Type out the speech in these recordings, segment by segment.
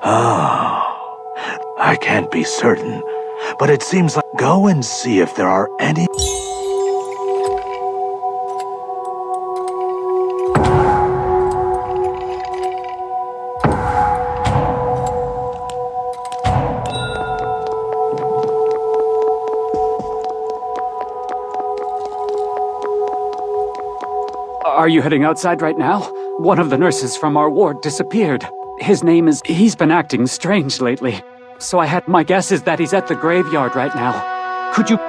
I can't be certain, but it seems like go and see if there are any... Are you heading outside right now? One of the nurses from our ward disappeared. His name is... He's been acting strange lately. So my guess is that he's at the graveyard right now. Could you...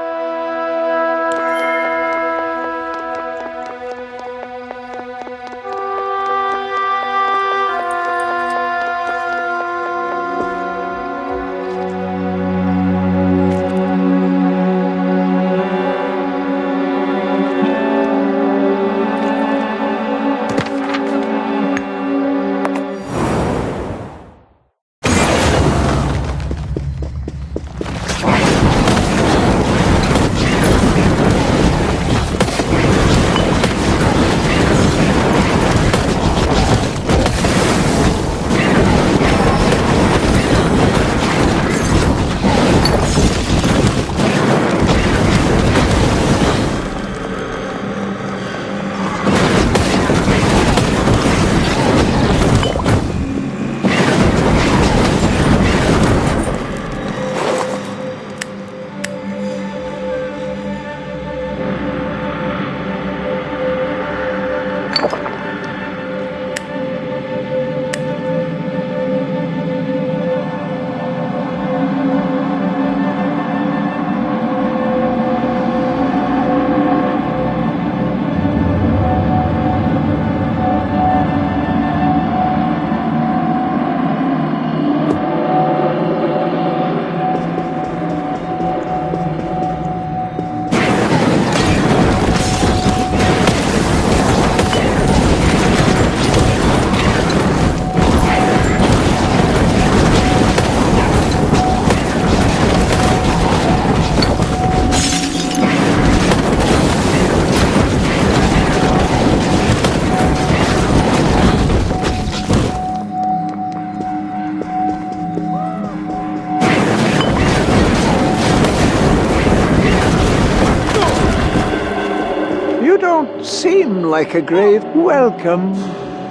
Seem like a grave welcome.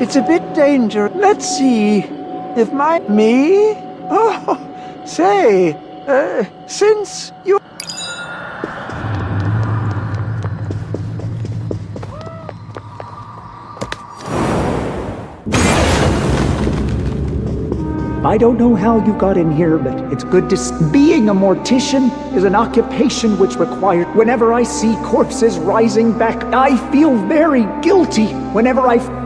It's a bit dangerous. Let's see if me? Oh, say, since you... I don't know how you got in here, but it's good to being a mortician is an occupation which requires... Whenever I see corpses rising back, I feel very guilty. Whenever I...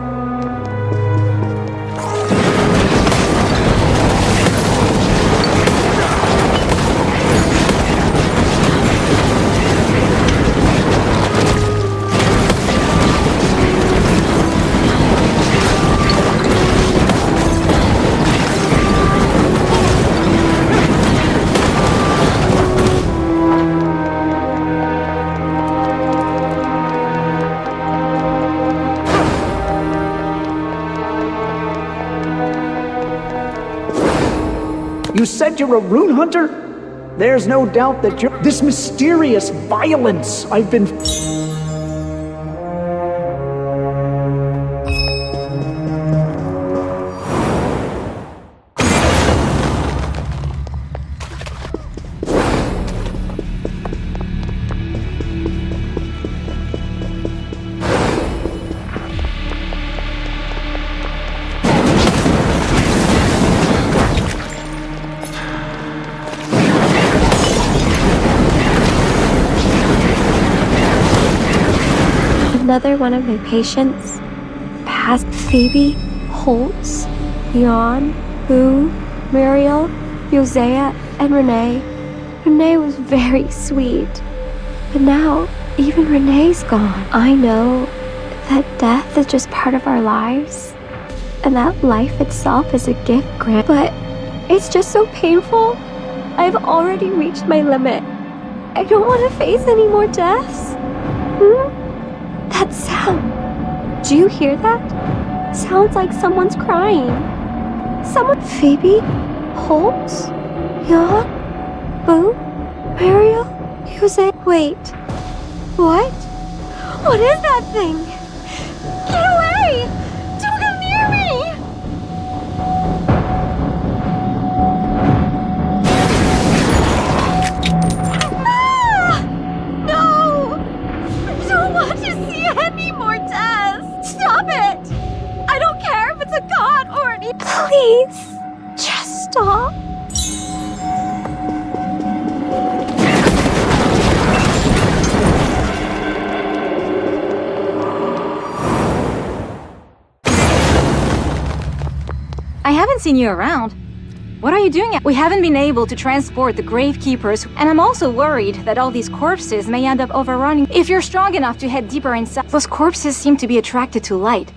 You said you're a rune hunter? There's no doubt that you're... This mysterious violence I've been... Another one of my patients passed. Phoebe, Holtz, Jan, Boo, Muriel, Josea, and Renee. Renee was very sweet. But now, even Renee's gone. I know that death is just part of our lives, and that life itself is a gift granted. But it's just so painful. I've already reached my limit. I don't want to face any more deaths. That sound. Do you hear that? Sounds like someone's crying. Someone. Phoebe? Holtz? Jan? Boo? Mariel? Jose? Wait. What? What is that thing? Get away! Don't come near me! Ah! No! I don't want to see any more death! Stop it! I don't care if it's a god or an... Please, just stop. I haven't seen you around. What are you doing? We haven't been able to transport the gravekeepers, and I'm also worried that all these corpses may end up overrunning. If you're strong enough to head deeper inside, those corpses seem to be attracted to light.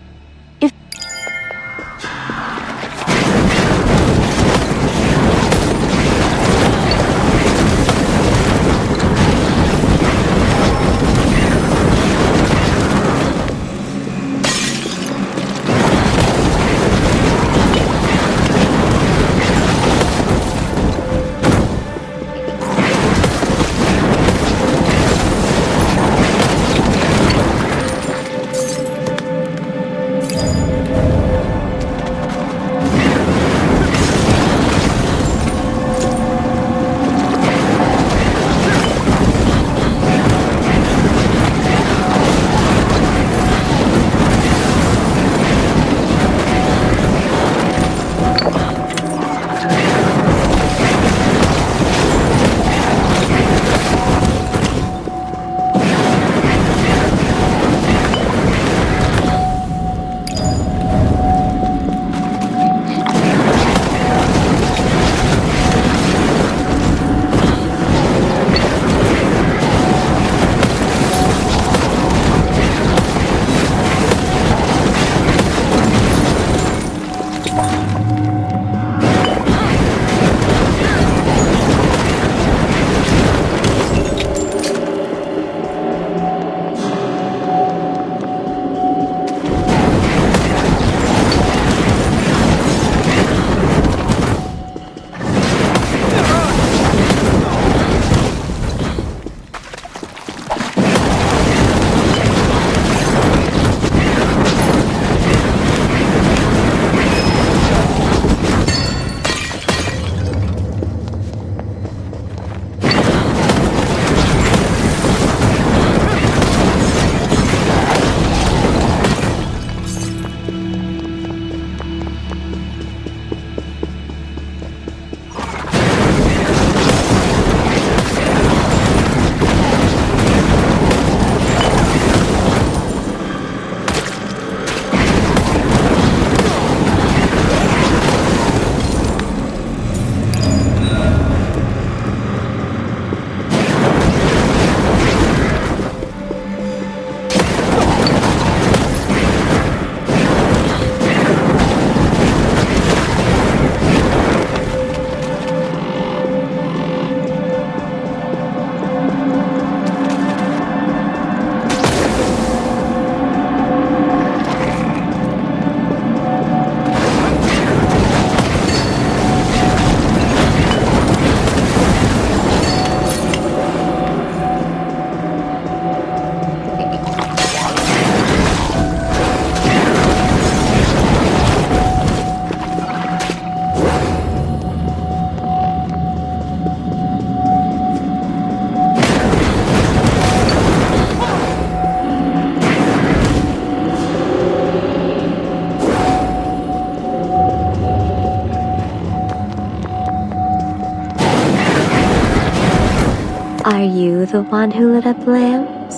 Are you the one who lit up lamps?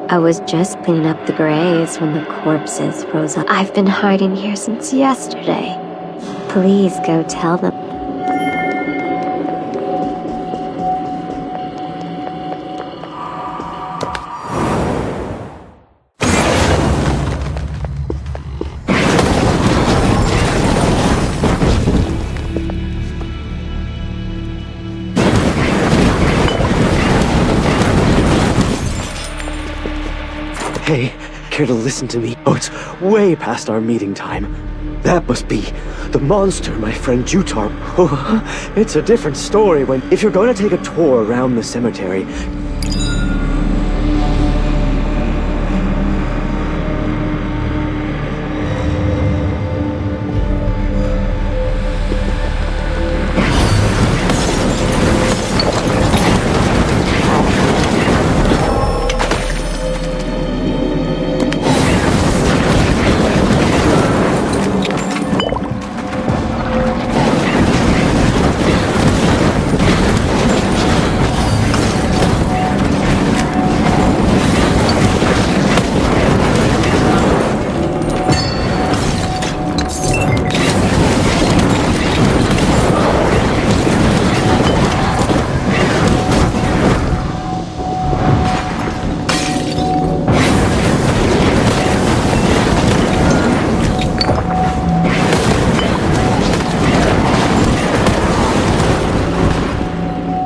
I was just cleaning up the graves when the corpses rose up. I've been hiding here since yesterday. Please go tell them. Hey, care to listen to me? Oh, it's way past our meeting time. That must be the monster my friend Jutar... Oh, it's a different story when... If you're going to take a tour around the cemetery...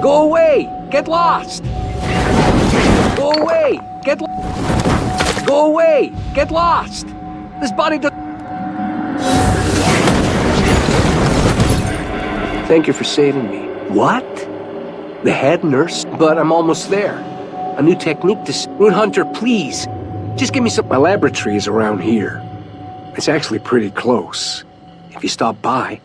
Go away! Get lost! Go away! Go away! Get lost! This body does... Thank you for saving me. What? The head nurse? But I'm almost there. A new technique to... Rune Hunter, please! Just give me some... My laboratory is around here. It's actually pretty close. If you stop by...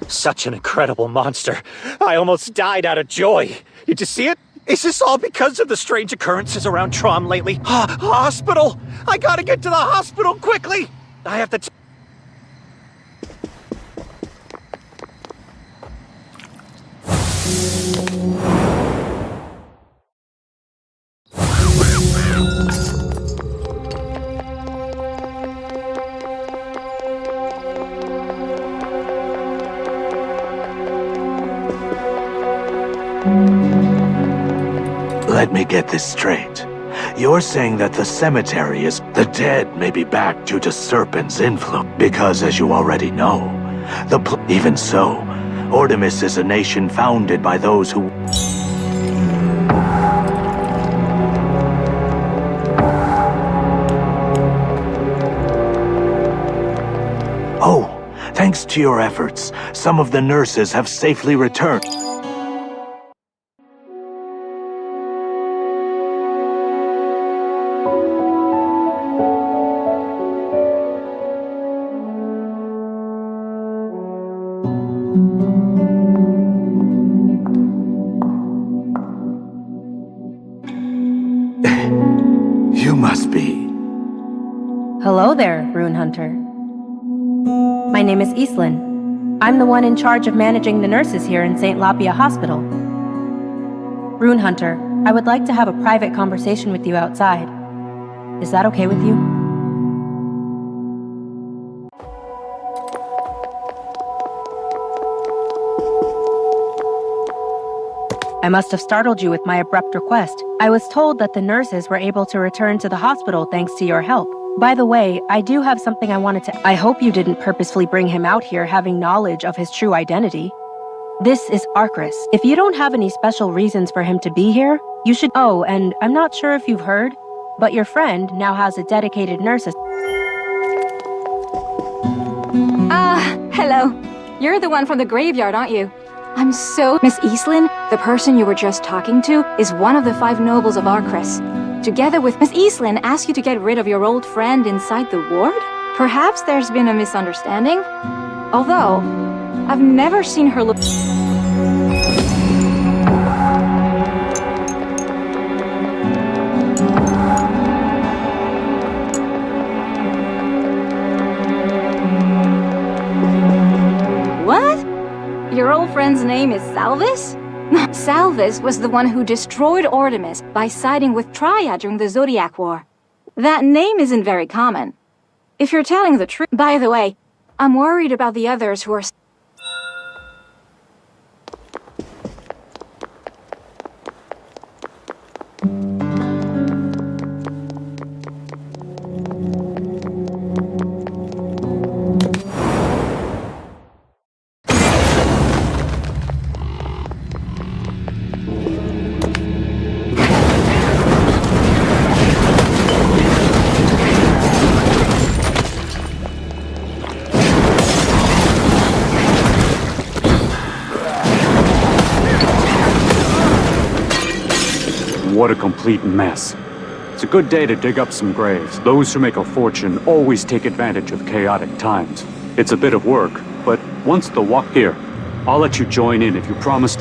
Such an incredible monster. I almost died out of joy. Did you see it? Is this all because of the strange occurrences around Trom lately? Hospital! I gotta get to the hospital quickly! I have to... Let me get this straight. You're saying that the cemetery is... The dead may be back due to Serpent's influence, because as you already know, even so, Artemis is a nation founded by those who... Thanks to your efforts, some of the nurses have safely returned. You must be... Hello there, Rune Hunter. My name is Eastlyn. I'm the one in charge of managing the nurses here in St. Lapia Hospital. Rune Hunter, I would like to have a private conversation with you outside. Is that okay with you? I must have startled you with my abrupt request. I was told that the nurses were able to return to the hospital thanks to your help. By the way, I do have something I wanted to... I hope you didn't purposefully bring him out here having knowledge of his true identity. This is Arcris. If you don't have any special reasons for him to be here, you should... Oh, and I'm not sure if you've heard, but your friend now has a dedicated nurse... Hello. You're the one from the graveyard, aren't you? I'm so... Miss Eastlyn, the person you were just talking to, is one of the 5 nobles of Arcris. Together with Miss Eastlyn asked you to get rid of your old friend inside the ward? Perhaps there's been a misunderstanding? Although, I've never seen her look... What? Your old friend's name is Salvis? Salvis was the one who destroyed Ordemis by siding with Triad during the Zodiac War. That name isn't very common. If you're telling the truth... By the way, I'm worried about the others who are... What a complete mess. It's a good day to dig up some graves. Those who make a fortune always take advantage of chaotic times. It's a bit of work, but once the walk here, I'll let you join in if you promise.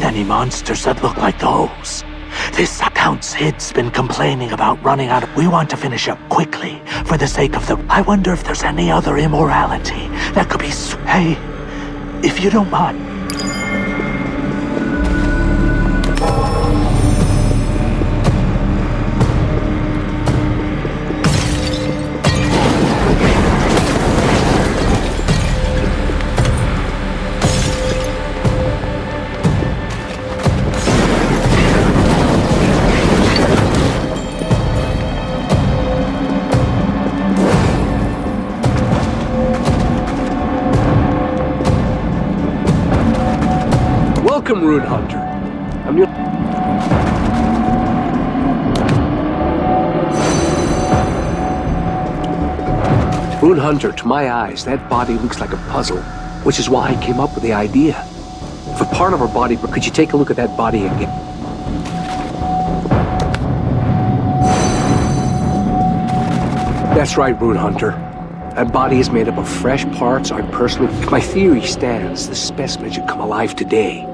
Any monsters that look like those. This Count Sid's been complaining about running out of... We want to finish up quickly for the sake of the... I wonder if there's any other immorality that could be... Hey, if you don't mind. Welcome, Rune Hunter. I'm your... Rune Hunter, to my eyes, that body looks like a puzzle, which is why I came up with the idea. For part of her body, could you take a look at that body again? That's right, Rune Hunter. That body is made up of fresh parts. I personally... If my theory stands, the specimen should come alive today.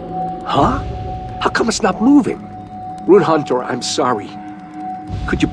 Huh? How come it's not moving? Rune Hunter, I'm sorry. Could you...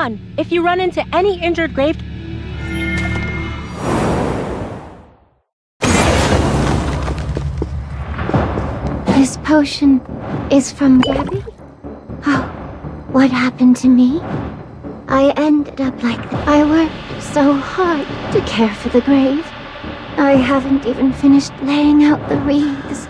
on. If you run into any injured grave... This potion is from Gabby? Oh, what happened to me? I ended up like that. I worked so hard to care for the grave. I haven't even finished laying out the wreaths.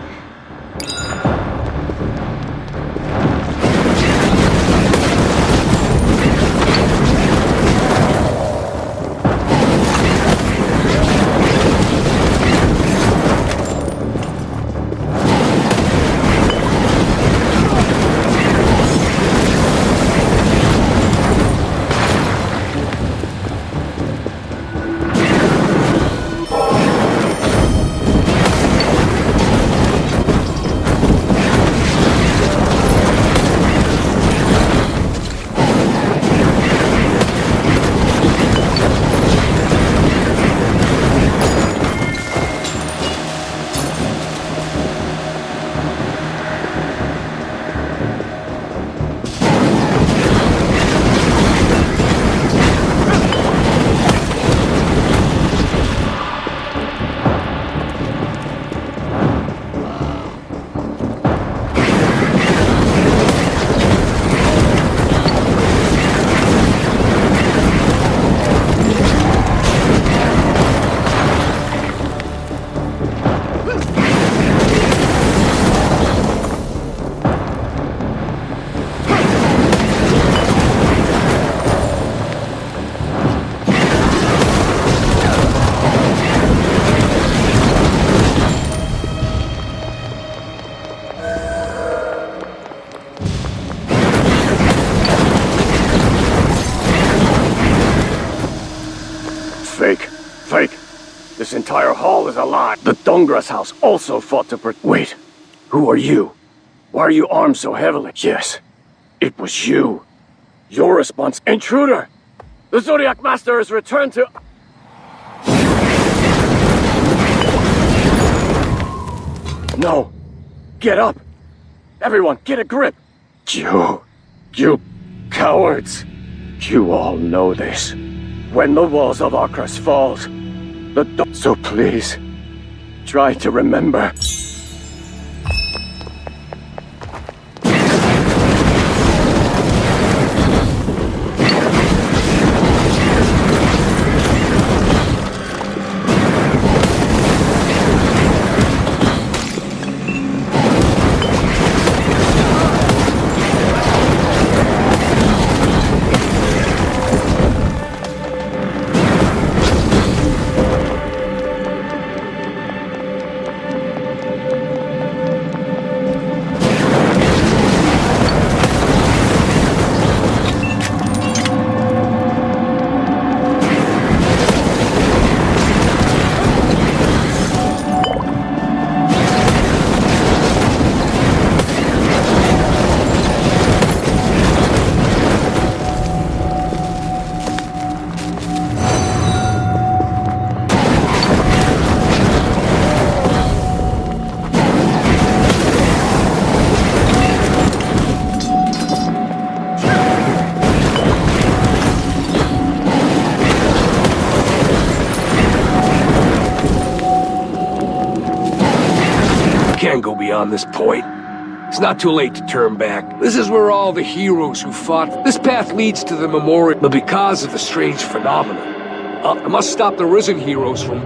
Fake. This entire hall is a lie. The Dungra's house also fought to Wait, who are you? Why are you armed so heavily? Yes, it was you. Your response. Intruder! The Zodiac Master has returned to... No! Get up! Everyone, get a grip! You cowards! You all know this. When the walls of Akras falls, so please, try to remember. Can't go beyond this point. It's not too late to turn back. This is where all the heroes who fought. This path leads to the memorial, but because of the strange phenomenon, I must stop the risen heroes from...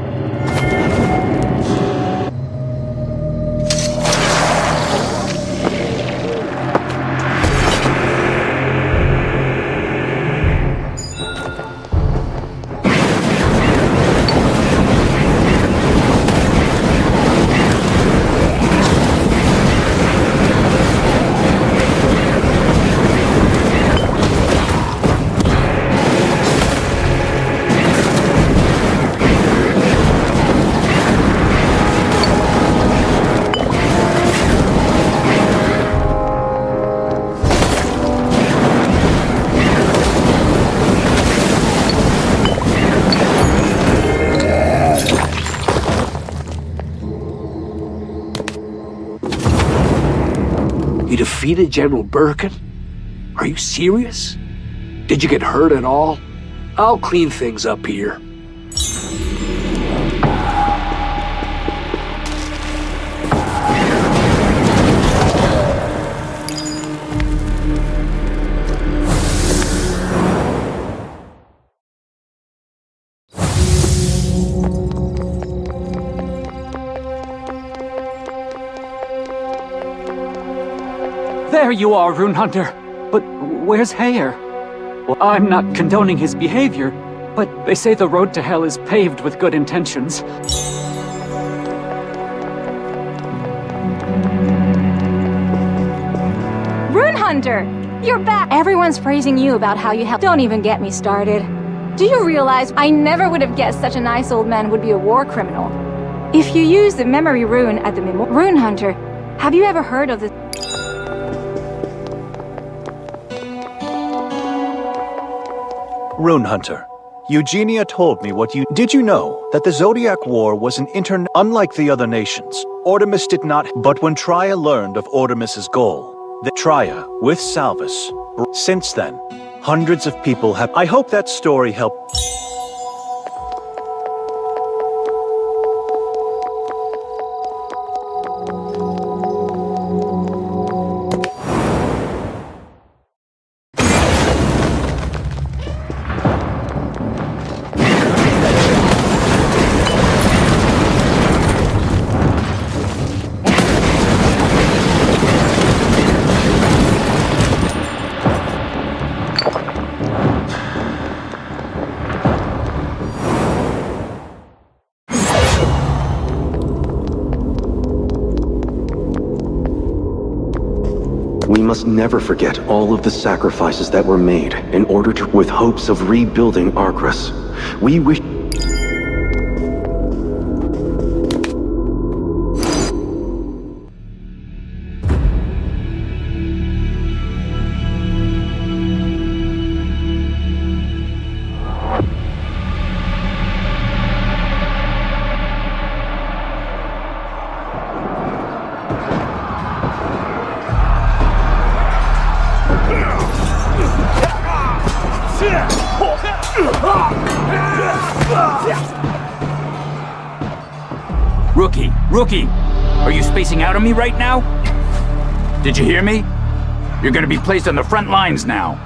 You defeated General Birkin? Are you serious? Did you get hurt at all? I'll clean things up here. There you are, Rune Hunter. But where's Hare? Well, I'm not condoning his behavior, but they say the road to hell is paved with good intentions. Rune Hunter! You're back! Everyone's praising you about how you helped. Don't even get me started. Do you realize I never would have guessed such a nice old man would be a war criminal? If you use the memory rune at the Rune Hunter, have you ever heard of the... Rune Hunter, Eugenia told me what you... Did you know that the Zodiac War was an unlike the other nations? Artemis did not... But when Traia learned of Artemis's goal, that Traia, with Salvus, since then, hundreds of people have... I hope that story helped... We must never forget all of the sacrifices that were made in order to, with hopes of rebuilding Arcris. We wish... Rookie! Are you spacing out on me right now? Did you hear me? You're gonna be placed on the front lines now.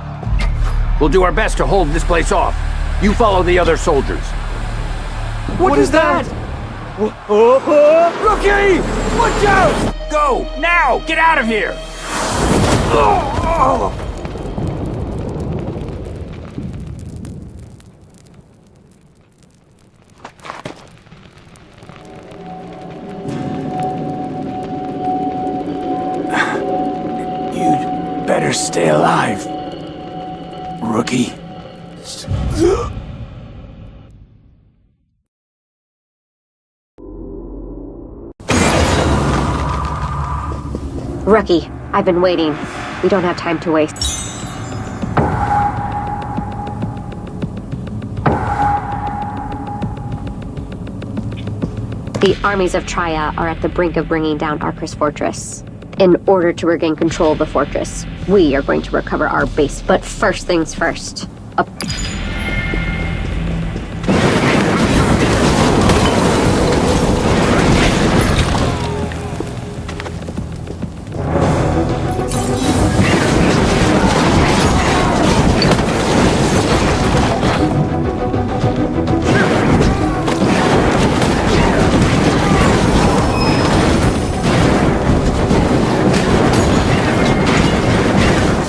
We'll do our best to hold this place off. You follow the other soldiers. What is that? Rookie! Watch out! Go! Now! Get out of here! Better stay alive, rookie. Rookie, I've been waiting. We don't have time to waste. The armies of Traia are at the brink of bringing down Arcris Fortress. In order to regain control of the fortress, we are going to recover our base. But first things first.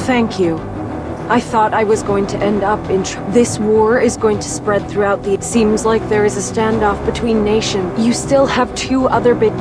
Thank you. I thought I was going to end up in this war is going to spread throughout the... It seems like there is a standoff between nations. You still have two other big...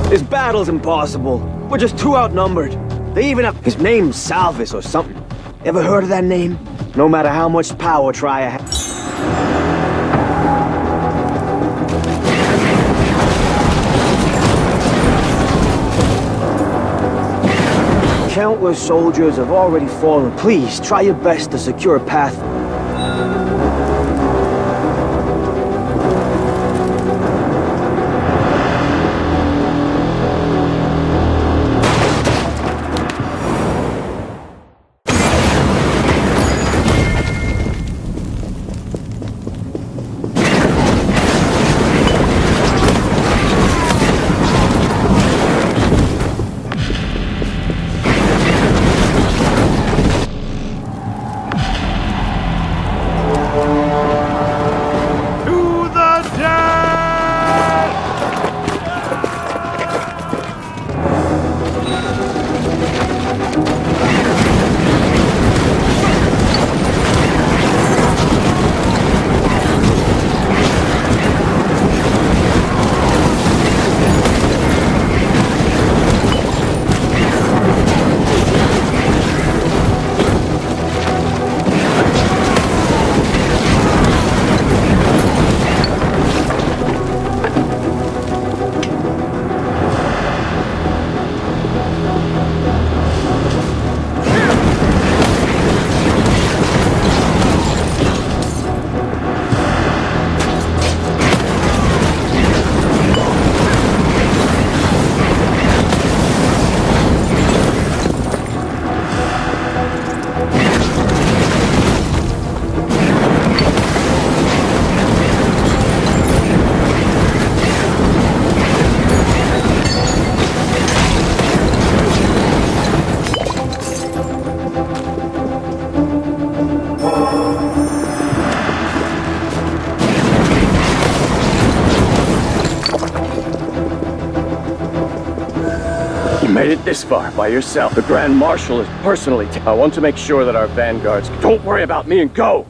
This battle's impossible. We're just too outnumbered. They even have... His name's Salvis or something. Ever heard of that name? No matter how much power Trier has... Countless soldiers have already fallen. Please, try your best to secure a path. Made it this far by yourself. The Grand Marshal is personally... I want to make sure that our vanguards... Don't worry about me and go!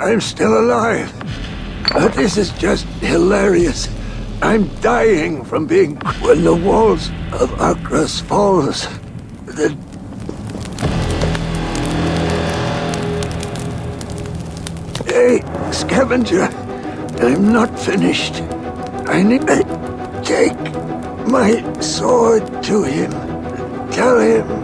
I'm still alive. But this is just hilarious. I'm dying from being... When the walls of Acras falls, the... Hey, scavenger. I'm not finished. I need to take my sword to him. Tell him...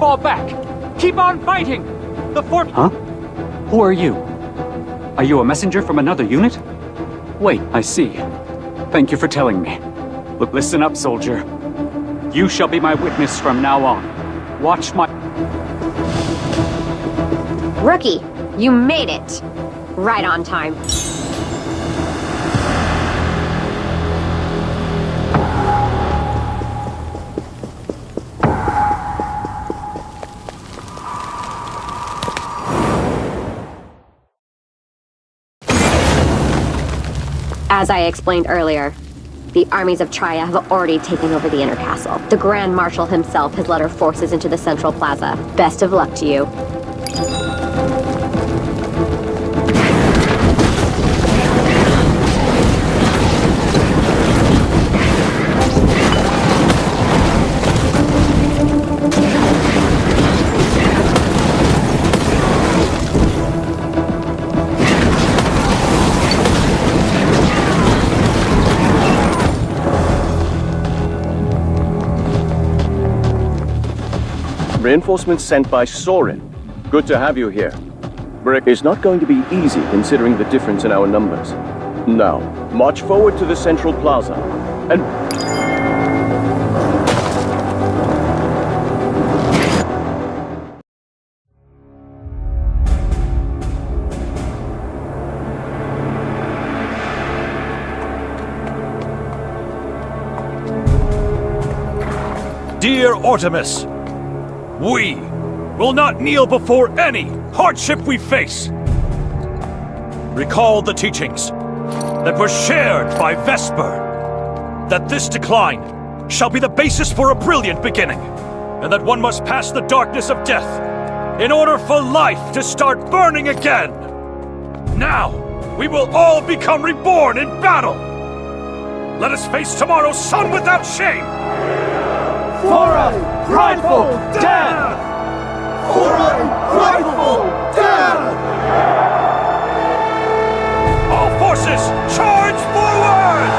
Fall back! Keep on fighting! The fort... Huh? Who are you? Are you a messenger from another unit? Wait, I see. Thank you for telling me. Look, listen up, soldier. You shall be my witness from now on. Watch my... Rookie, you made it! Right on time. As I explained earlier, the armies of Trier have already taken over the inner castle. The Grand Marshal himself has led our forces into the central plaza. Best of luck to you. Reinforcements sent by Soren. Good to have you here. Brick is not going to be easy considering the difference in our numbers. Now, march forward to the central plaza, and... Dear Artemis, we will not kneel before any hardship we face. Recall the teachings that were shared by Vesper, that this decline shall be the basis for a brilliant beginning, and that one must pass the darkness of death in order for life to start burning again. Now, we will all become reborn in battle. Let us face tomorrow's sun without shame. For a prideful death! For a prideful death! All forces, charge forward!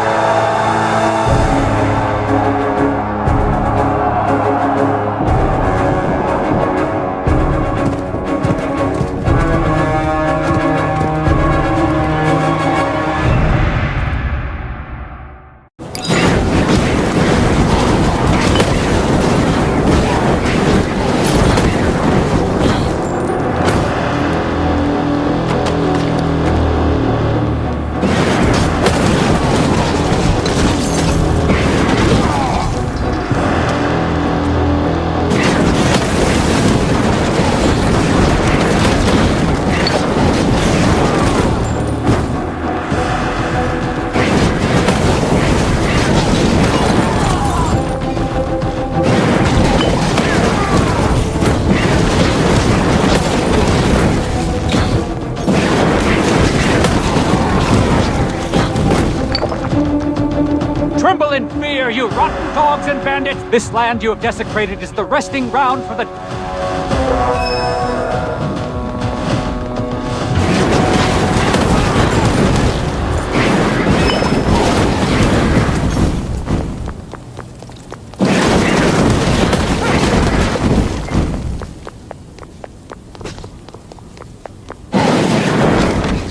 Tremble in fear, you rotten dogs and bandits! This land you have desecrated is the resting ground for the...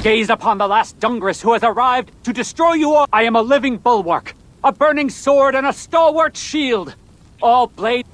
Gaze upon the last Dungress who has arrived to destroy you all. I am a living bulwark, a burning sword and a stalwart shield. All blade...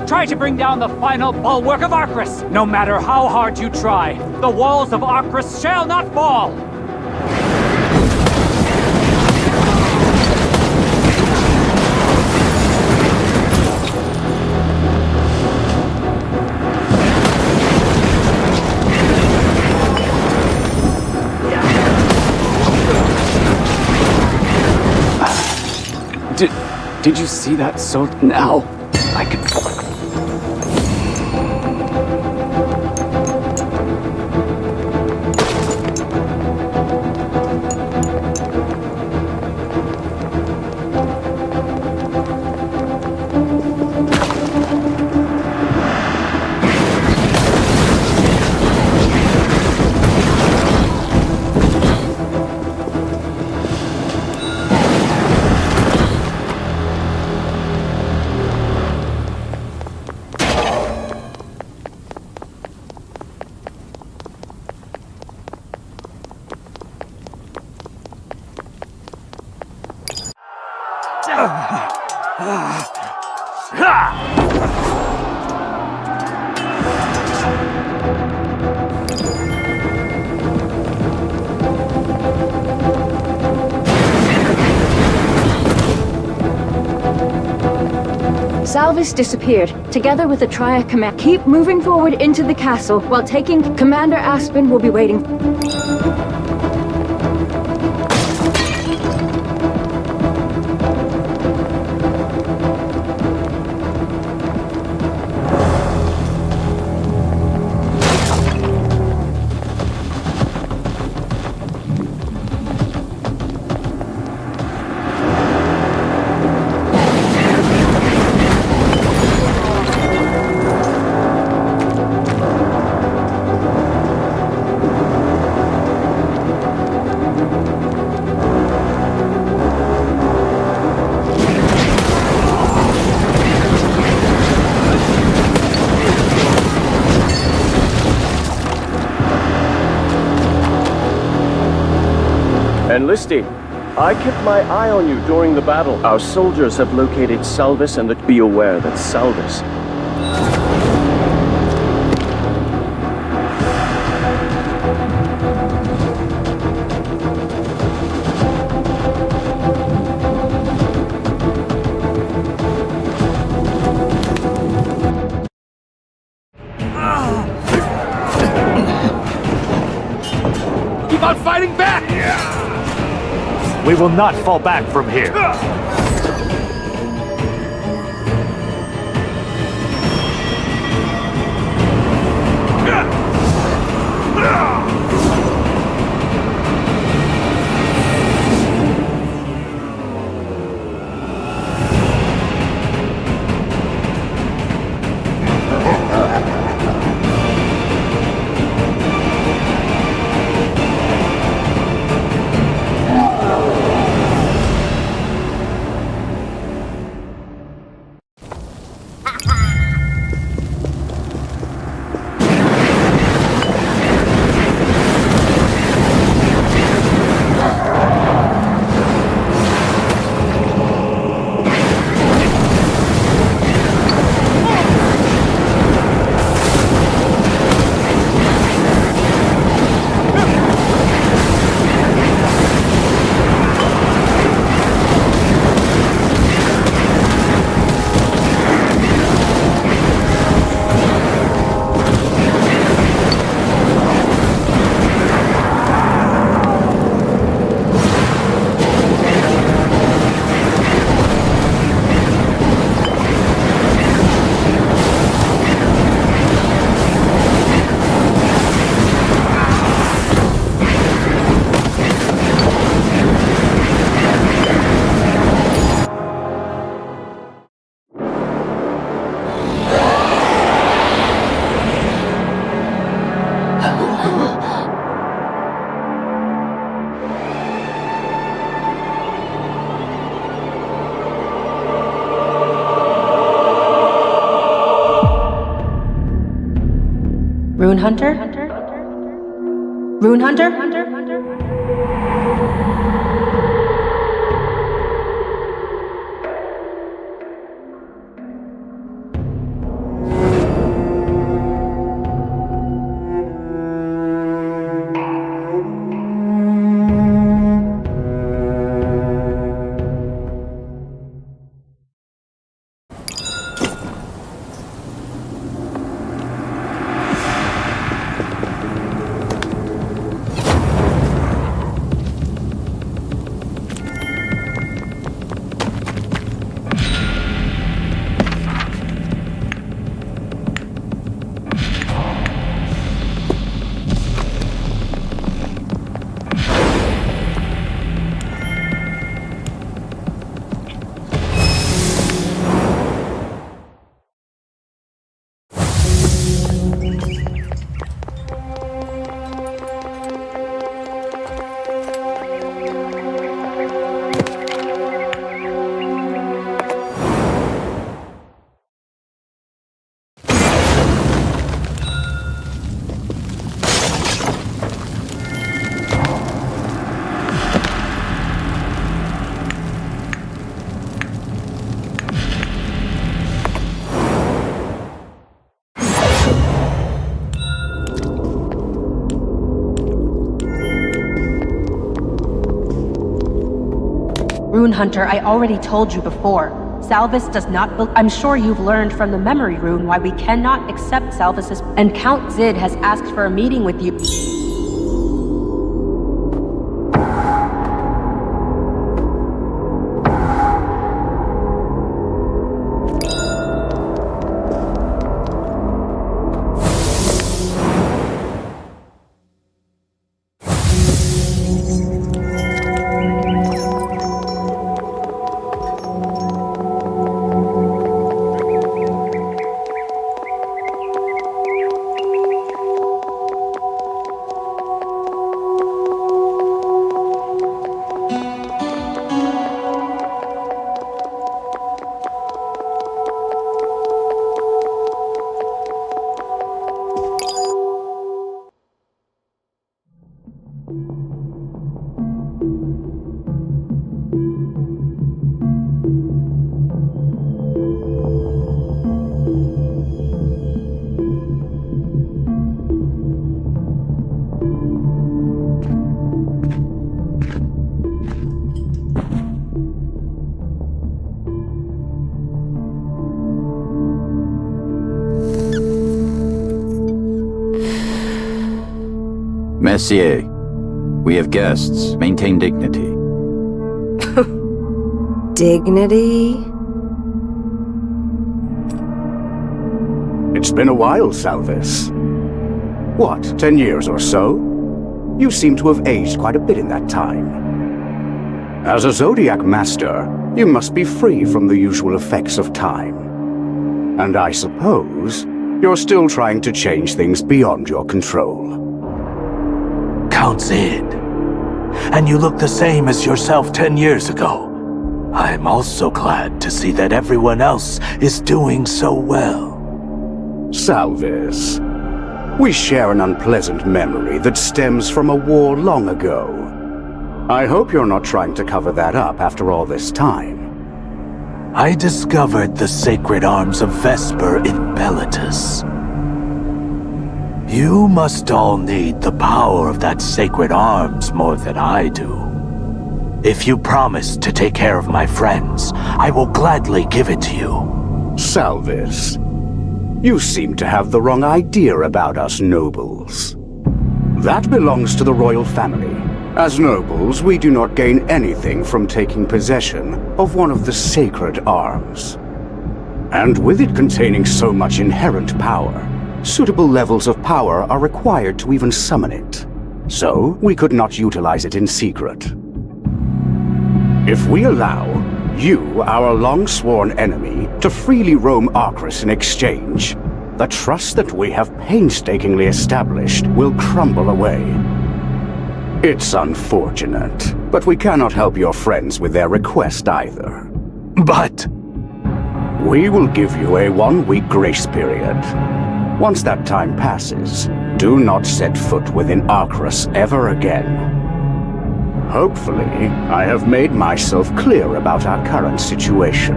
Try to bring down the final bulwark of Arcris! No matter how hard you try, the walls of Arcris shall not fall! Did you see that? So now I can... Salvis disappeared, together with the Triad command. Keep moving forward into the castle, while taking Commander Aspen will be waiting. Enlisted, I kept my eye on you during the battle. Our soldiers have located Salvis and be aware that Salvis... Keep on fighting back! We will not fall back from here. Rune Hunter? Rune Hunter? Rune Hunter, I already told you before. Salvis does not I'm sure you've learned from the memory rune why we cannot accept Salvis's and Count Zid has asked for a meeting with you. Messier, we have guests. Maintain dignity. Dignity? It's been a while, Salvis. What, 10 years or so? You seem to have aged quite a bit in that time. As a Zodiac Master, you must be free from the usual effects of time. And I suppose you're still trying to change things beyond your control. Count Zid. And you look the same as yourself 10 years ago. I'm also glad to see that everyone else is doing so well. Salvis, we share an unpleasant memory that stems from a war long ago. I hope you're not trying to cover that up after all this time. I discovered the sacred arms of Vesper in Bellatus. You must all need the power of that sacred arms more than I do. If you promise to take care of my friends, I will gladly give it to you. Salvis, you seem to have the wrong idea about us nobles. That belongs to the royal family. As nobles, we do not gain anything from taking possession of one of the sacred arms. And with it containing so much inherent power, suitable levels of power are required to even summon it. So, we could not utilize it in secret. If we allow you, our long-sworn enemy, to freely roam Arcris in exchange, the trust that we have painstakingly established will crumble away. It's unfortunate, but we cannot help your friends with their request either. But we will give you a 1-week grace period. Once that time passes, do not set foot within Arcris ever again. Hopefully, I have made myself clear about our current situation.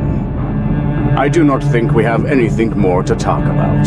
I do not think we have anything more to talk about.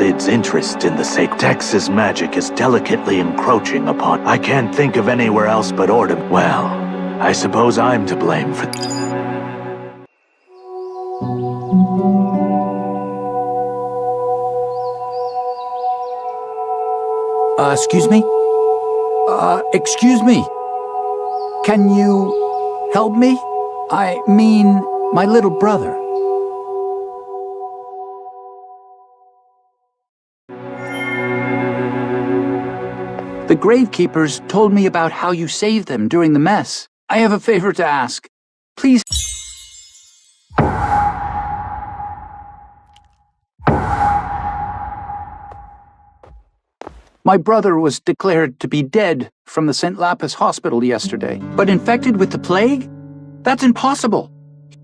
Sid's interest in the sacred. Tex's magic is delicately encroaching upon. I can't think of anywhere else but Ordom. Well, I suppose I'm to blame for. Excuse me? Excuse me. Can you help me? I mean, my little brother. The Gravekeepers told me about how you saved them during the mess. I have a favor to ask. Please. My brother was declared to be dead from the St. Lapis hospital yesterday, but infected with the plague? That's impossible.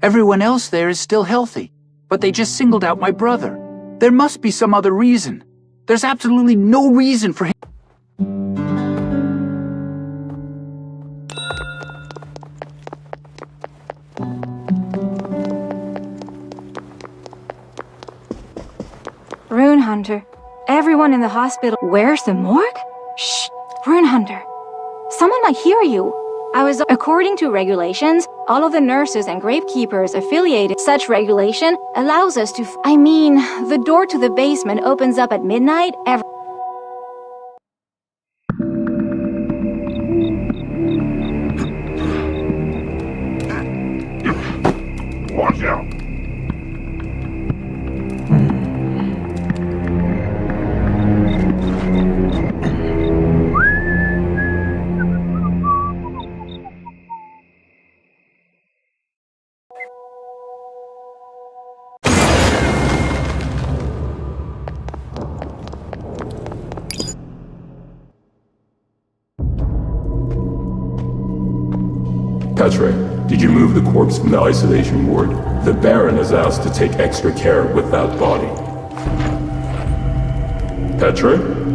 Everyone else there is still healthy, but they just singled out my brother. There must be some other reason. There's absolutely no reason for him. Rune Hunter. Everyone in the hospital. Where's the morgue? Shh! Rune Hunter. Someone might hear you. According to regulations, all of the nurses and gravekeepers affiliated. Such regulation allows us to. The door to the basement opens up at midnight every. Watch out! Petre, did you move the corpse from the isolation ward? The Baron has asked to take extra care with that body. Petre?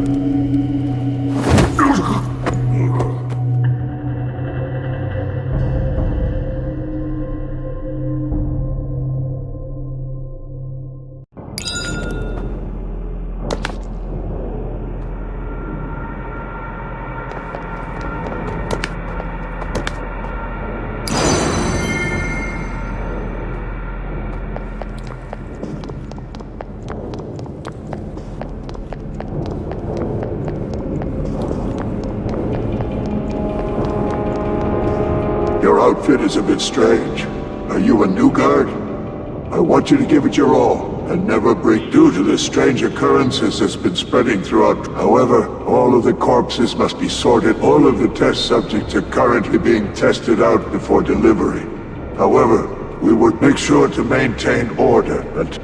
Your outfit is a bit strange. Are you a new guard? I want you to give it your all, and never break due to the strange occurrences that's been spreading throughout. However, all of the corpses must be sorted. All of the test subjects are currently being tested out before delivery. However, we would make sure to maintain order and...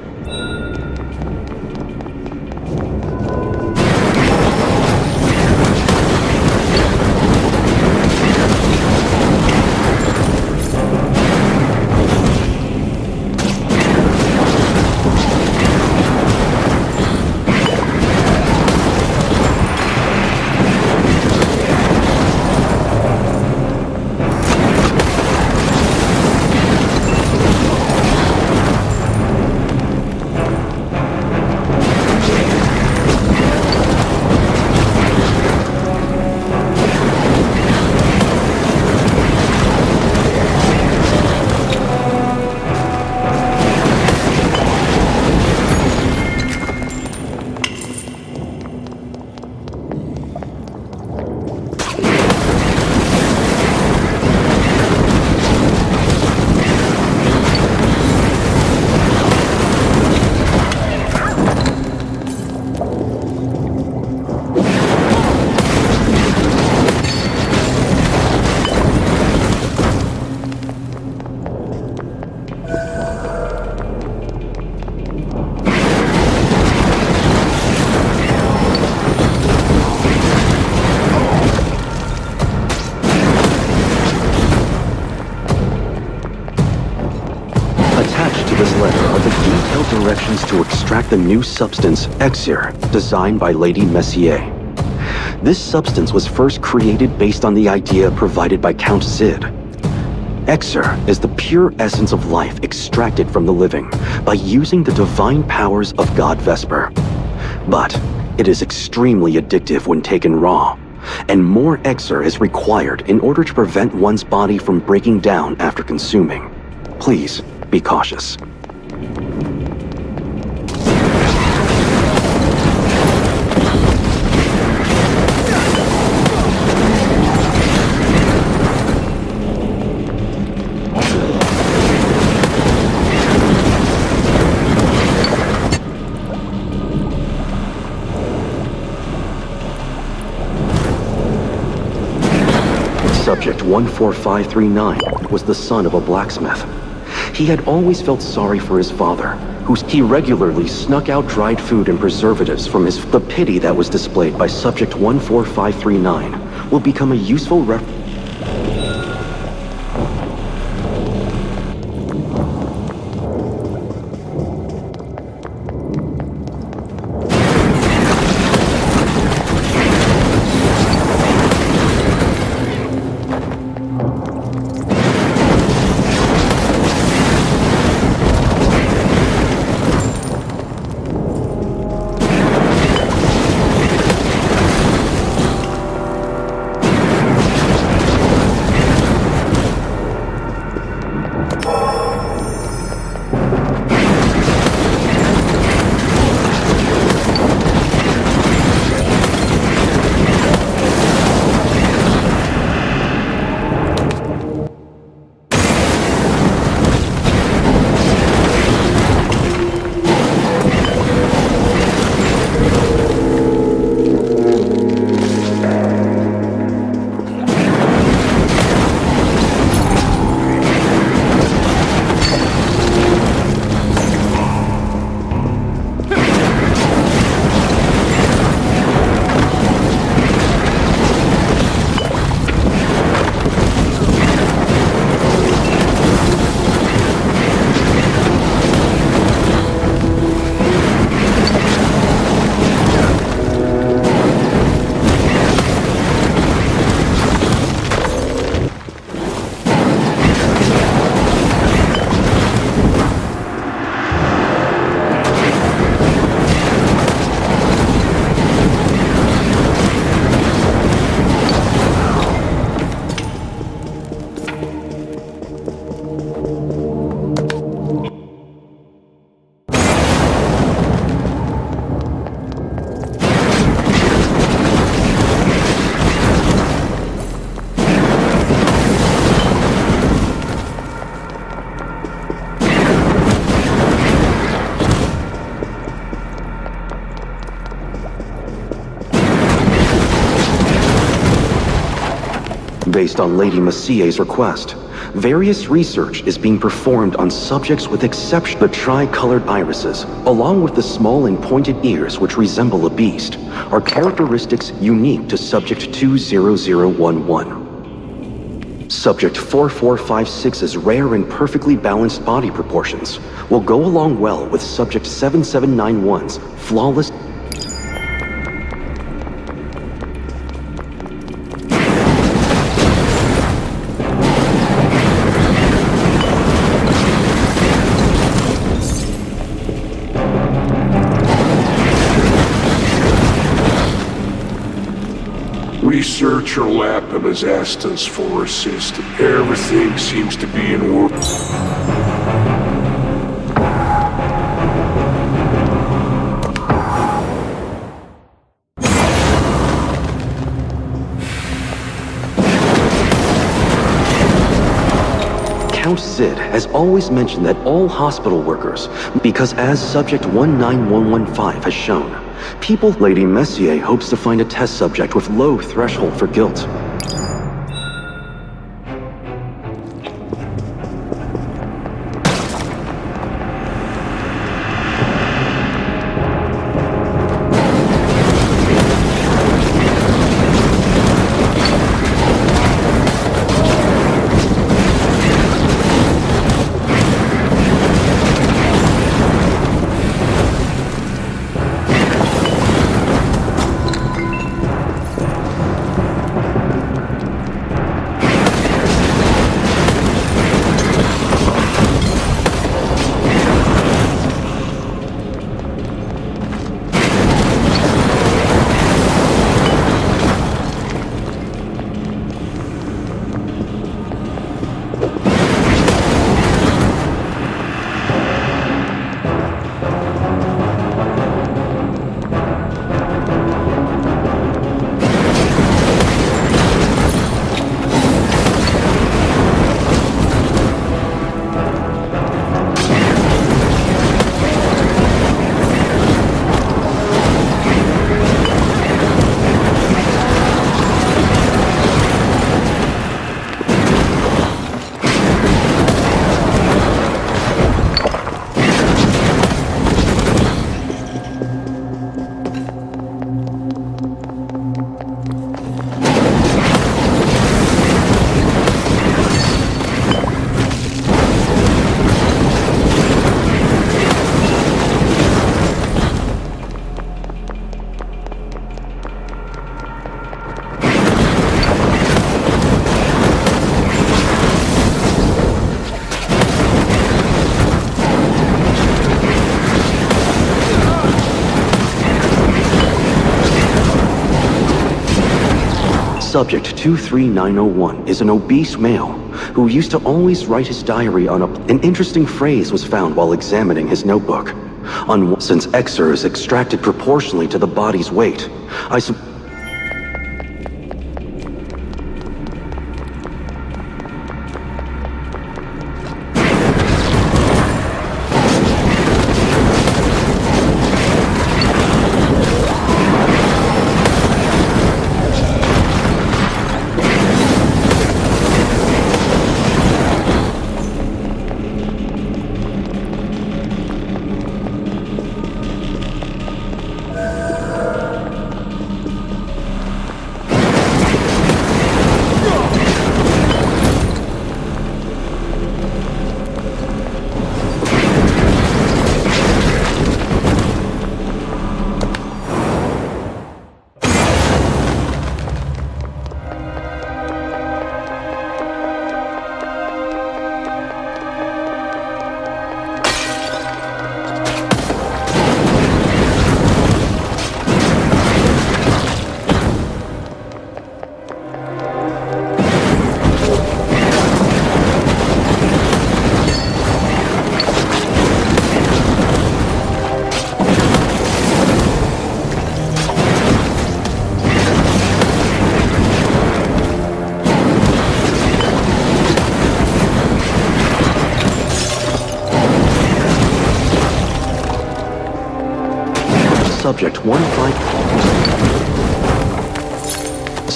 Directions to extract the new substance, Exir, designed by Lady Messier. This substance was first created based on the idea provided by Count Zid. Exir is the pure essence of life extracted from the living by using the divine powers of God Vesper. But it is extremely addictive when taken raw, and more Exer is required in order to prevent one's body from breaking down after consuming. Please be cautious. Subject 14539 was the son of a blacksmith. He had always felt sorry for his father, he regularly snuck out dried food and preservatives from The pity that was displayed by Subject 14539 will become a useful Based on Lady Messier's request, various research is being performed on subjects with the tri-colored irises, along with the small and pointed ears which resemble a beast, are characteristics unique to Subject 20011. Subject 4456's rare and perfectly balanced body proportions will go along well with Subject 7791's flawless Researcher Lapham has asked us for assistance. Everything seems to be in order. Count Sid has always mentioned that all hospital workers, because as Subject 19115 has shown, Lady Messier hopes to find a test subject with low threshold for guilt. Subject 23901 is an obese male who used to always write his diary on An interesting phrase was found while examining his notebook. Since Exer is extracted proportionally to the body's weight,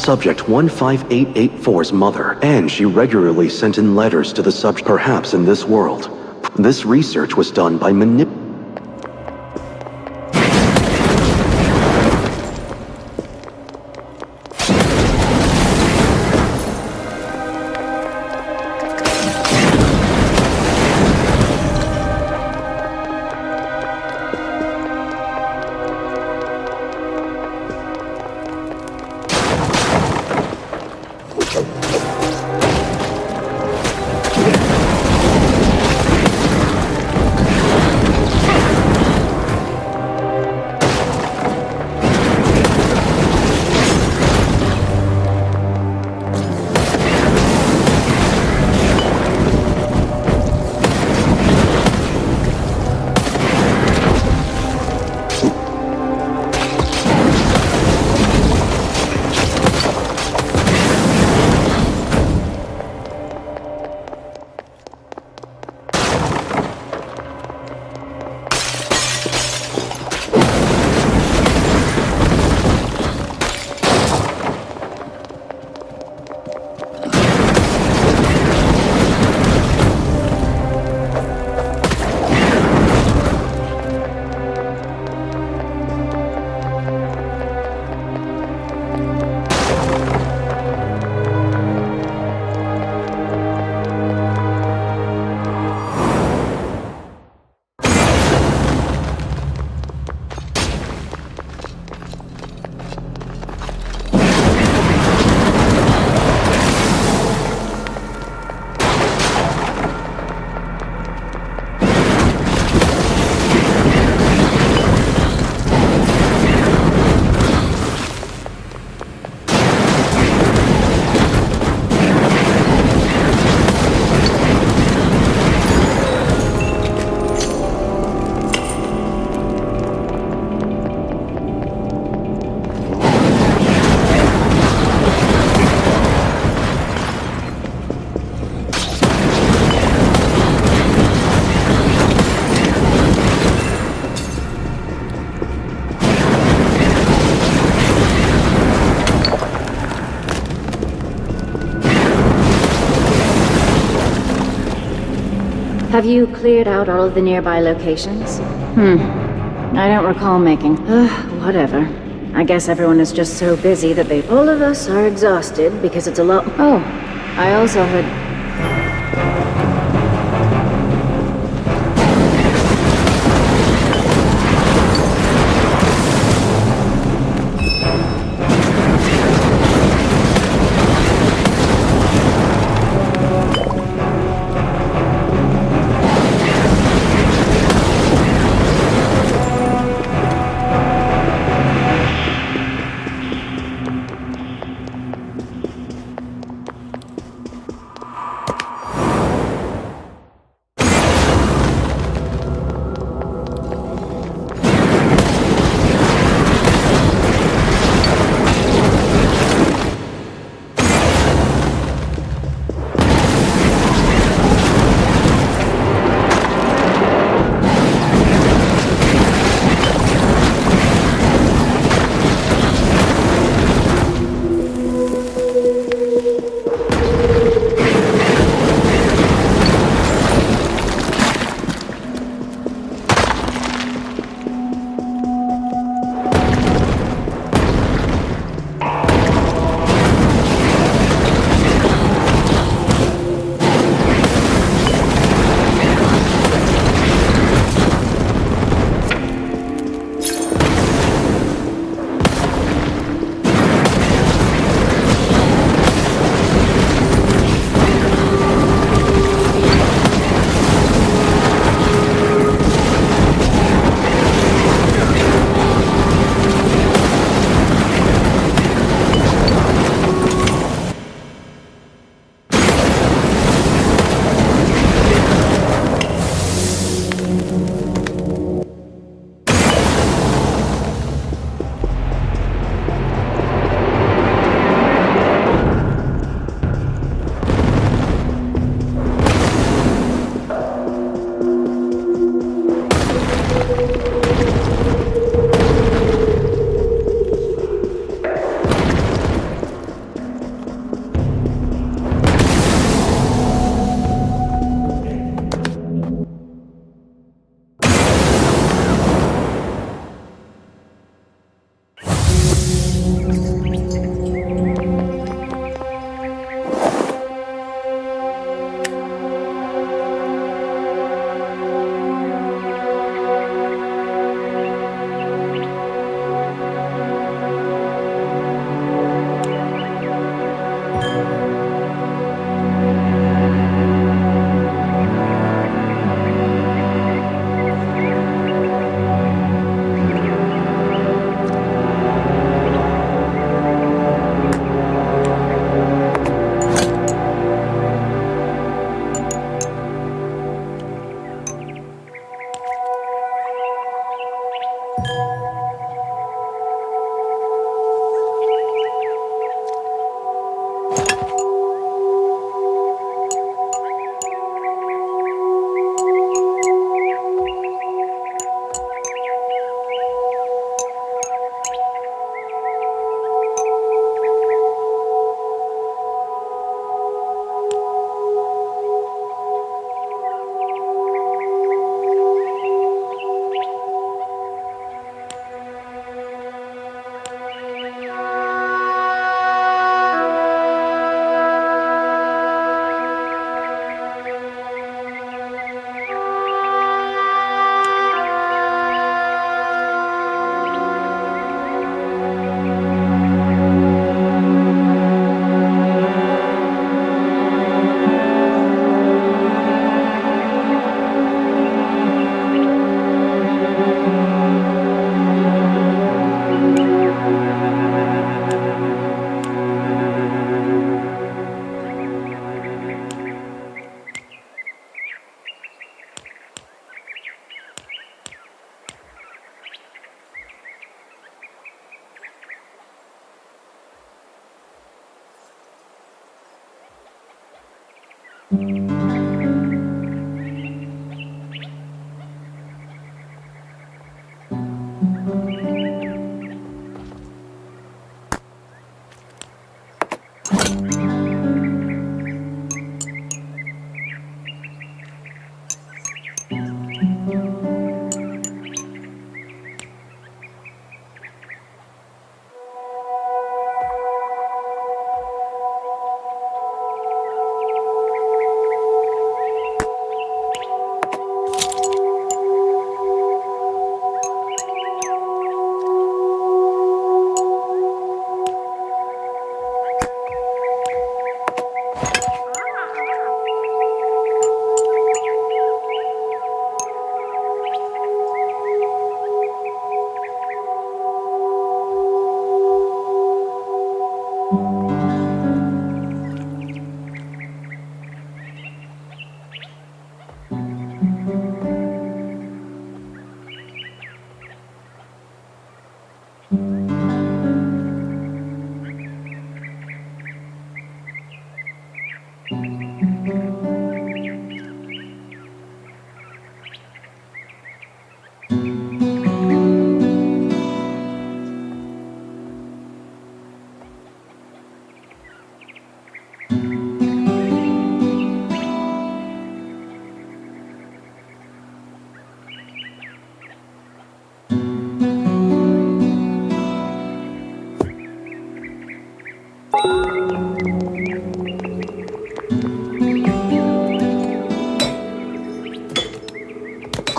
Subject 15884's mother, and she regularly sent in letters to the subject, perhaps in this world. This research was done by Have you cleared out all of the nearby locations? I don't recall making. Whatever. I guess everyone is just so busy that all of us are exhausted because it's a lot. Oh, I also heard.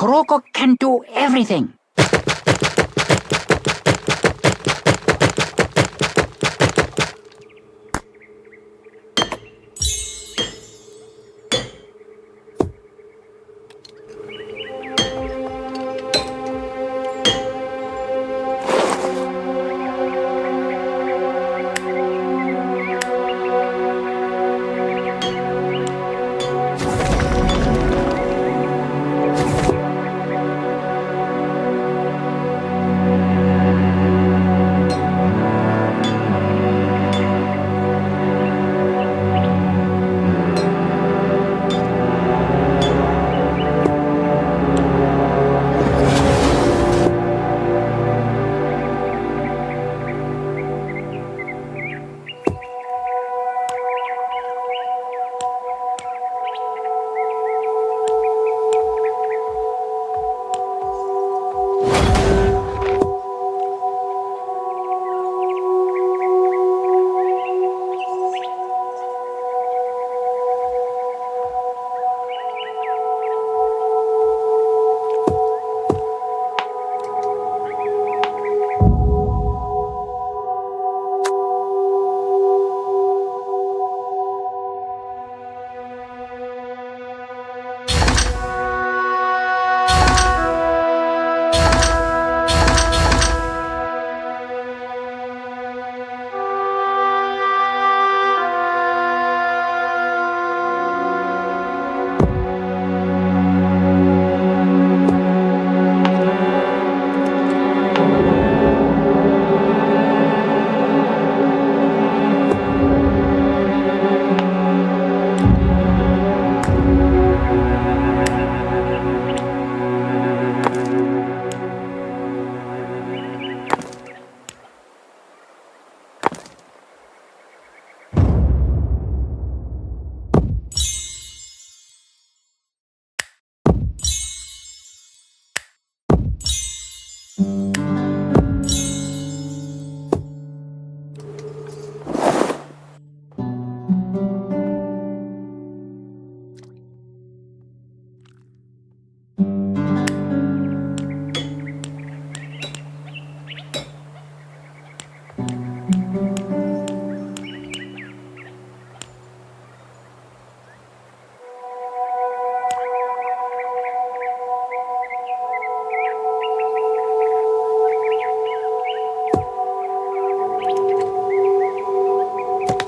Kuroko can do everything.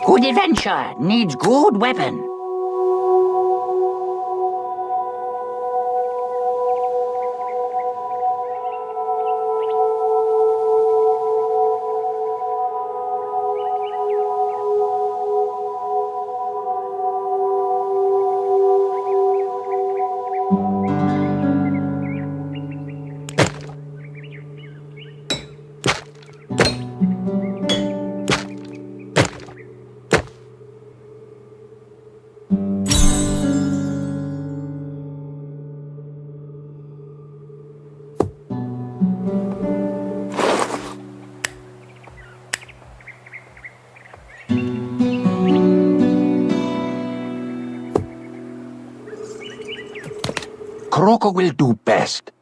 Good adventure needs good weapon. Kuroko will do best.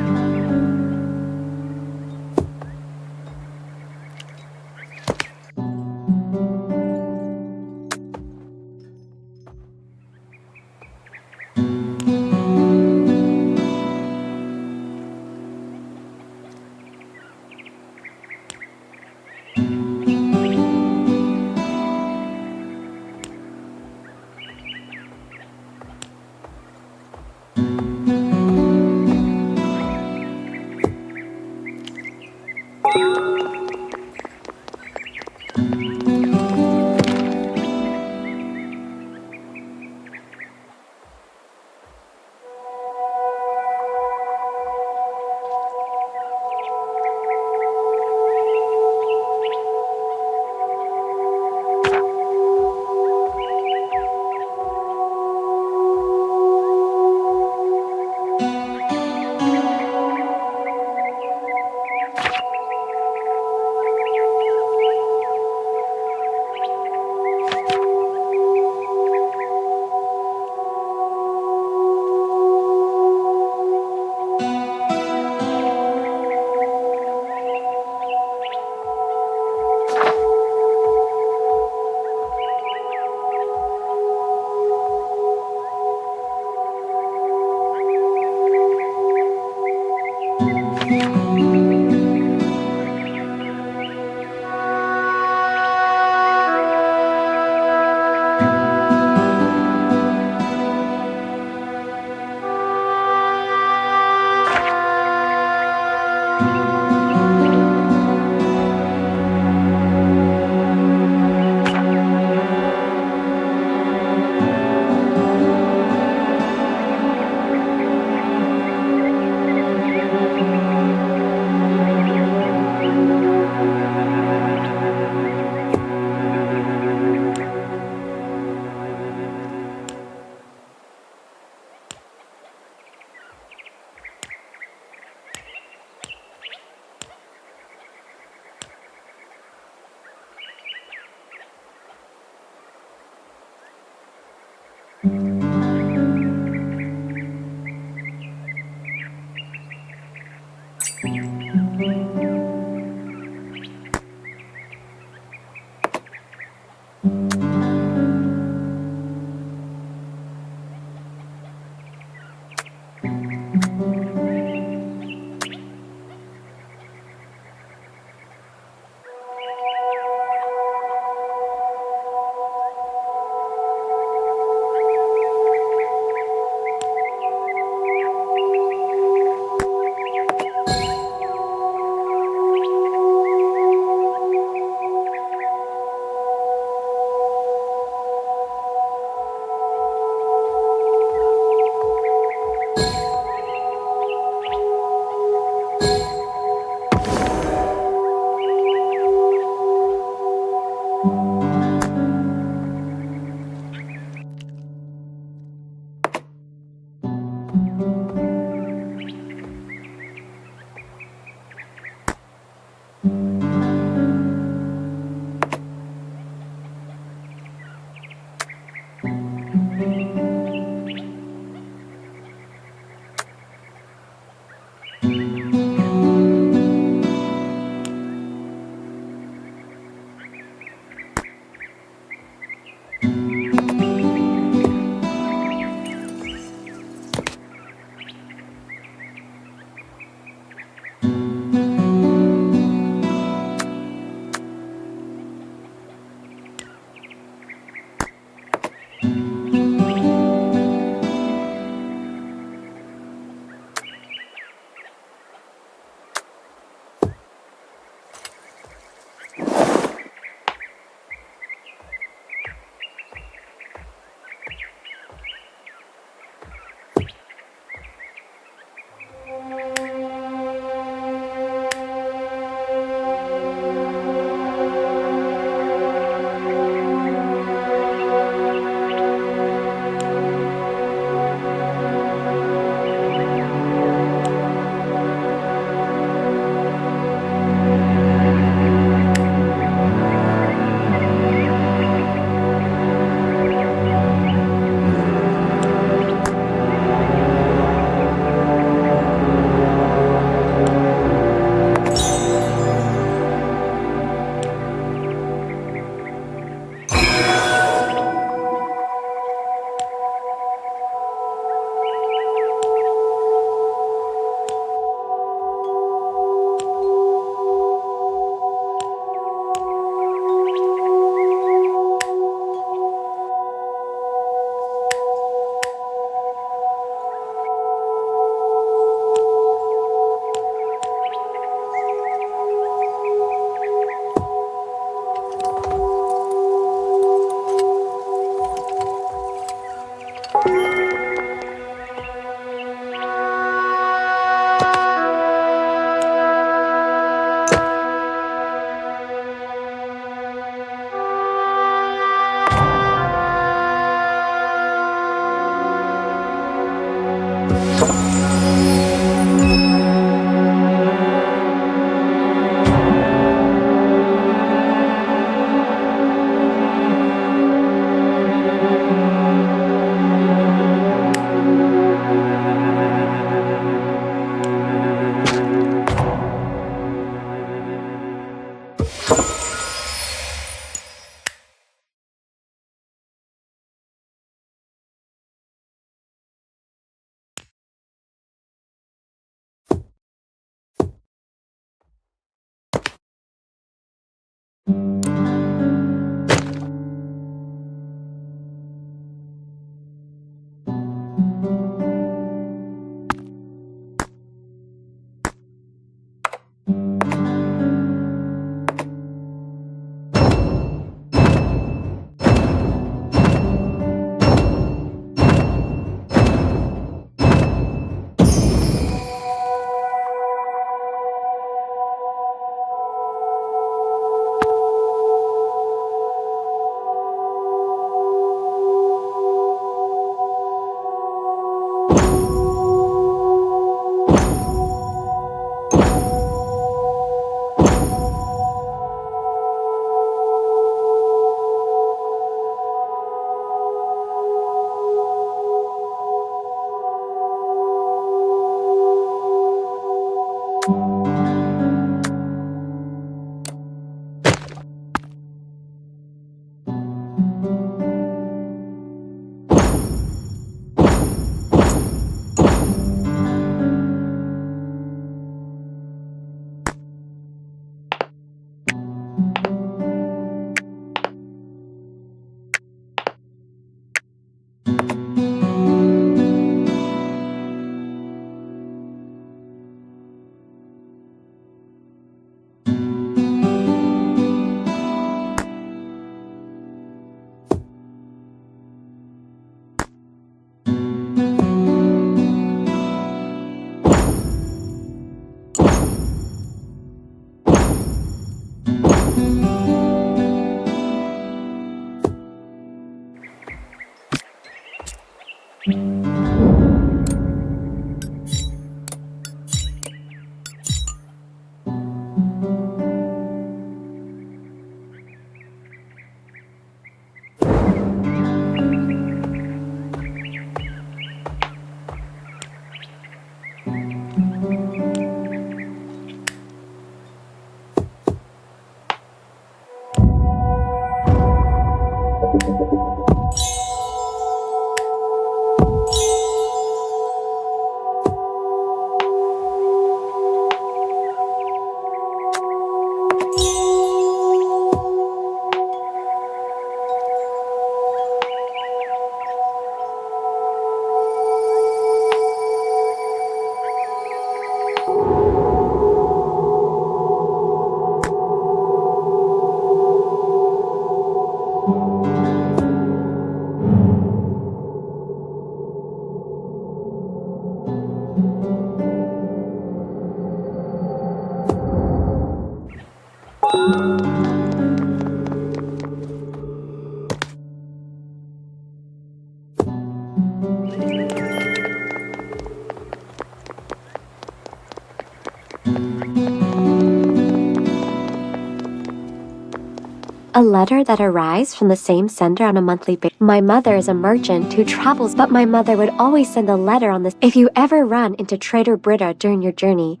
A letter that arrives from the same sender on a monthly basis. My mother is a merchant who travels, but my mother would always send a letter on this. If you ever run into Trader Britta during your journey,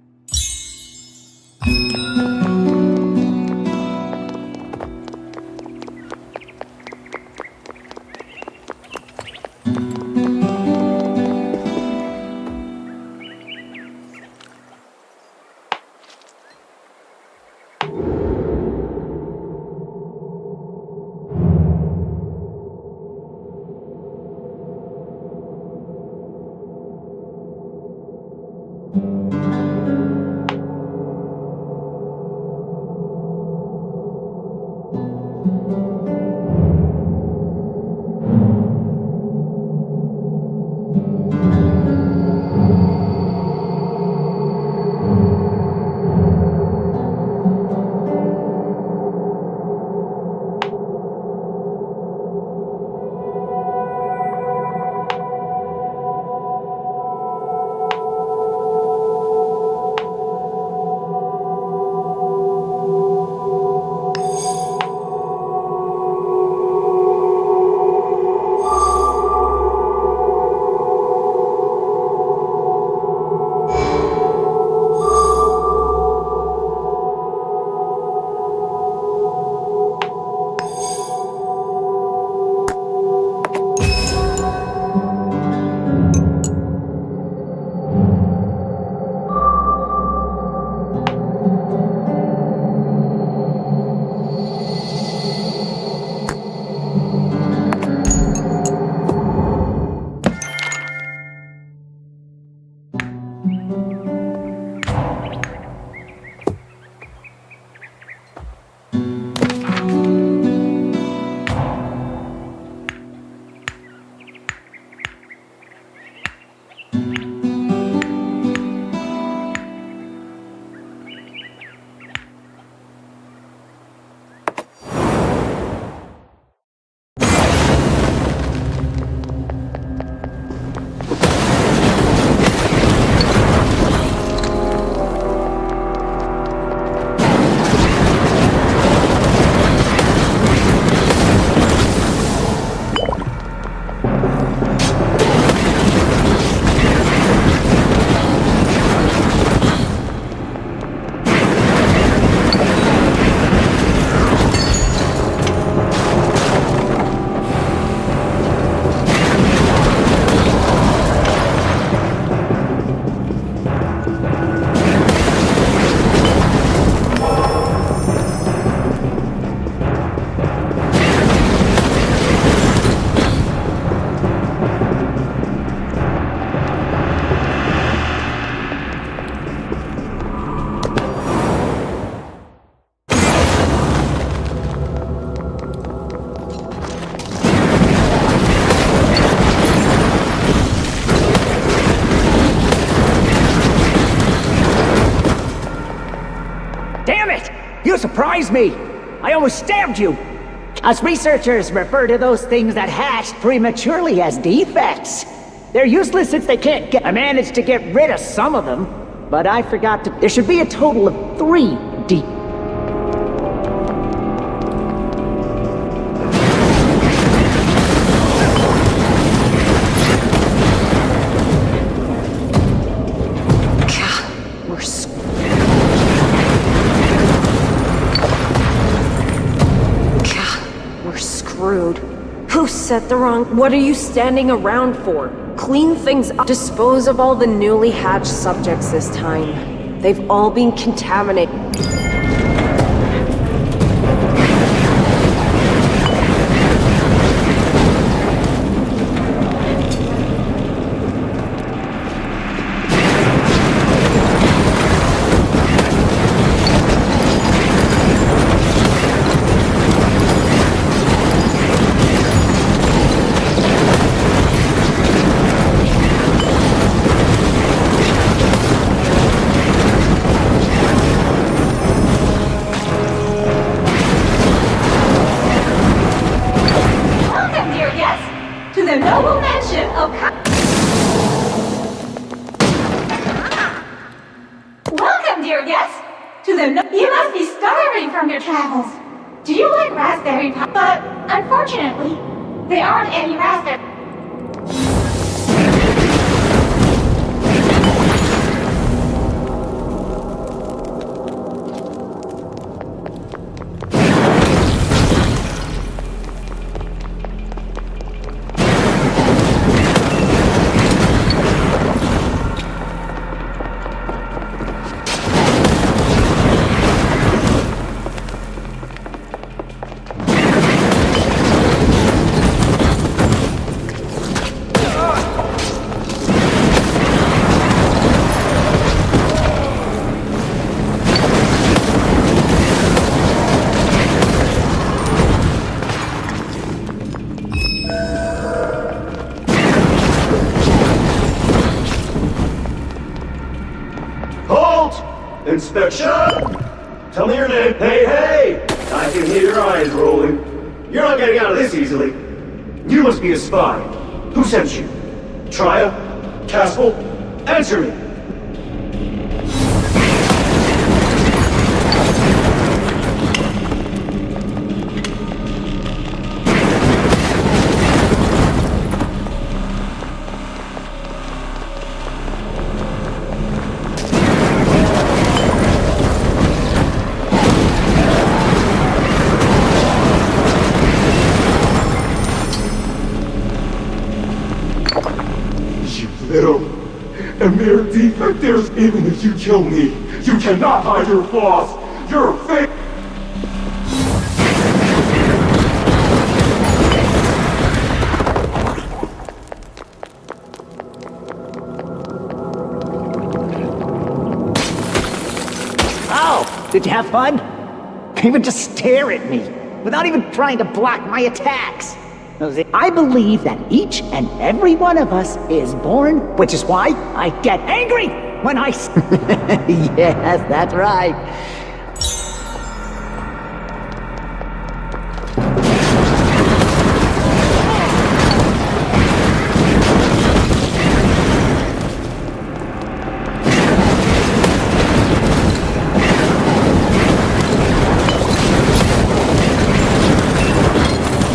You surprised me! I almost stabbed you! Us researchers refer to those things that hatched prematurely as defects. They're useless since they can't get— I managed to get rid of some of them, but I forgot to— There should be a total of 3 defects. Who set the wrong— What are you standing around for? Clean things up. Dispose of all the newly hatched subjects this time. They've all been contaminated. Welcome, dear guests, to the— You must be starving from your travels. Do you like raspberries? raspberry pi, but unfortunately, they aren't any raspberry. Inspection! Tell me your name. Hey, hey! I can hear your eyes rolling. You're not getting out of this easily. You must be a spy. Who sent you? Triya? Caspel? Answer me! A mere defect, even if you kill me, you cannot hide your flaws. You're fake. Oh, did you have fun? Even just stare at me, without even trying to block my attacks. I believe that each and every one of us is born, which is why I get angry when I... Yes, that's right.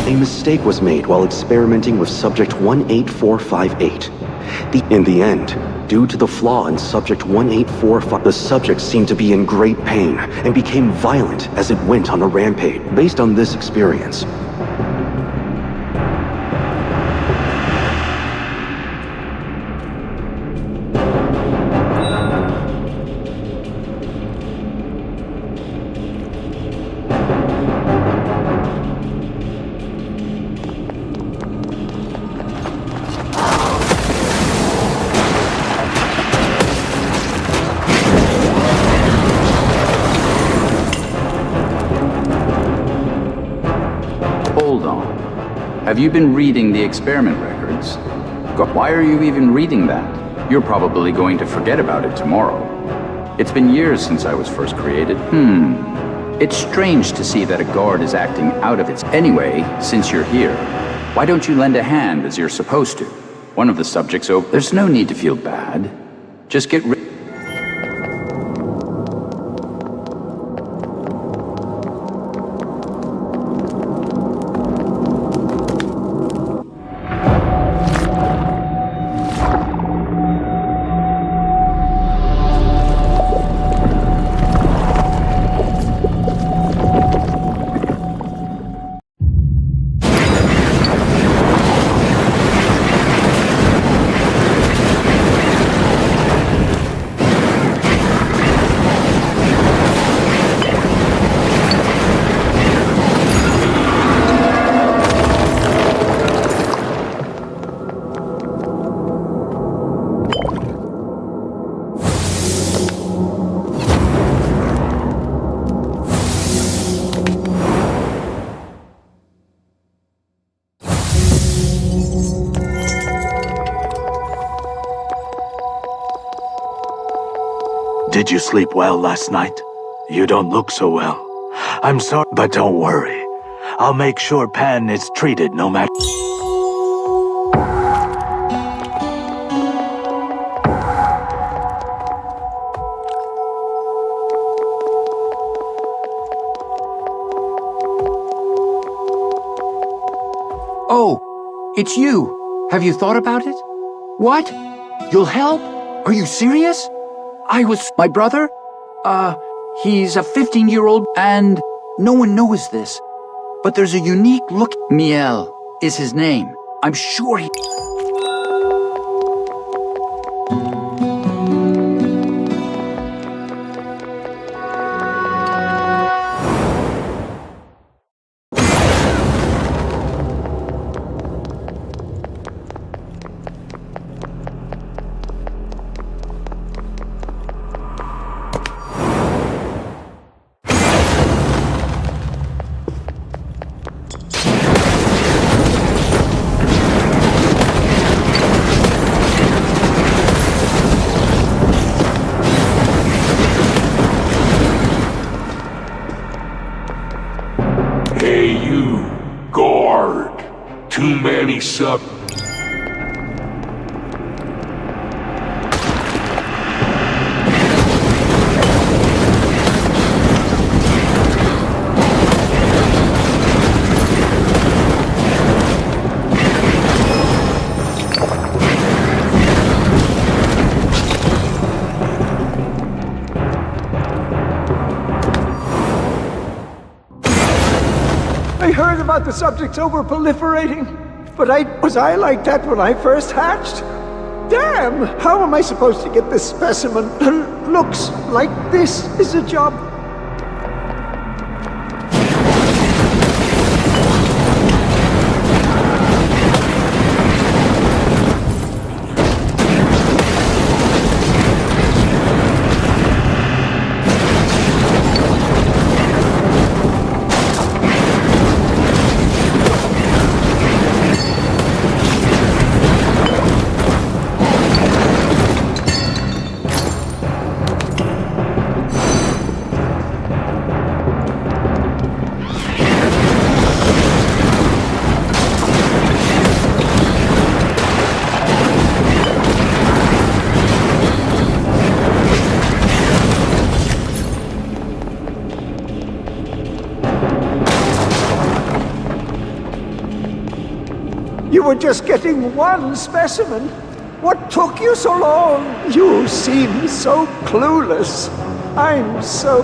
A mistake was made while experimenting with Subject 18458. In the end, due to the flaw in Subject 18458, the subject seemed to be in great pain and became violent as it went on a rampage. Based on this experience, Have you been reading the experiment records? Why are you even reading that? You're probably going to forget about it tomorrow. It's been years since I was first created. It's strange to see that a guard is acting out of its... Anyway, since you're here, why don't you lend a hand as you're supposed to? One of the subjects over... There's no need to feel bad. Just get rid... Did you sleep well last night? You don't look so well. I'm sorry, but don't worry. I'll make sure Pan is treated no matter... Oh, it's you. Have you thought about it? What? You'll help? Are you serious? My brother? He's a 15-year-old and no one knows this. But there's a unique look. Miel is his name. I'm sure he... Hey, you, guard. Too many sub... I heard about the subjects over-proliferating, but was I like that when I first hatched? Damn! How am I supposed to get this specimen looks like this is a job? You were just getting one specimen. What took you so long? You seem so clueless. I'm so...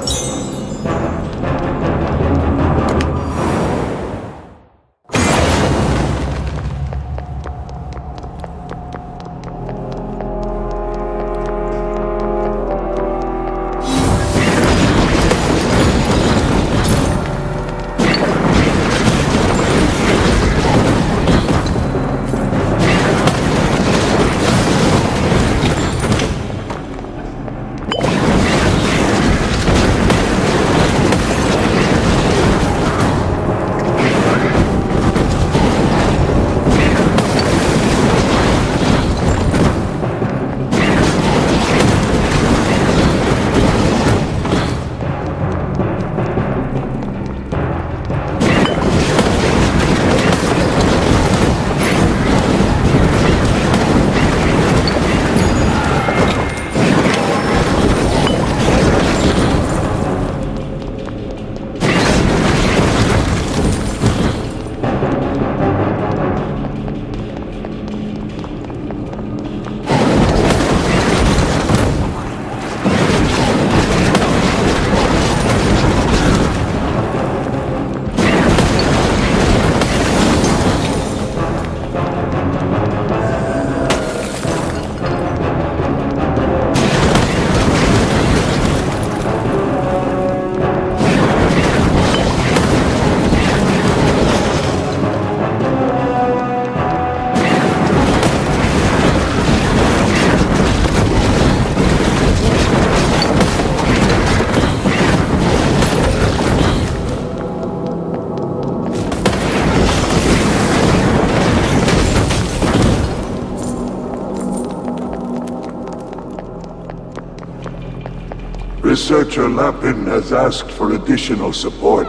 Researcher Lapin has asked for additional support.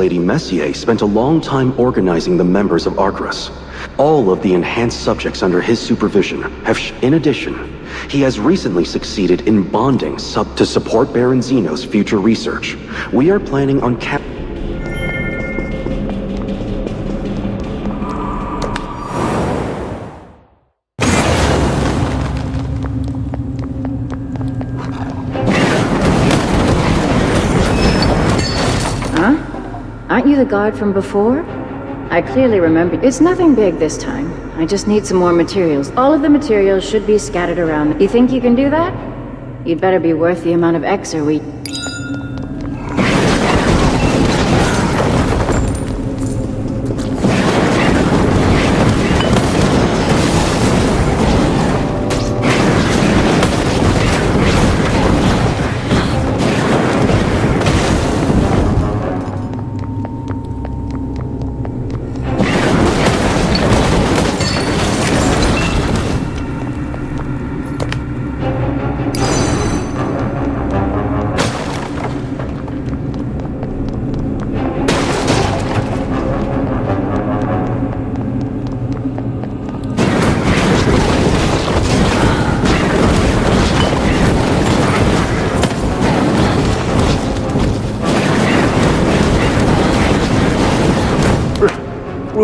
Lady Messier spent a long time organizing the members of Arcturus. All of the enhanced subjects under his supervision have in addition, he has recently succeeded in bonding to support Baron Zeno's future research. We are planning on Aren't you the guard from before? I clearly remember. It's nothing big this time. I just need some more materials. All of the materials should be scattered around. You think you can do that? You'd better be worth the amount of Exer we...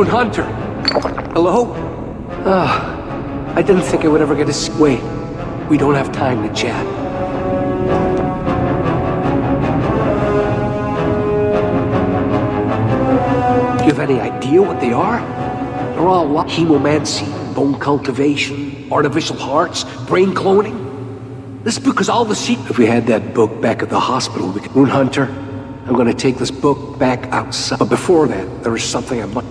Hunter! Hello? I didn't think I would ever get to wait. We don't have time to chat. Do you have any idea what they are? They're all what? Hemomancy, bone cultivation, artificial hearts, brain cloning. This book is all the secret. If we had that book back at the hospital, we could... Rune Hunter, I'm gonna take this book back outside. But before that, there is something I must...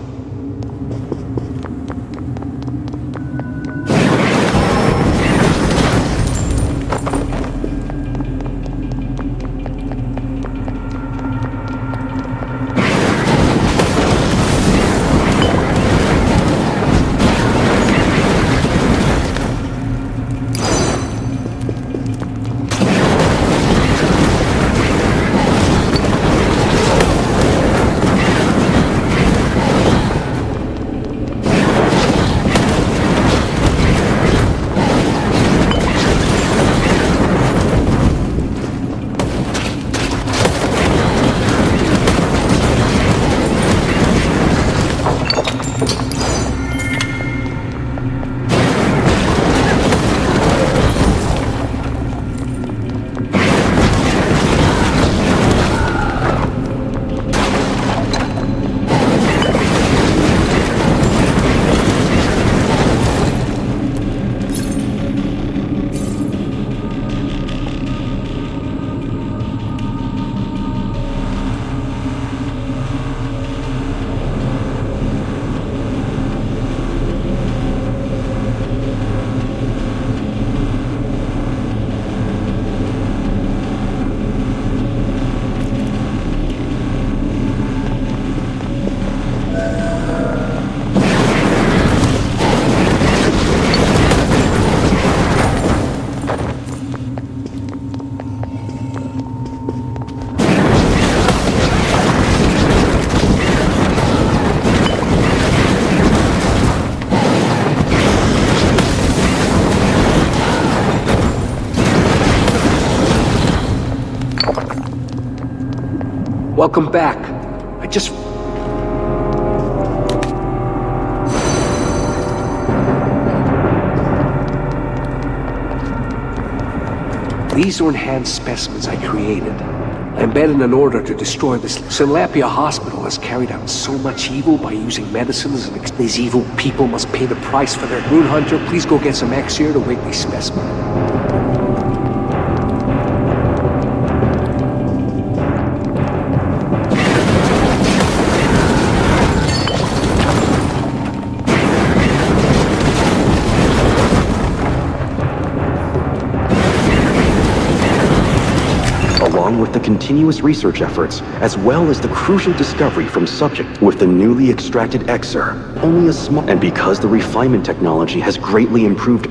Welcome back. I just... These are enhanced specimens I created. I embedded an order to destroy this. Synlapia Hospital has carried out so much evil by using medicines, and these evil people must pay the price for their... Rune Hunter, please go get some Exer to wake these specimens. Along with the continuous research efforts, as well as the crucial discovery from subject with the newly extracted Exer, only a small... And because the refinement technology has greatly improved...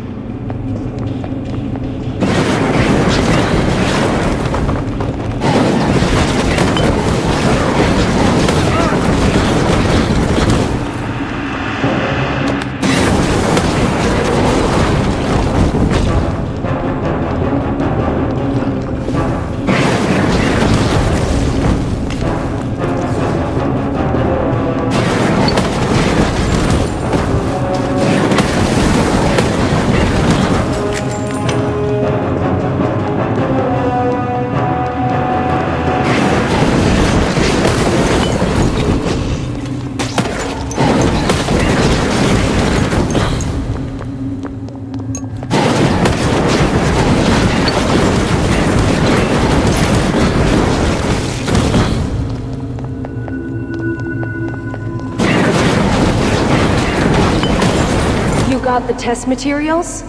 about the test materials?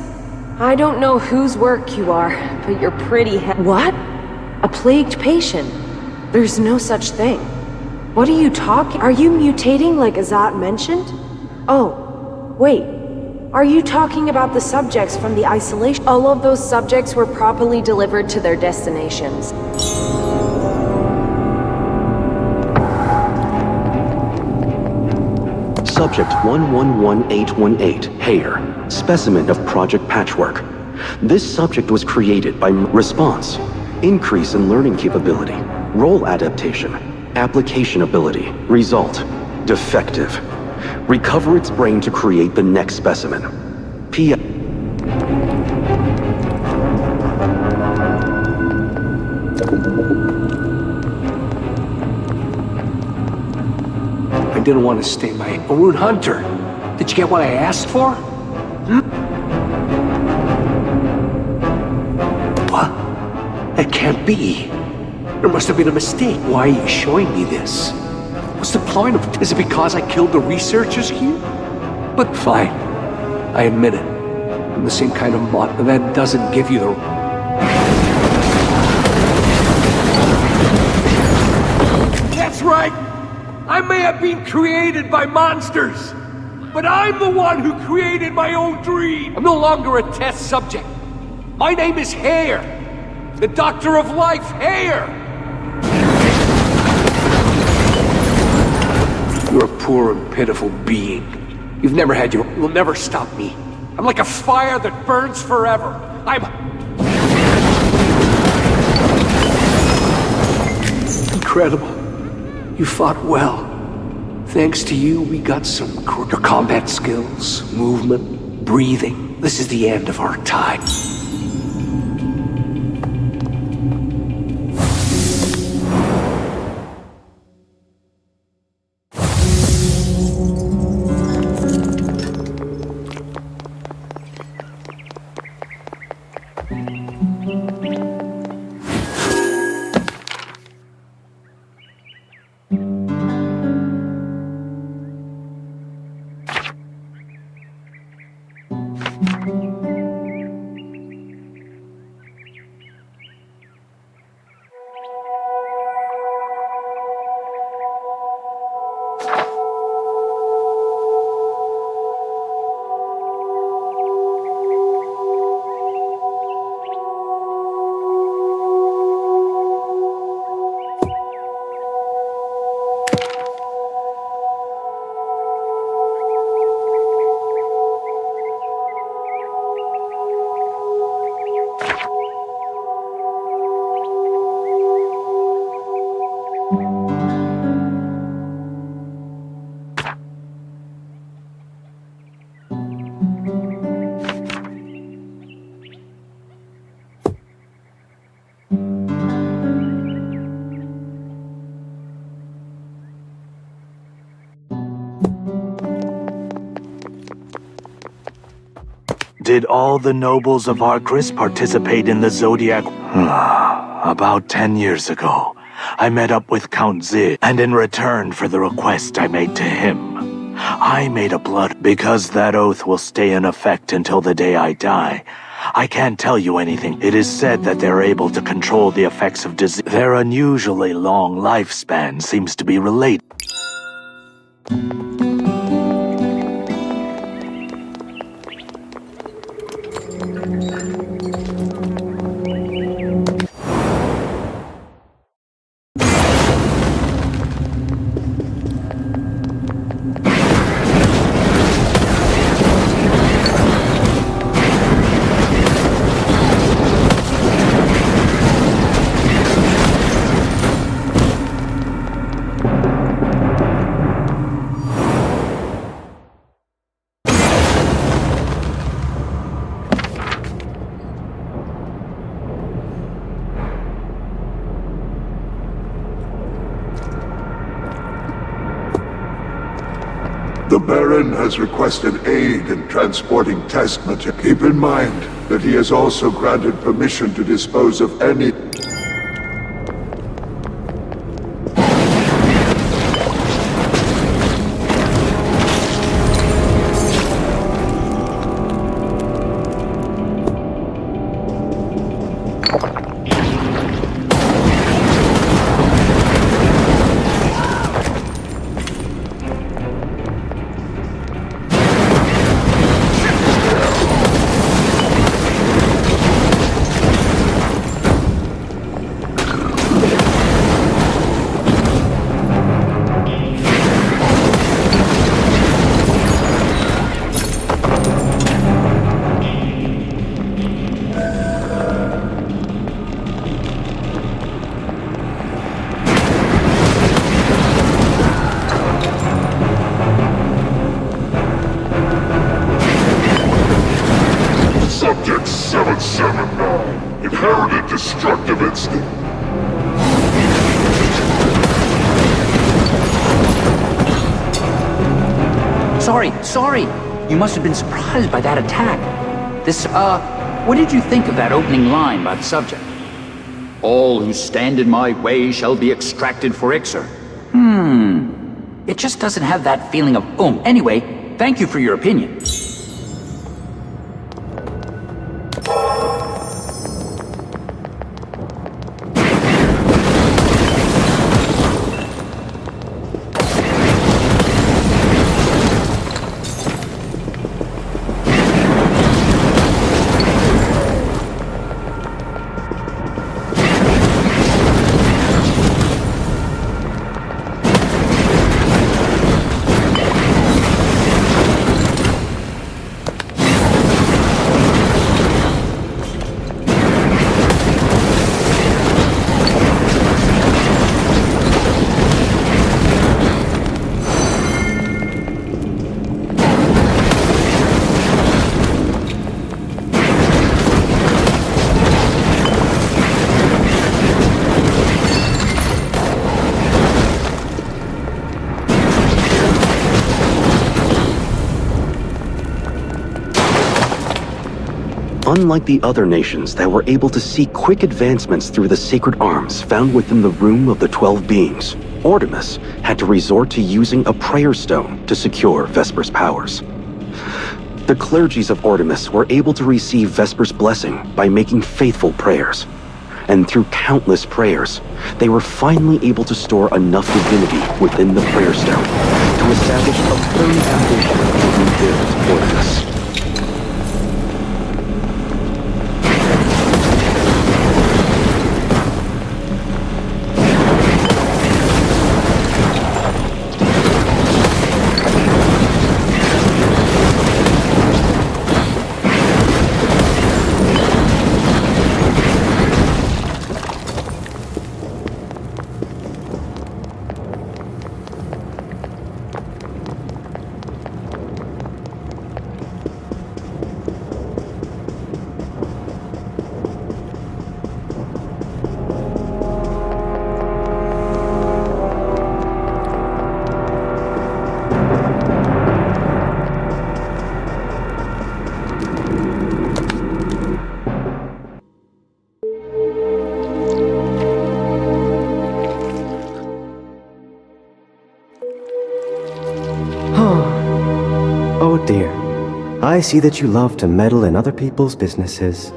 I don't know whose work you are, but you're pretty What? A plagued patient? There's no such thing. What are you talking? Are you mutating like Azat mentioned? Oh, wait. Are you talking about the subjects from the isolation? All of those subjects were properly delivered to their destinations. Subject 111818, Hayer, specimen of Project Patchwork. This subject was created by response, increase in learning capability, role adaptation, application ability, result, defective. Recover its brain to create the next specimen. P. I didn't want to stay my own hunter. Did you get what I asked for? What? That can't be. There must have been a mistake. Why are you showing me this? What's the point of it? Is it because I killed the researchers here? But fine. I admit it. I'm the same kind of mod, but that doesn't give you the... That's right! I may have been created by monsters, but I'm the one who created my own dream! I'm no longer a test subject. My name is Hayer, the Doctor of Life, Hayer! You're a poor and pitiful being. You've never had your... You'll never stop me. I'm like a fire that burns forever. I'm... Incredible. You fought well. Thanks to you, we got some... Your combat skills, movement, breathing. This is the end of our time. Did all the nobles of Arcris participate in the Zodiac? About 10 years ago, I met up with Count Zid, and in return for the request I made to him, I made a blood... Because that oath will stay in effect until the day I die, I can't tell you anything. It is said that they're able to control the effects of disease. Their unusually long lifespan seems to be related. The Baron has requested aid in transporting test material. Keep in mind that he has also granted permission to dispose of any... 7-9. Inherited destructive instinct. Sorry. You must have been surprised by that attack. What did you think of that opening line by the subject? All who stand in my way shall be extracted for Ixer. It just doesn't have that feeling of oomph. Anyway, thank you for your opinion. Unlike the other nations that were able to see quick advancements through the sacred arms found within the Room of the 12 Beings, Artemis had to resort to using a prayer stone to secure Vesper's powers. The clergies of Artemis were able to receive Vesper's blessing by making faithful prayers. And through countless prayers, they were finally able to store enough divinity within the prayer stone to establish a firm foundation to rebuild Artemis. Oh dear. I see that you love to meddle in other people's businesses.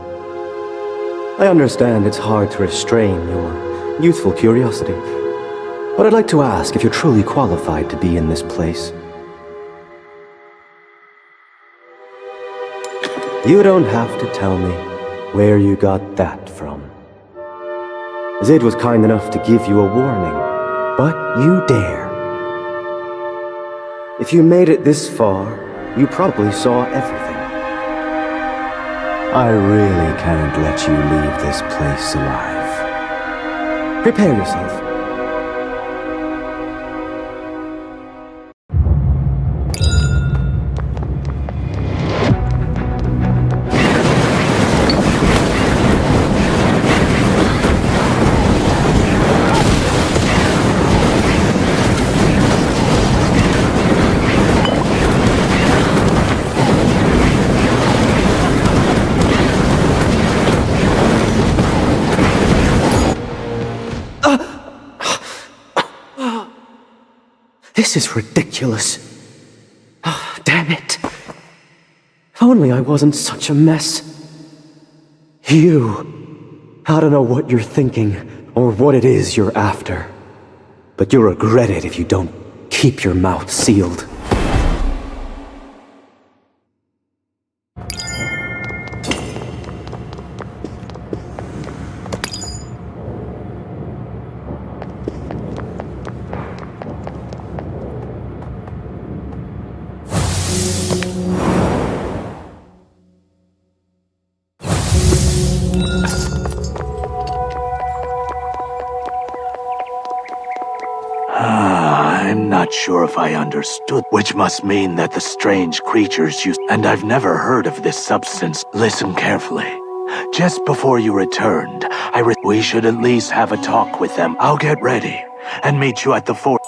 I understand it's hard to restrain your youthful curiosity, but I'd like to ask if you're truly qualified to be in this place. You don't have to tell me where you got that from. Zid was kind enough to give you a warning, but you dare. If you made it this far, you probably saw everything. I really can't let you leave this place alive. Prepare yourself. This is ridiculous. Oh, damn it. If only I wasn't such a mess. You. I don't know what you're thinking or what it is you're after, but you'll regret it if you don't keep your mouth sealed. I'm not sure if I understood, which must mean that the strange creatures and I've never heard of this substance. Listen carefully. Just before you returned, we should at least have a talk with them. I'll get ready and meet you at the fort.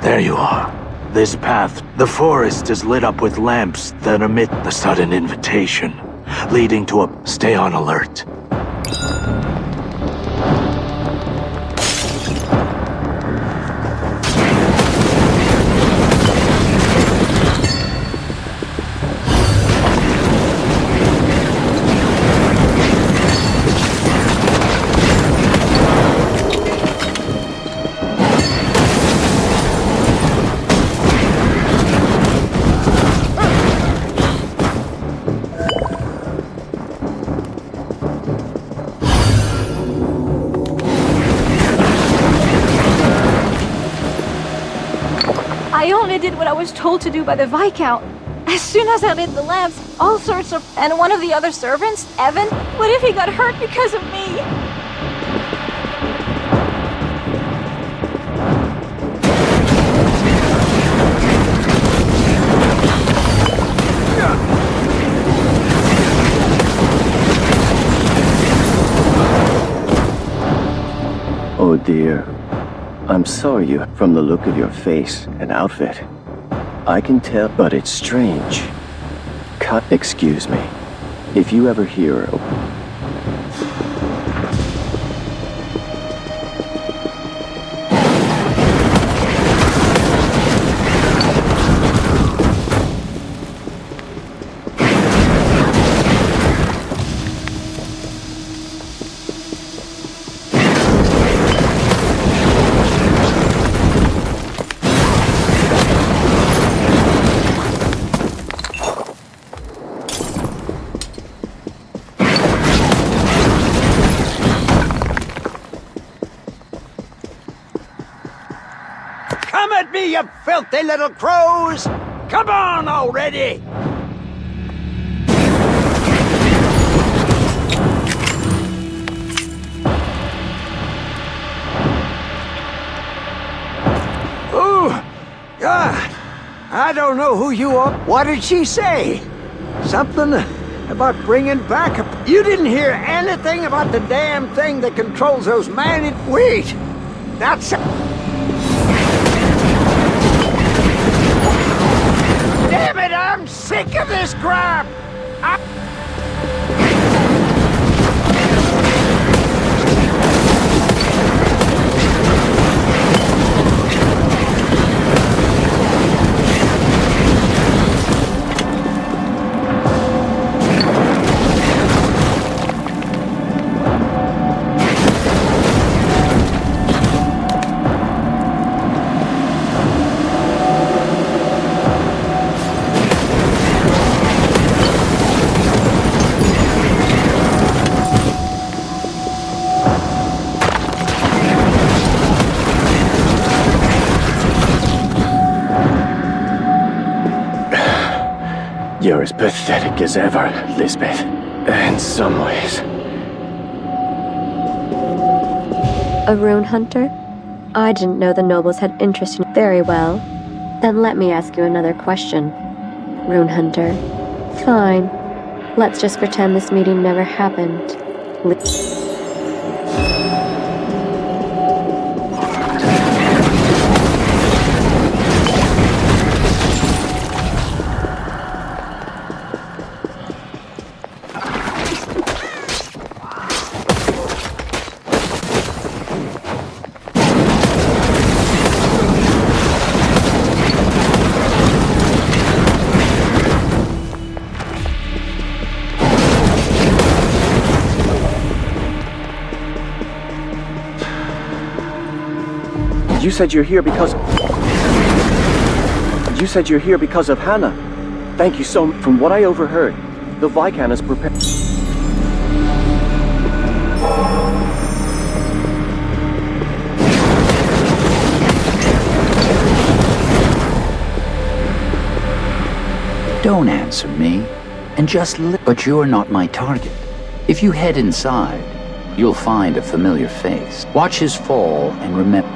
There you are. This path, the forest is lit up with lamps that emit the sudden invitation, leading to a stay on alert. did what I was told to do by the Viscount. As soon as I lit the lamps, all sorts of... And one of the other servants, Evan, what if he got hurt because of me? Oh dear. I'm sorry you, from the look of your face and outfit. I can tell, but it's strange. Excuse me. If you ever hear... Come at me, you filthy little crows! Come on already! Ooh, God, I don't know who you are. What did she say? Something about bringing back a... You didn't hear anything about the damn thing that controls those Wait, that's... Damn it, I'm sick of this crap! You're as pathetic as ever, Lisbeth. In some ways. A rune hunter? I didn't know the nobles had interest in... Very well. Then let me ask you another question. Rune hunter. Fine. Let's just pretend this meeting never happened. You said you're here because... You said you're here because of Hannah. Thank you so much. From what I overheard, the Viscount is prepared... Don't answer me, and just but you're not my target. If you head inside, you'll find a familiar face. Watch his fall and remember...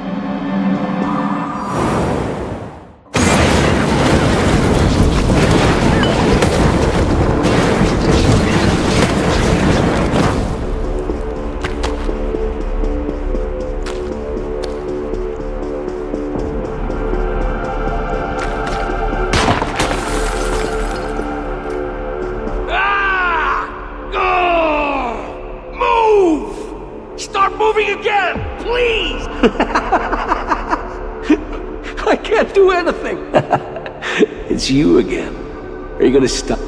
I can't do anything. It's you again. Are you gonna stop?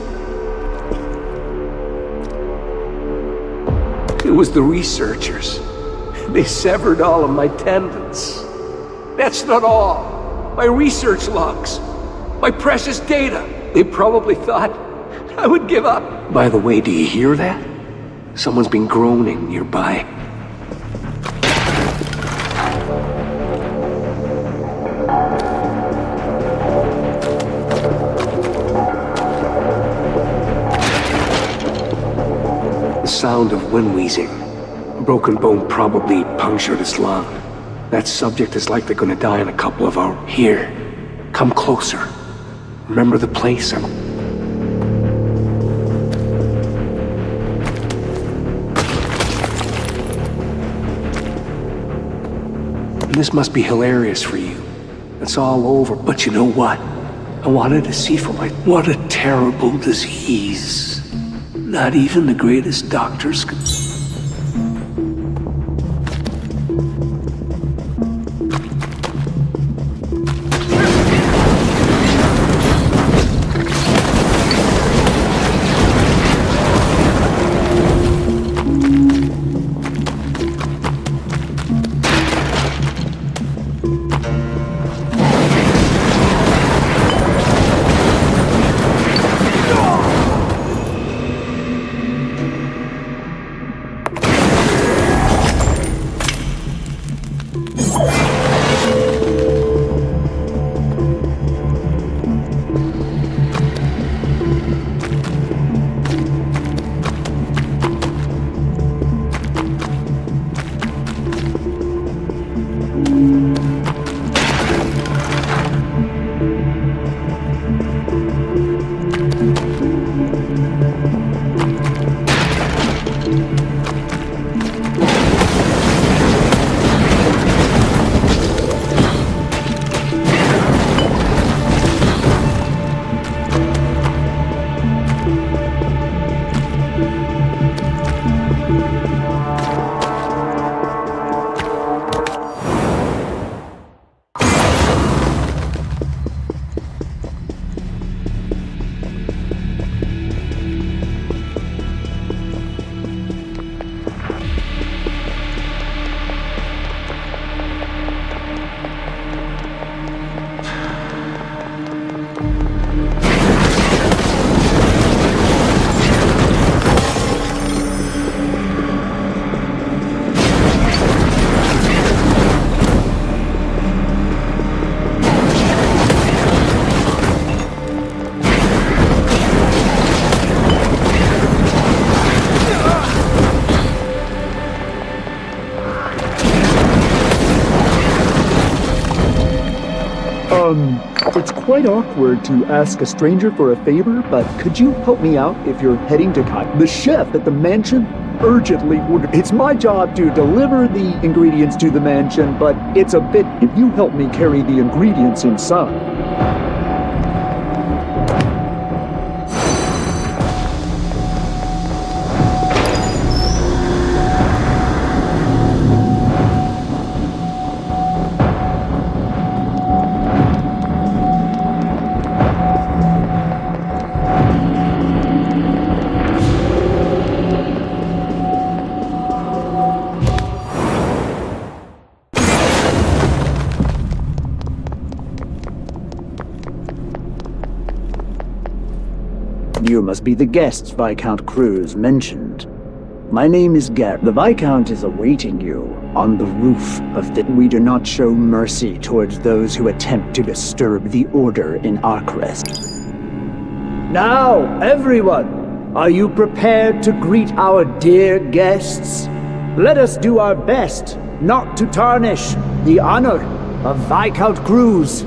It was the researchers. They severed all of my tendons. That's not all. My research logs. My precious data. They probably thought I would give up. By the way, do you hear that? Someone's been groaning nearby. sound of wind wheezing. A broken bone probably punctured his lung. That subject is likely going to die in a couple of hours. Here, come closer. Remember the place? This must be hilarious for you. It's all over. But you know what? I wanted to see for my... What a terrible disease. Not even the greatest doctors could... It's quite awkward to ask a stranger for a favor, but could you help me out if you're heading to The chef at the mansion urgently ordered. It's my job to deliver the ingredients to the mansion, but it's a bit if you help me carry the ingredients inside. You must be the guests Viscount Cruz mentioned. My name is Garrett. The Viscount is awaiting you on the roof of the... We do not show mercy towards those who attempt to disturb the order in Arkrest. Now, everyone, are you prepared to greet our dear guests? Let us do our best not to tarnish the honor of Viscount Cruz.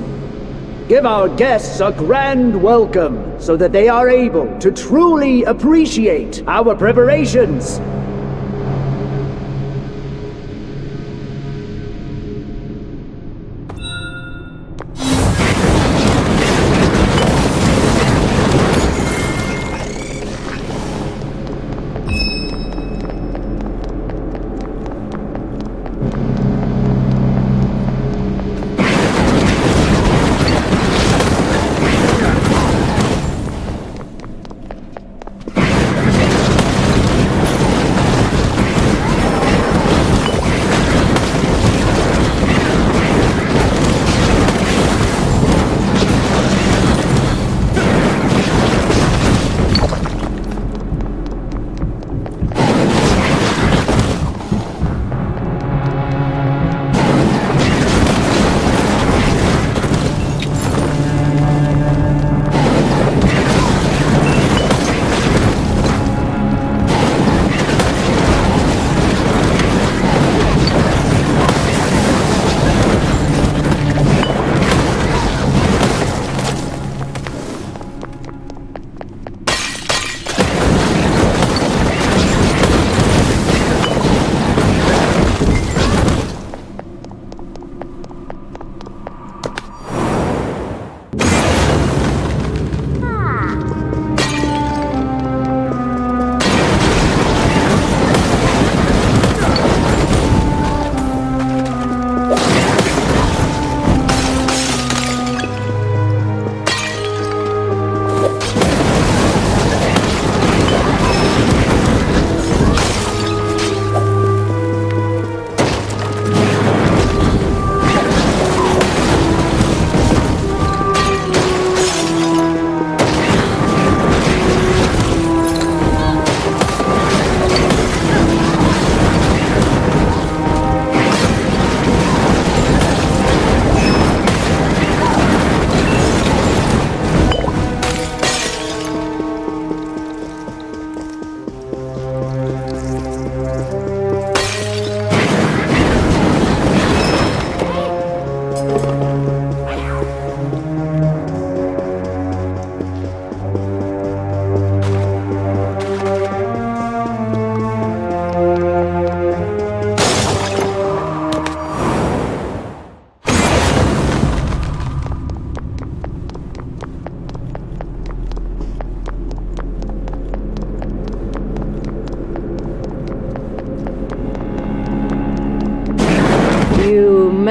Give our guests a grand welcome so that they are able to truly appreciate our preparations.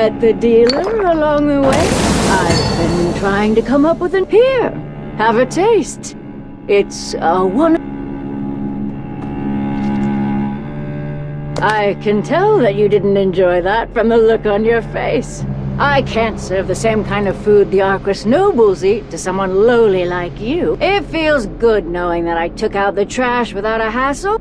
met the dealer along the way? I've been trying to come up with an... Here, have a taste. It's one... I can tell that you didn't enjoy that from the look on your face. I can't serve the same kind of food the Arquis nobles eat to someone lowly like you. It feels good knowing that I took out the trash without a hassle.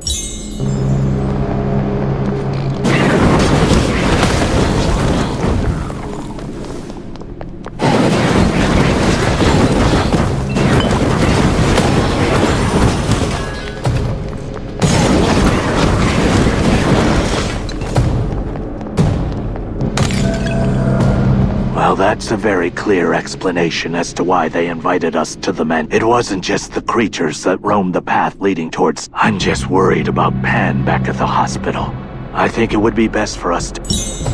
Well, that's a very clear explanation as to why they invited us to the men. It wasn't just the creatures that roamed the path leading towards... I'm just worried about Pan back at the hospital. I think it would be best for us to...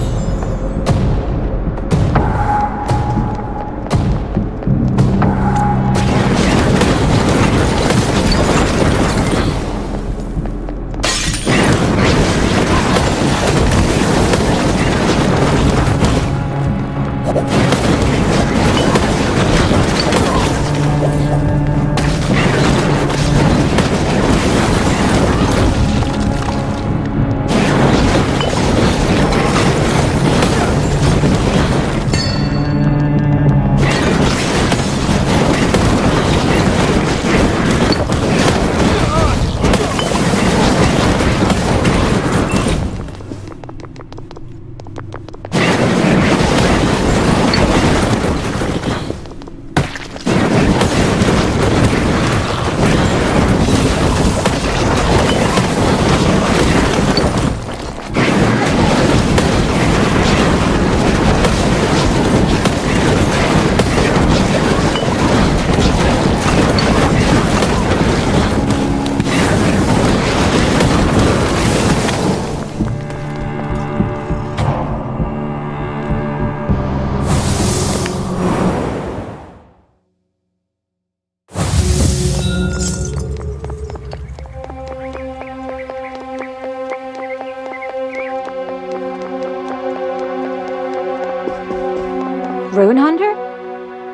Rune Hunter?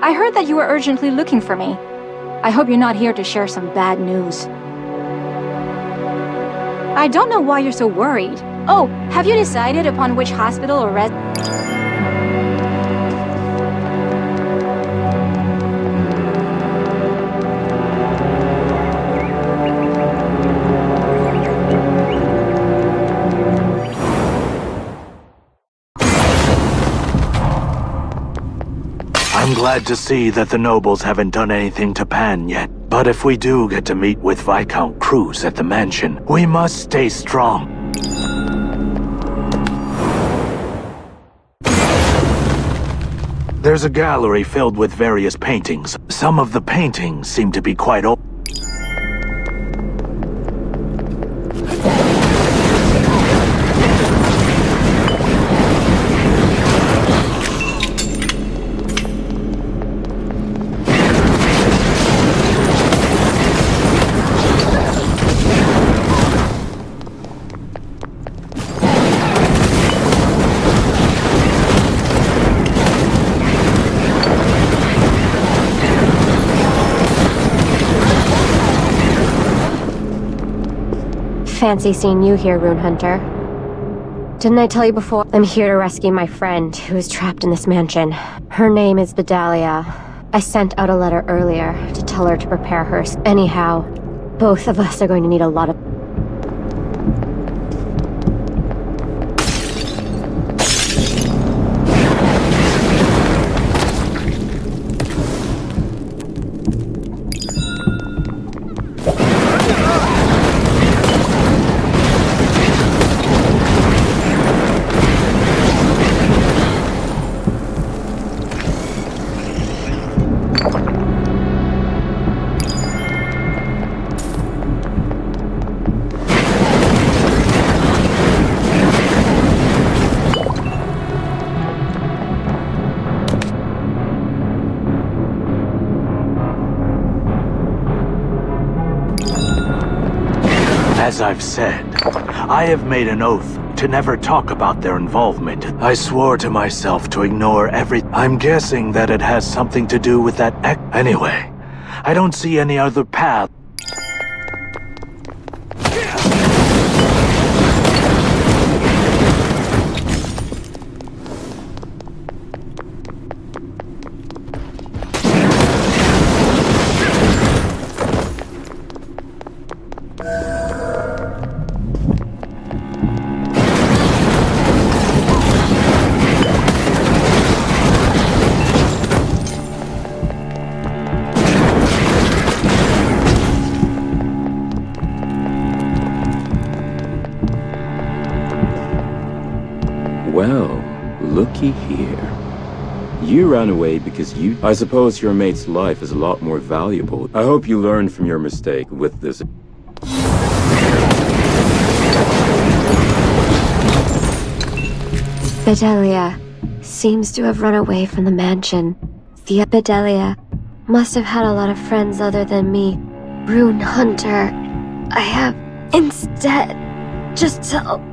I heard that you were urgently looking for me. I hope you're not here to share some bad news. I don't know why you're so worried. Oh, have you decided upon which hospital or I'm glad to see that the nobles haven't done anything to Pan yet. But if we do get to meet with Viscount Cruz at the mansion, we must stay strong. There's a gallery filled with various paintings. Some of the paintings seem to be quite old. Fancy seeing you here, Rune Hunter. Didn't I tell you before? I'm here to rescue my friend, who is trapped in this mansion. Her name is Bedalia. I sent out a letter earlier to tell her to prepare her. Anyhow, both of us are going to need a lot of... As I've said, I have made an oath to never talk about their involvement. I swore to myself to ignore I'm guessing that it has something to do with that Anyway, I don't see any other path. Well, looky here. You ran away because I suppose your mate's life is a lot more valuable. I hope you learned from your mistake with this. Bedelia seems to have run away from the mansion. The Bedelia must have had a lot of friends other than me. Rune Hunter, I have instead just tell.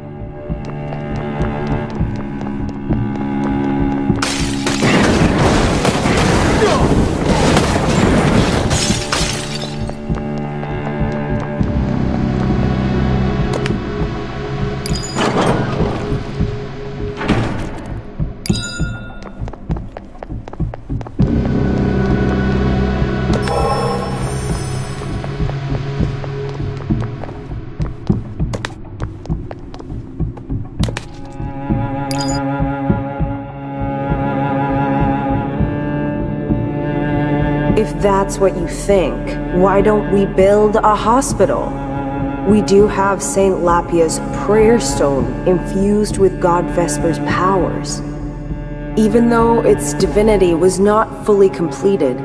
If that's what you think, why don't we build a hospital? We do have Saint Lapia's prayer stone infused with God Vesper's powers. Even though its divinity was not fully completed,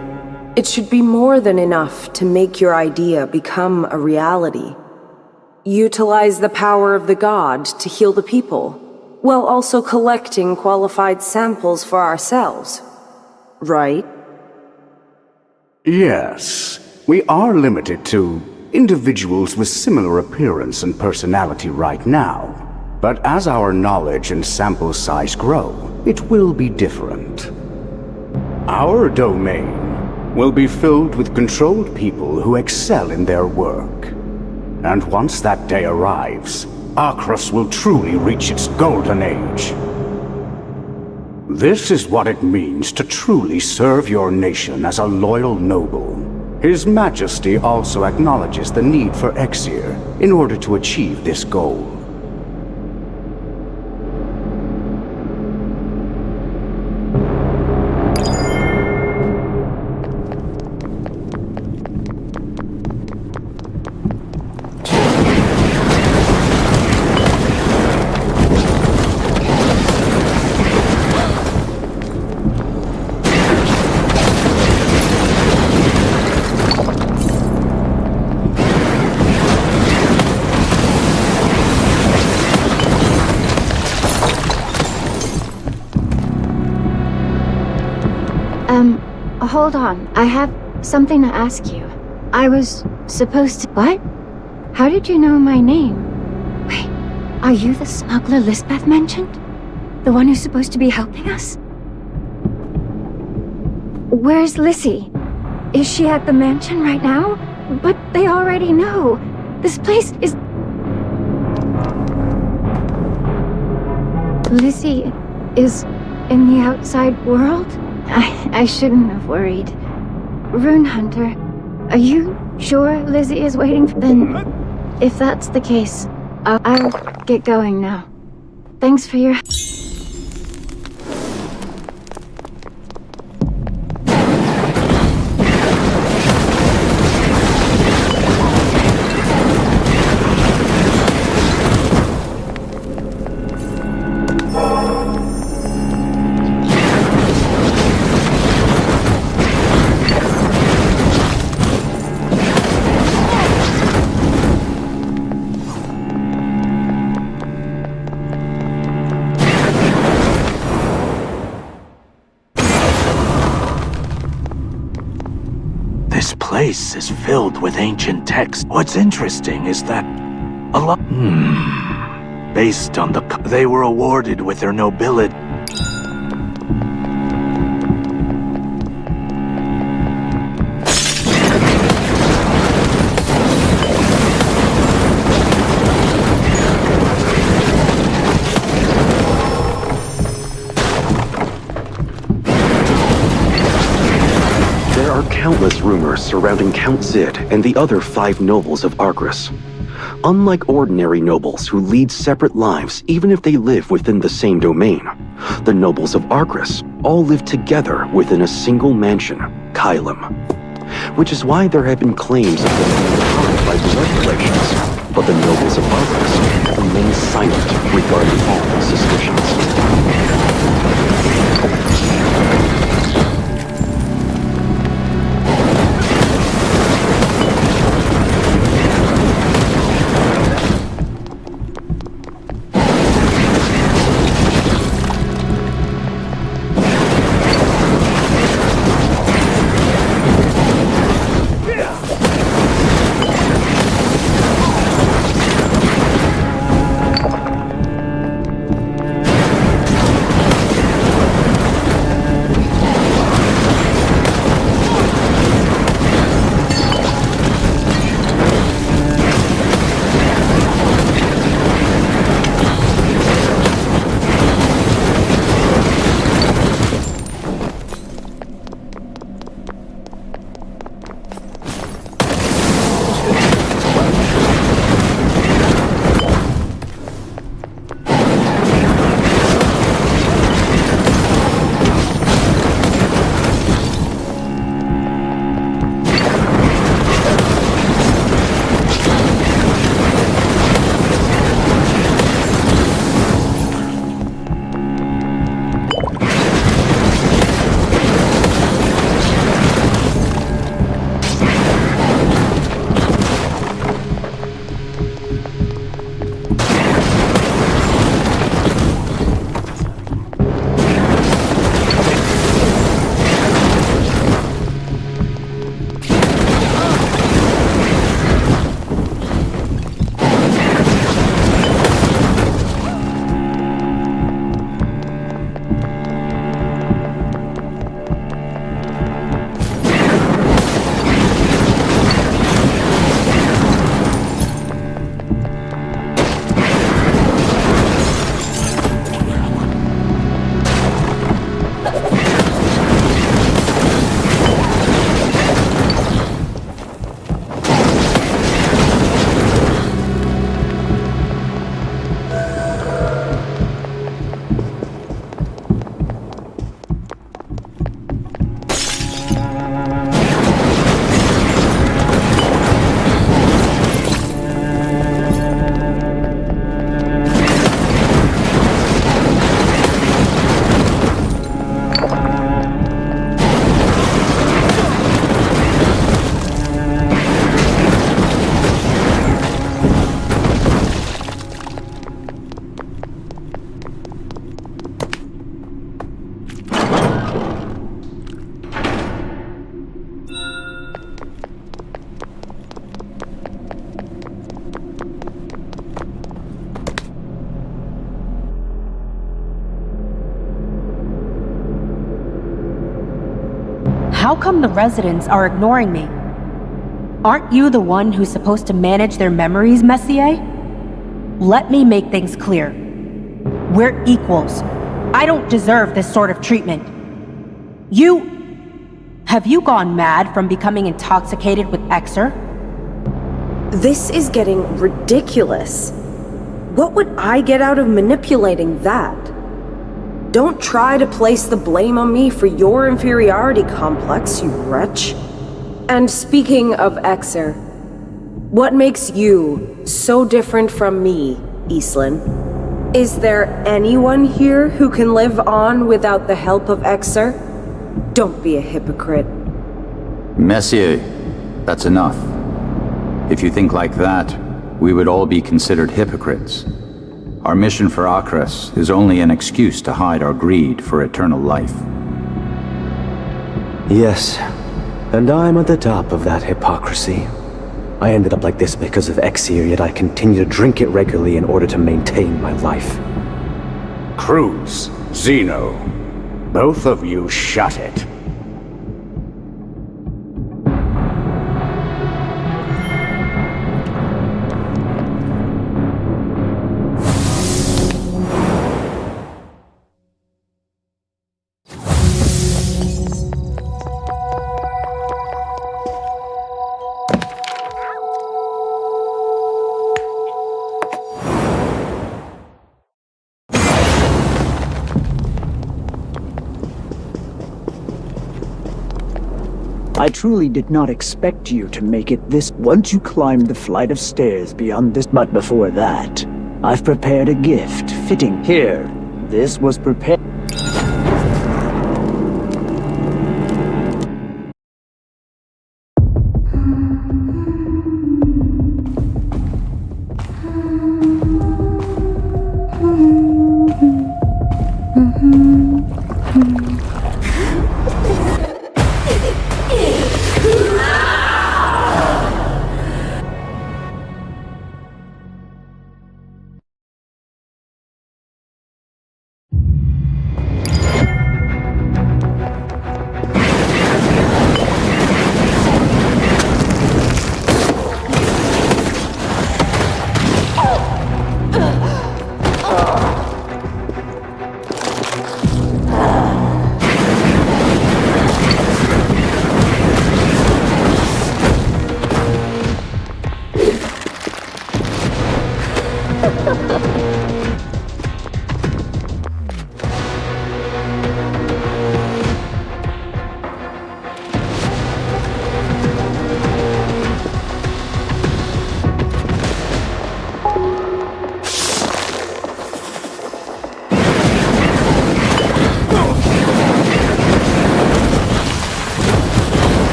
it should be more than enough to make your idea become a reality. Utilize the power of the god to heal the people, while also collecting qualified samples for ourselves. Right? Yes, we are limited to individuals with similar appearance and personality right now. But as our knowledge and sample size grow, it will be different. Our domain will be filled with controlled people who excel in their work. And once that day arrives, Akros will truly reach its golden age. This is what it means to truly serve your nation as a loyal noble. His Majesty also acknowledges the need for Exir in order to achieve this goal. Hold on. I have something to ask you. I was supposed to... What? How did you know my name? Wait, are you the smuggler Lisbeth mentioned? The one who's supposed to be helping us? Where's Lissy? Is she at the mansion right now? But they already know. This place is... Lissy is in the outside world? I shouldn't have worried. Rune Hunter, are you sure Lizzie is waiting for... Then, if that's the case, I'll get going now. Thanks for your... This place is filled with ancient texts. What's interesting is that a lot... based on they were awarded with their nobility. There are countless rumors surrounding Count Zid and the other 5 nobles of Argris. Unlike ordinary nobles who lead separate lives even if they live within the same domain, the nobles of Argris all live together within a single mansion, Kylum. Which is why there have been claims of them being harmed by blood relations, but the nobles of Argris remain silent regarding all suspicions. How come the residents are ignoring me? Aren't you the one who's supposed to manage their memories, Messier? Let me make things clear. We're equals. I don't deserve this sort of treatment. Have you gone mad from becoming intoxicated with Exer? This is getting ridiculous. What would I get out of manipulating that? Don't try to place the blame on me for your inferiority complex, you wretch. And speaking of Exer, what makes you so different from me, Eastlin? Is there anyone here who can live on without the help of Exer? Don't be a hypocrite. Messier, that's enough. If you think like that, we would all be considered hypocrites. Our mission for Akras is only an excuse to hide our greed for eternal life. Yes, and I'm at the top of that hypocrisy. I ended up like this because of Exir, yet I continue to drink it regularly in order to maintain my life. Cruz, Zeno, both of you shut it. I truly did not expect you to make it this once you climbed the flight of stairs beyond this. But before that, I've prepared a gift fitting here. This was prepared.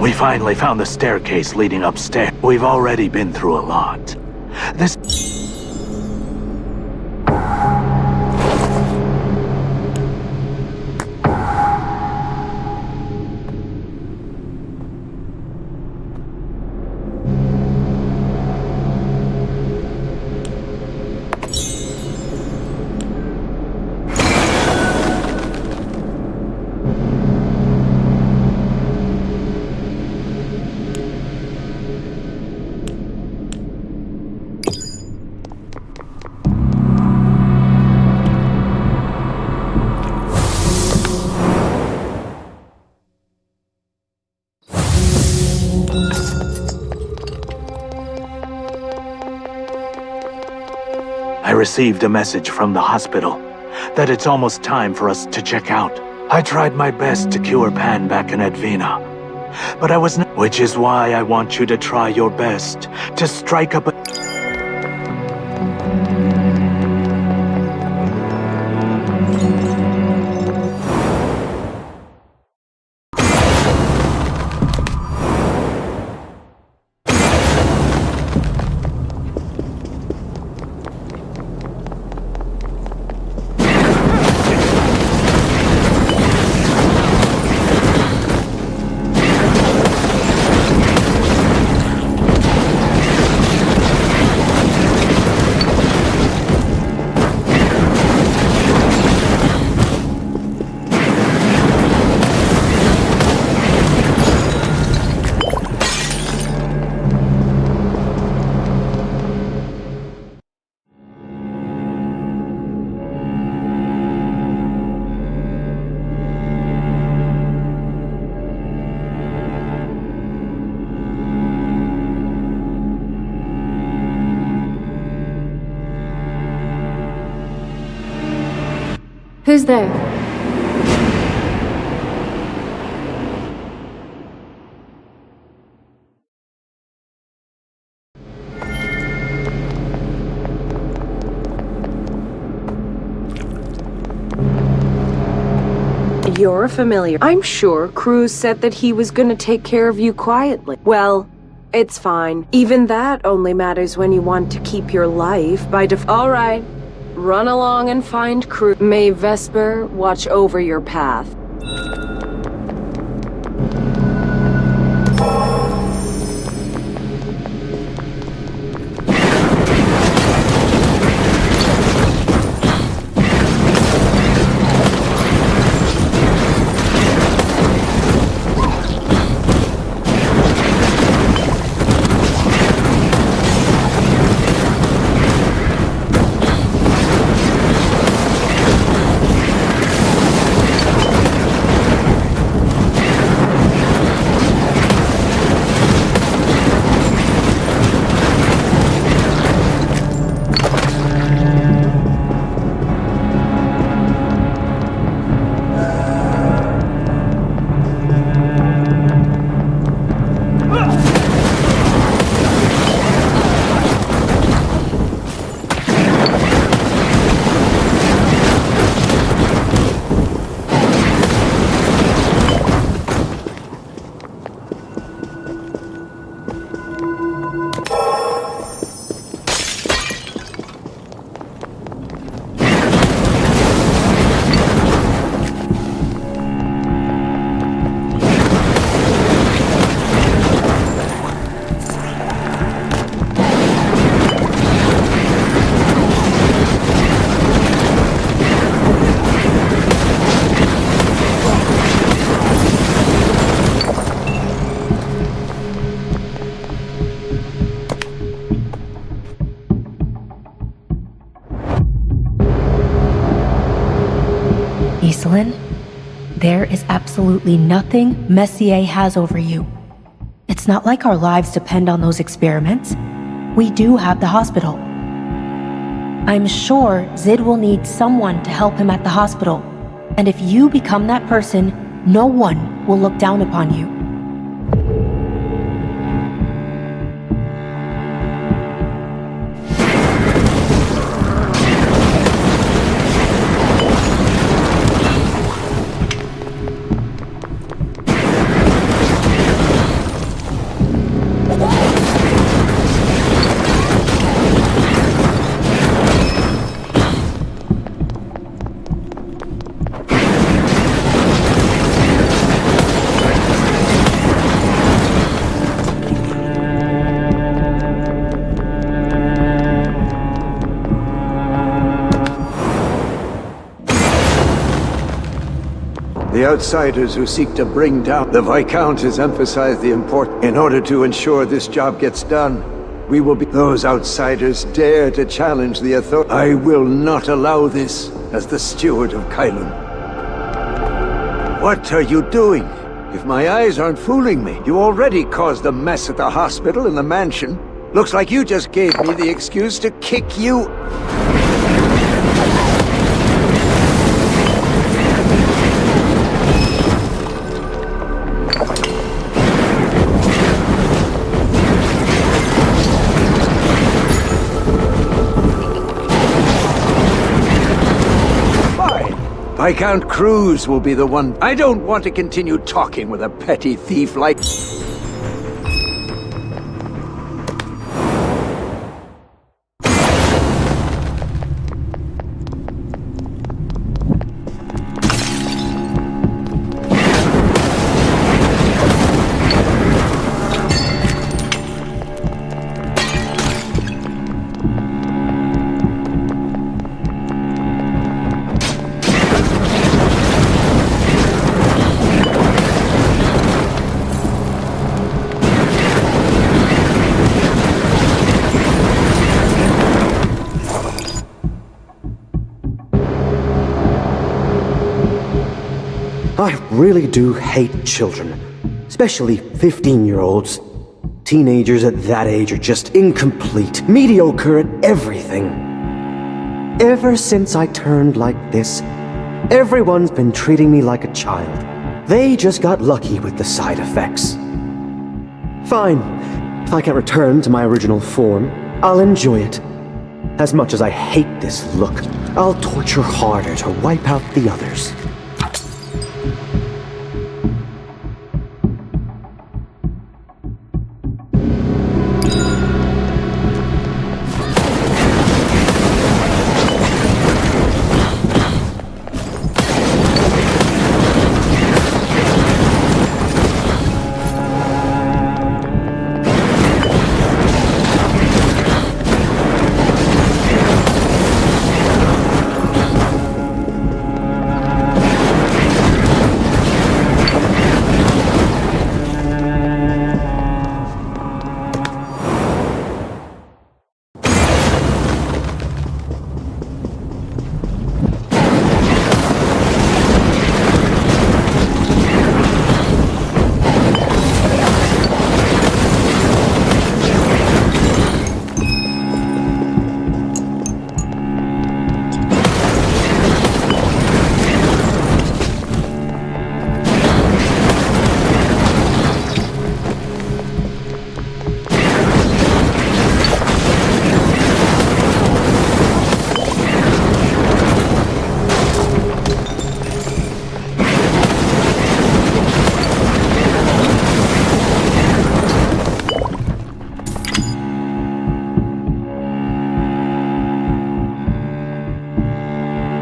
We finally found the staircase leading upstairs. We've already been through a lot. This... I received a message from the hospital that it's almost time for us to check out. I tried my best to cure Pan back in Advena, but I was not, which is why I want you to try your best to strike up a... Who's there? You're a familiar. I'm sure Cruz said that he was gonna take care of you quietly. Well, it's fine. Even that only matters when you want to keep your life by Alright. Run along and find Cruz. May Vesper watch over your path. Iselin, there is absolutely nothing Messier has over you. It's not like our lives depend on those experiments. We do have the hospital. I'm sure Zid will need someone to help him at the hospital. And if you become that person, no one will look down upon you. The outsiders who seek to bring down the Viscount has emphasized the importance. In order to ensure this job gets done, we will be. Those outsiders dare to challenge the authority. I will not allow this as the steward of Kylun. What are you doing? If my eyes aren't fooling me, you already caused a mess at the hospital and the mansion. Looks like you just gave me the excuse to kick you. Viscount Cruz will be the one. I don't want to continue talking with a petty thief like... I really do hate children, especially 15-year-olds. Teenagers at that age are just incomplete, mediocre at everything. Ever since I turned like this, Everyone's been treating me like a child. They just got lucky with the side effects. Fine. If I can return to my original form, I'll enjoy it. As much as I hate this look, I'll torture harder to wipe out the others.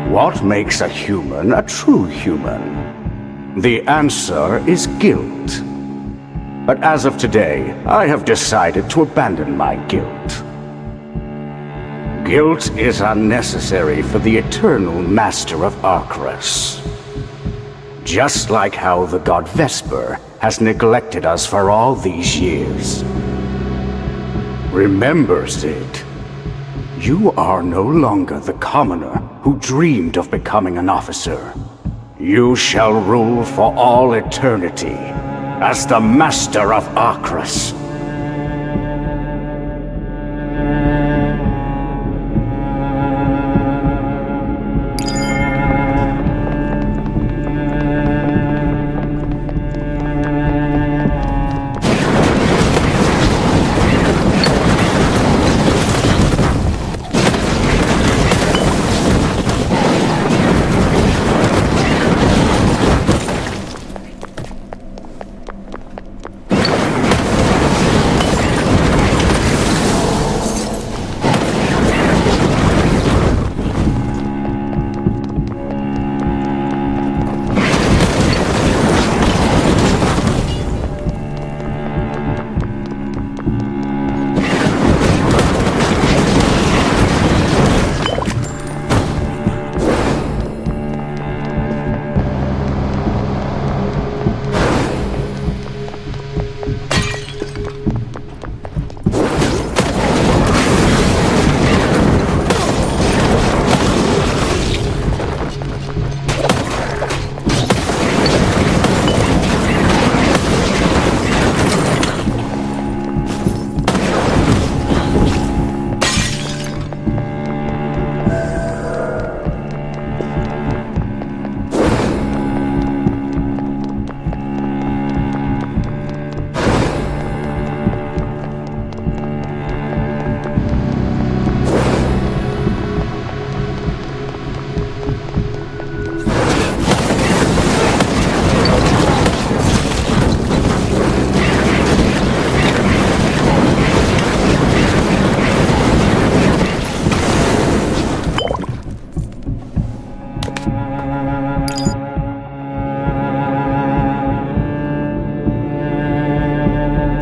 What makes a human a true human? The answer is guilt. But as of today, I have decided to abandon my guilt. Guilt is unnecessary for the eternal master of Arcturus. Just like how the god Vesper has neglected us for all these years. Remember, Sid, you are no longer the commoner who dreamed of becoming an officer. You shall rule for all eternity as the master of Arcturus.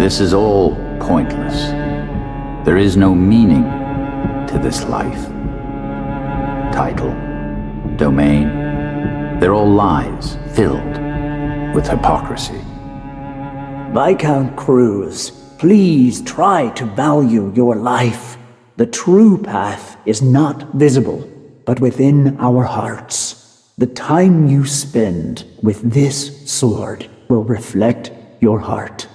This is all pointless. There is no meaning to this life. Title, domain, they're all lies filled with hypocrisy. Viscount Cruz, please try to value your life. The true path is not visible, but within our hearts. The time you spend with this sword will reflect your heart.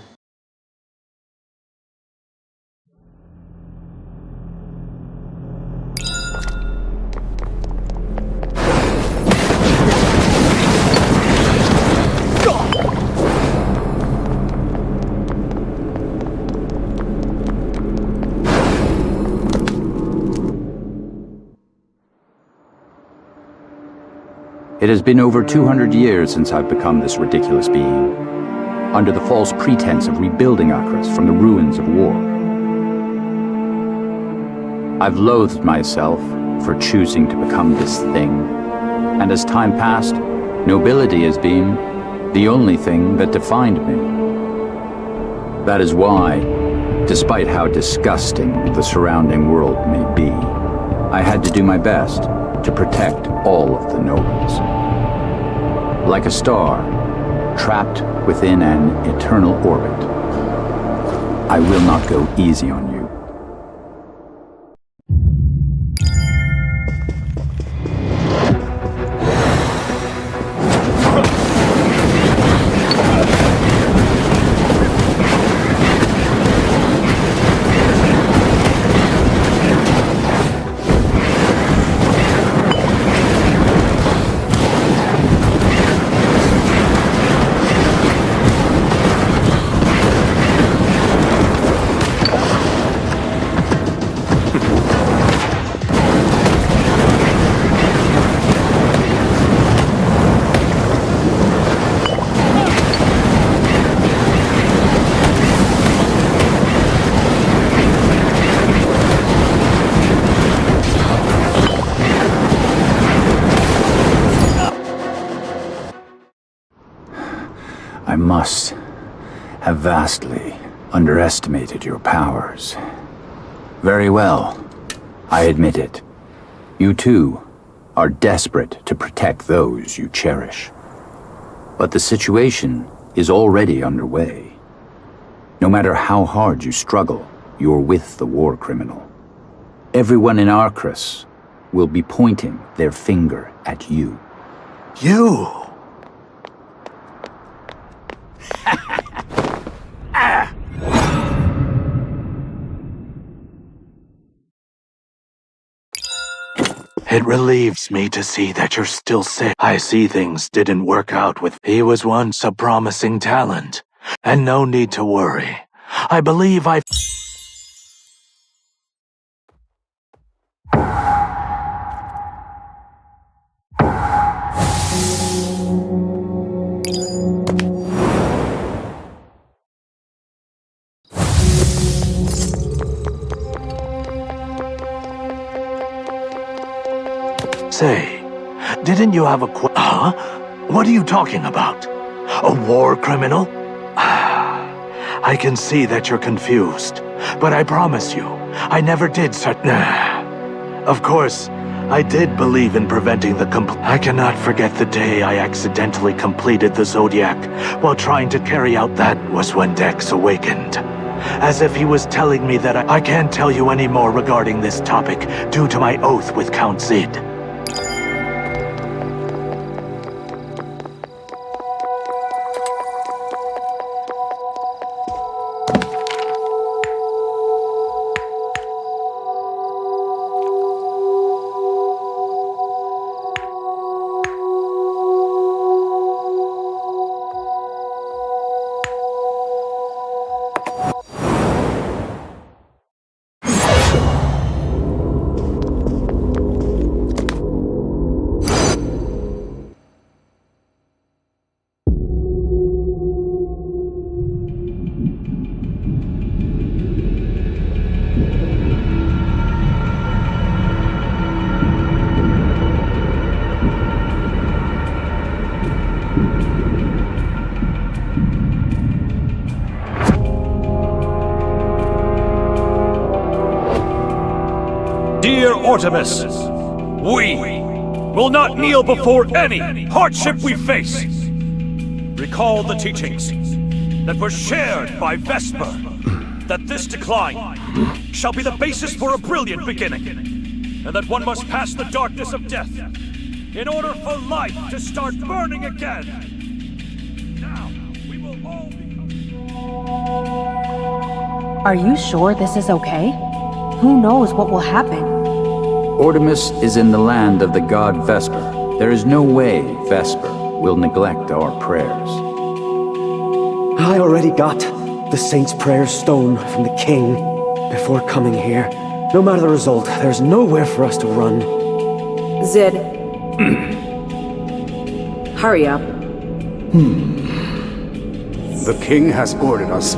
It has been over 200 years since I've become this ridiculous being, under the false pretense of rebuilding Akras from the ruins of war. I've loathed myself for choosing to become this thing, and as time passed, nobility has been the only thing that defined me. That is why, despite how disgusting the surrounding world may be, I had to do my best to protect all of the nobles. Like a star, trapped within an eternal orbit, I will not go easy on you. I must have vastly underestimated your powers. Very well, I admit it. You too are desperate to protect those you cherish. But the situation is already underway. No matter how hard you struggle, you're with the war criminal. Everyone in Akras will be pointing their finger at you. You! It relieves me to see that you're still sick. I see things didn't work out with... He was once a promising talent, and no need to worry. I believe I... Say, didn't you have a Huh? What are you talking about? A war criminal? I can see that you're confused, but I promise you, I never did such... Of course, I did believe in preventing the I cannot forget the day I accidentally completed the Zodiac while trying to carry out that was when Dex awakened. As if he was telling me that I can't tell you any more regarding this topic due to my oath with Count Zid. Dear Artemis, we will not kneel before any hardship we face. Recall the teachings that were shared by Vesper, that this decline shall be the basis for a brilliant beginning, and that one must pass the darkness of death in order for life to start burning again. Now, we will all become... Are you sure this is okay? Who knows what will happen? Artemis is in the land of the god Vesper. There is no way Vesper will neglect our prayers. I already got the Saint's Prayer Stone from the king before coming here. No matter the result, there's nowhere for us to run. Zid. Hurry up. The king has ordered us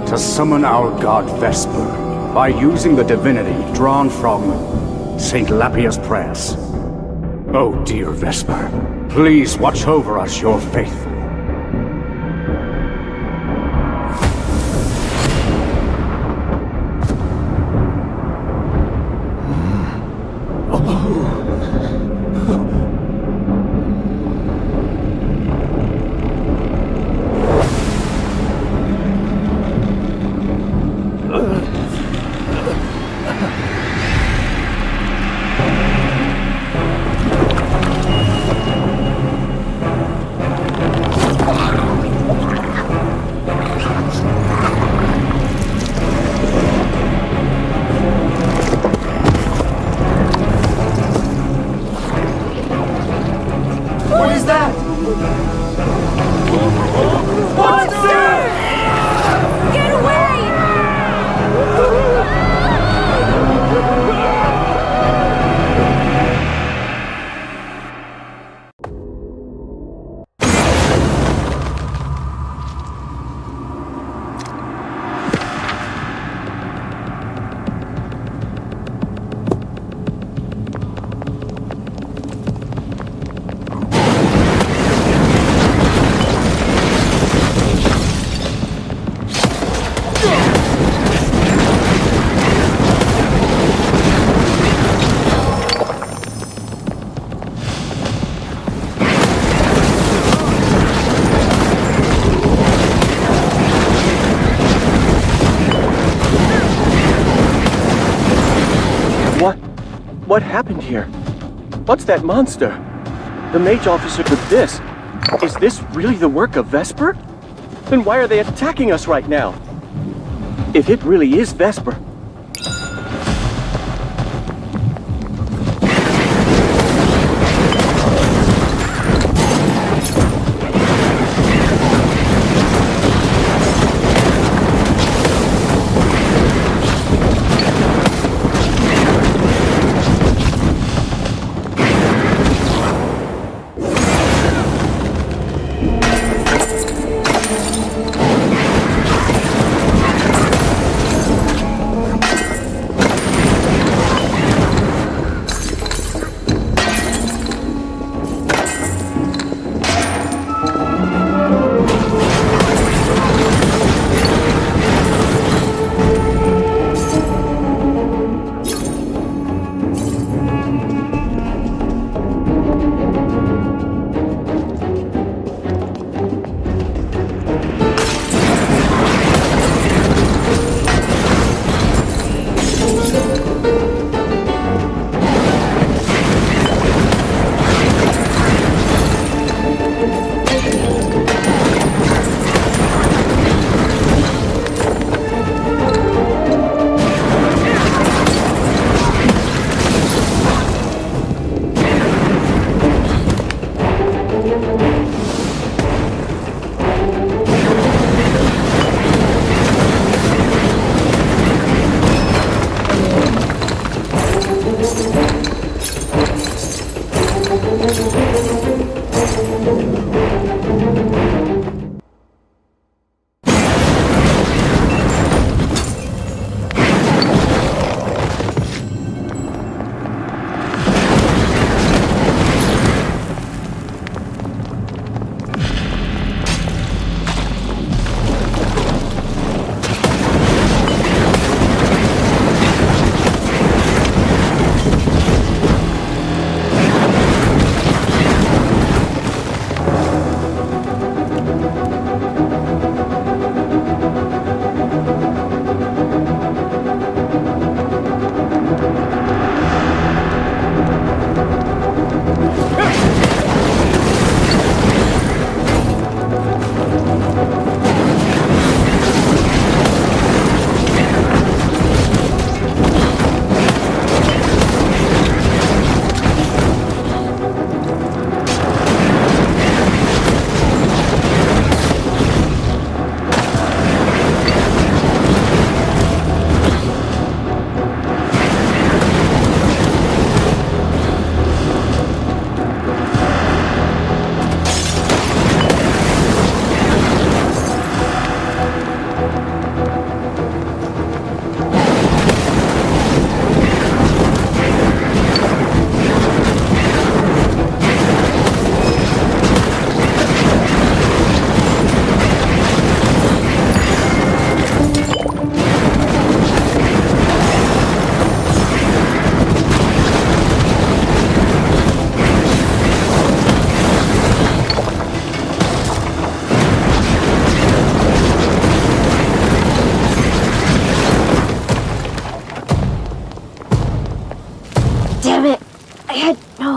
to summon our god Vesper by using the divinity drawn from St. Lapia's prayers. Oh, dear Vesper, please watch over us, your faithful. What is that? Monster! Get away! What happened here? What's that monster? The mage officer with this. Is this really the work of Vesper? Then why are they attacking us right now? If it really is Vesper...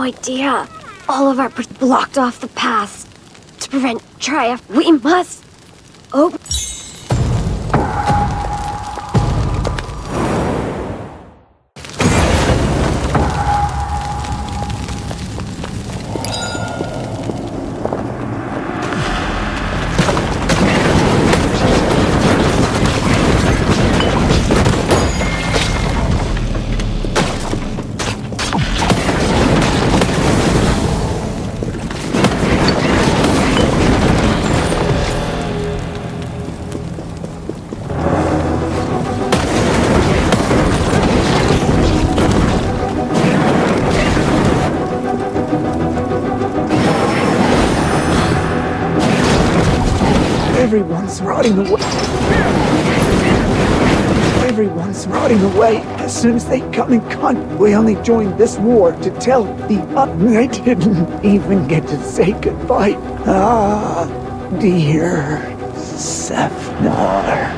idea. All of our blocked off the paths to prevent Triumph. We must open. Everyone's rotting away. Everyone's rotting away as soon as they come in contact. We only joined this war to tell the I didn't even get to say goodbye. Ah, dear Sefnar.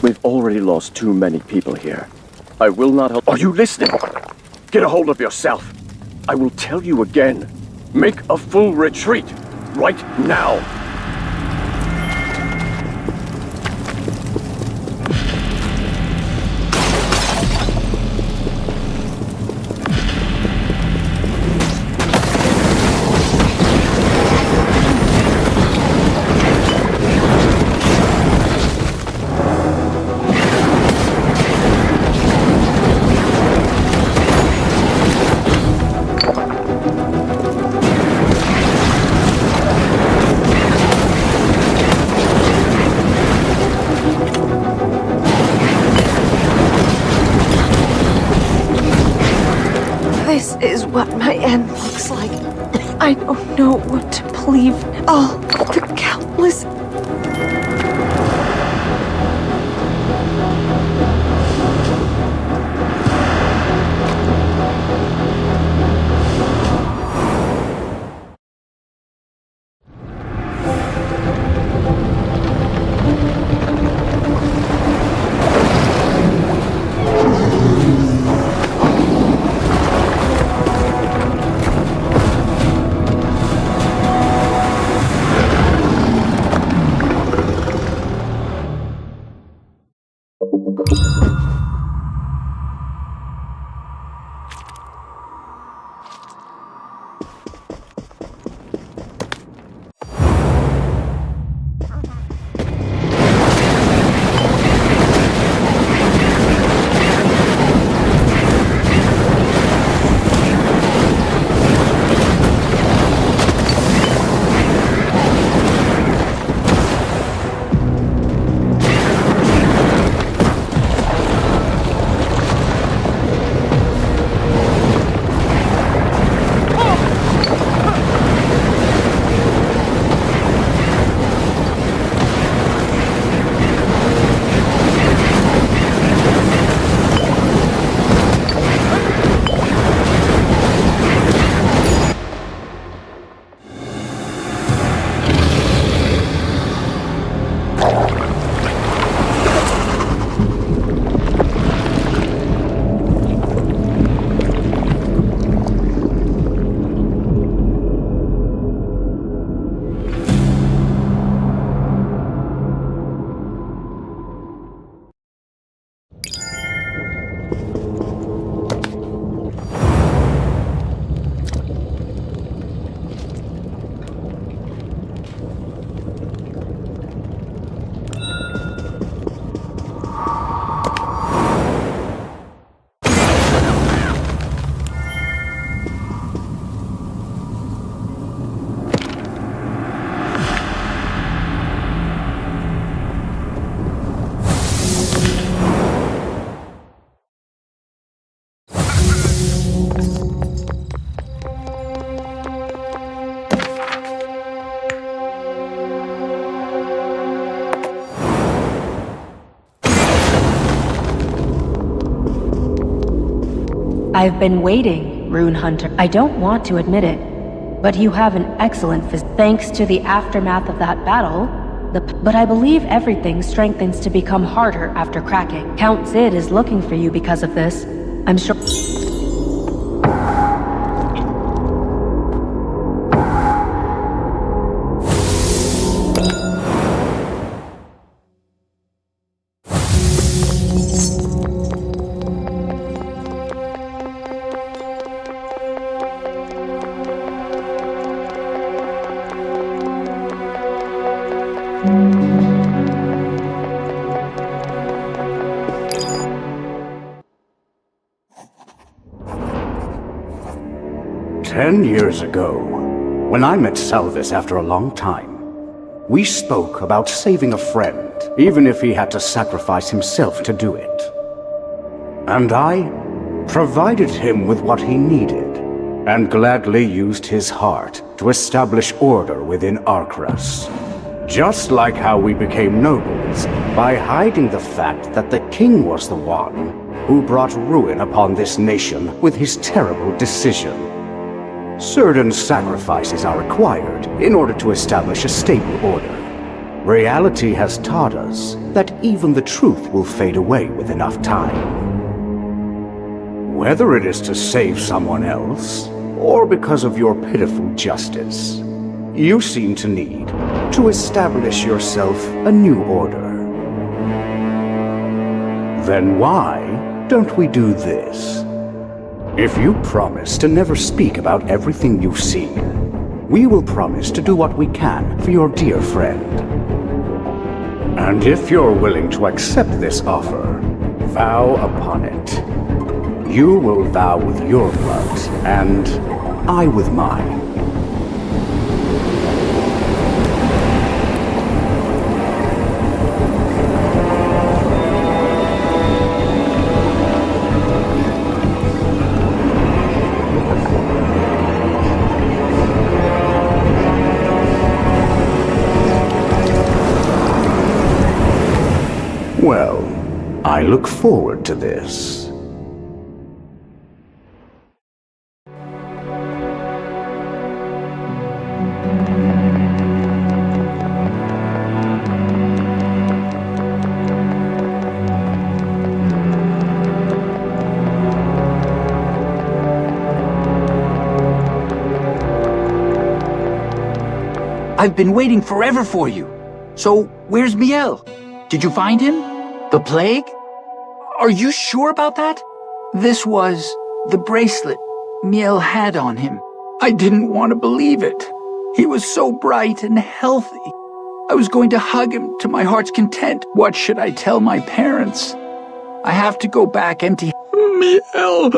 We've already lost too many people here. I will not help. Are you listening? Get a hold of yourself. I will tell you again. Make a full retreat. Right now. This is what my end looks like. I don't know what to believe. All the countless... I've been waiting, Rune Hunter. I don't want to admit it, but you have an excellent thanks to the aftermath of that battle. But I believe everything strengthens to become harder after cracking. Count Zid is looking for you because of this. I'm sure... 10 years ago, when I met Salvis after a long time, we spoke about saving a friend, even if he had to sacrifice himself to do it. And I provided him with what he needed, and gladly used his heart to establish order within Arcrus. Just like how we became nobles, by hiding the fact that the king was the one who brought ruin upon this nation with his terrible decision. Certain sacrifices are required in order to establish a stable order. Reality has taught us that even the truth will fade away with enough time. Whether it is to save someone else, or because of your pitiful justice, you seem to need to establish yourself a new order. Then why don't we do this? If you promise to never speak about everything you've seen, we will promise to do what we can for your dear friend. And if you're willing to accept this offer, vow upon it. You will vow with your blood, and I with mine. Well, I look forward to this. I've been waiting forever for you. So, where's Miel? Did you find him? The plague? Are you sure about that? This was the bracelet Miel had on him. I didn't want to believe it. He was so bright and healthy. I was going to hug him to my heart's content. What should I tell my parents? I have to go back empty. Miel!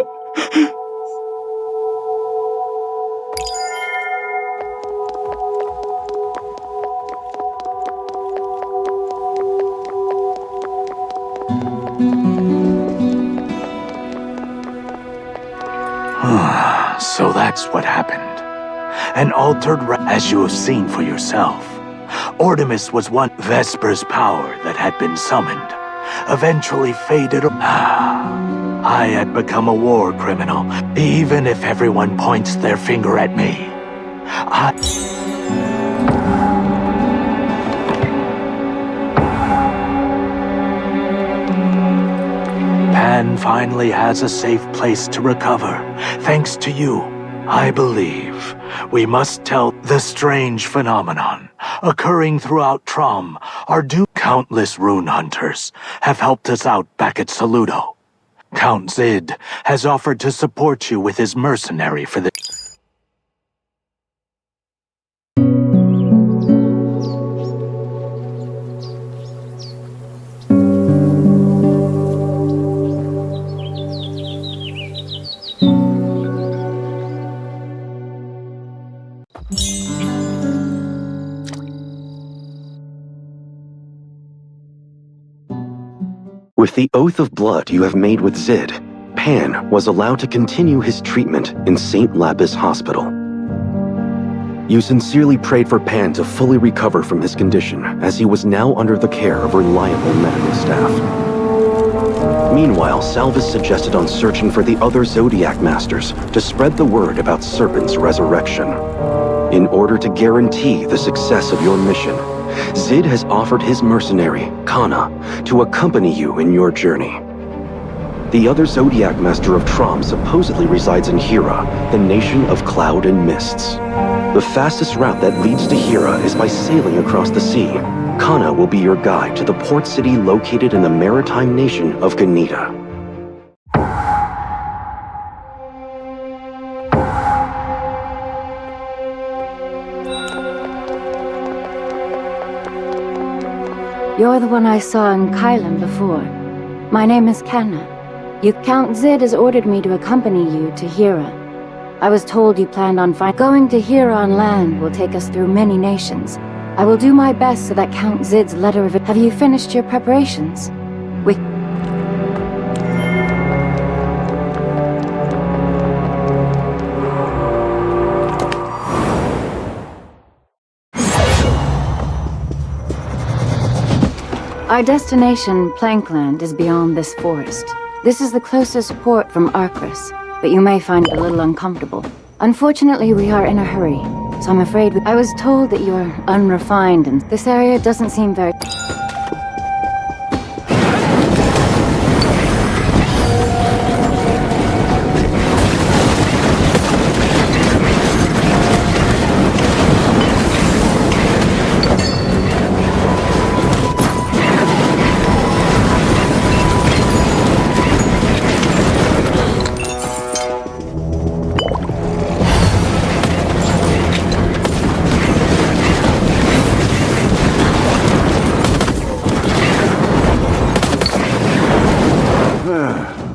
So that's what happened. An altered as you have seen for yourself. Artemis was one Vesper's power that had been summoned, eventually faded. I had become a war criminal, even if everyone points their finger at me. Pan finally has a safe place to recover, thanks to you. I believe we must tell the strange phenomenon occurring throughout Trom. Our countless rune hunters have helped us out back at Saludo. Count Zid has offered to support you with his mercenary for the... With the oath of blood you have made with Zid, Pan was allowed to continue his treatment in St. Lapis Hospital. You sincerely prayed for Pan to fully recover from his condition, as he was now under the care of reliable medical staff. Meanwhile, Salvis suggested on searching for the other Zodiac Masters to spread the word about Serpent's resurrection. In order to guarantee the success of your mission, Zid has offered his mercenary, Kana, to accompany you in your journey. The other Zodiac Master of Trom supposedly resides in Hira, the nation of cloud and mists. The fastest route that leads to Hira is by sailing across the sea. Kana will be your guide to the port city located in the maritime nation of Ganita. You're the one I saw in Kylan before. My name is Kana. Count Zid has ordered me to accompany you to Hira. I was told you planned on going to Hira on land will take us through many nations. I will do my best so that Count Zid's letter of... Have you finished your preparations? Our destination, Plankland, is beyond this forest. This is the closest port from Arcris, but you may find it a little uncomfortable. Unfortunately, we are in a hurry, so I'm afraid I was told that you're unrefined and this area doesn't seem very...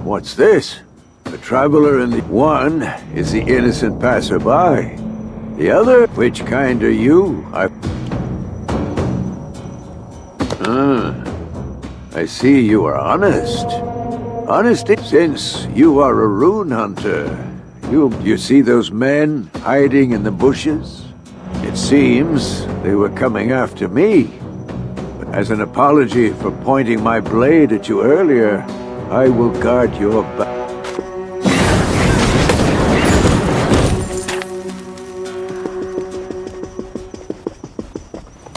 What's this? A traveler in the... One is the innocent passerby. The other? Which kind are you? I see you are honest. Honesty, since you are a rune hunter. You see those men hiding in the bushes? It seems they were coming after me. But as an apology for pointing my blade at you earlier, I will guard your back.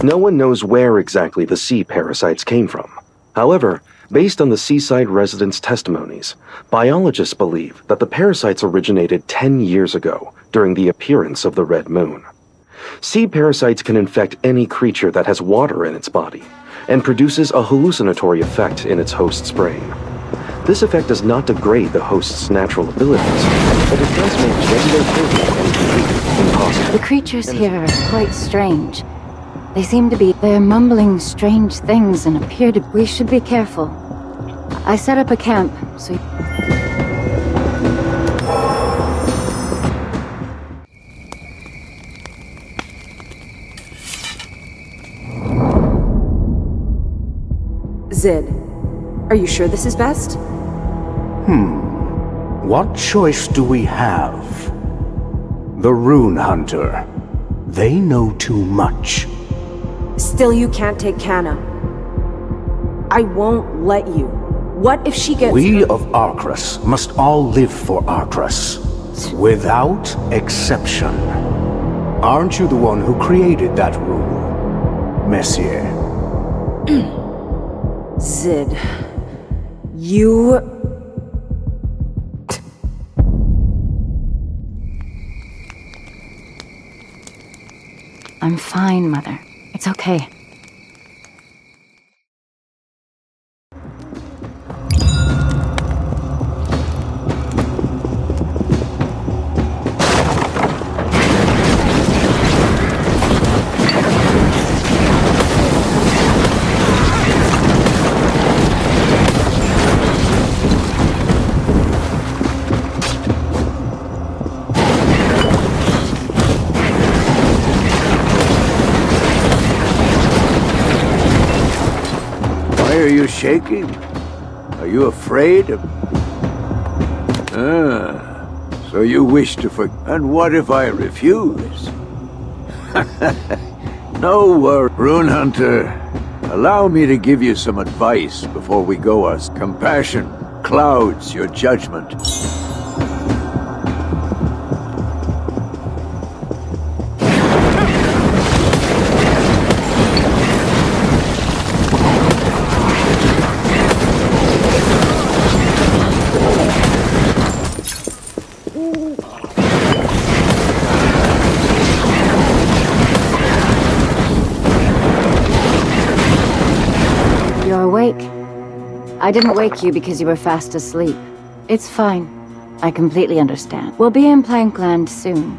No one knows where exactly the sea parasites came from. However, based on the seaside residents' testimonies, biologists believe that the parasites originated 10 years ago during the appearance of the Red Moon. Sea parasites can infect any creature that has water in its body and produces a hallucinatory effect in its host's brain. This effect does not degrade the host's natural abilities, but it does make regular thinking and behavior impossible. The creatures here are quite strange. They seem to be... They're mumbling strange things and appear to... We should be careful. I set up a camp, so... Zid, are you sure this is best? What choice do we have? The Rune Hunter. They know too much. Still, you can't take Kana. I won't let you. What if she gets... We of Arcris must all live for Arcris. Without exception. Aren't you the one who created that rule, Messier? Zid... You... I'm fine, Mother. It's okay. Are you shaking? Are you afraid of... So you wish to And what if I refuse? No worry, Rune Hunter. Allow me to give you some advice before we go, as compassion clouds your judgment. You're awake. I didn't wake you because you were fast asleep. It's fine. I completely understand. We'll be in Plankland soon.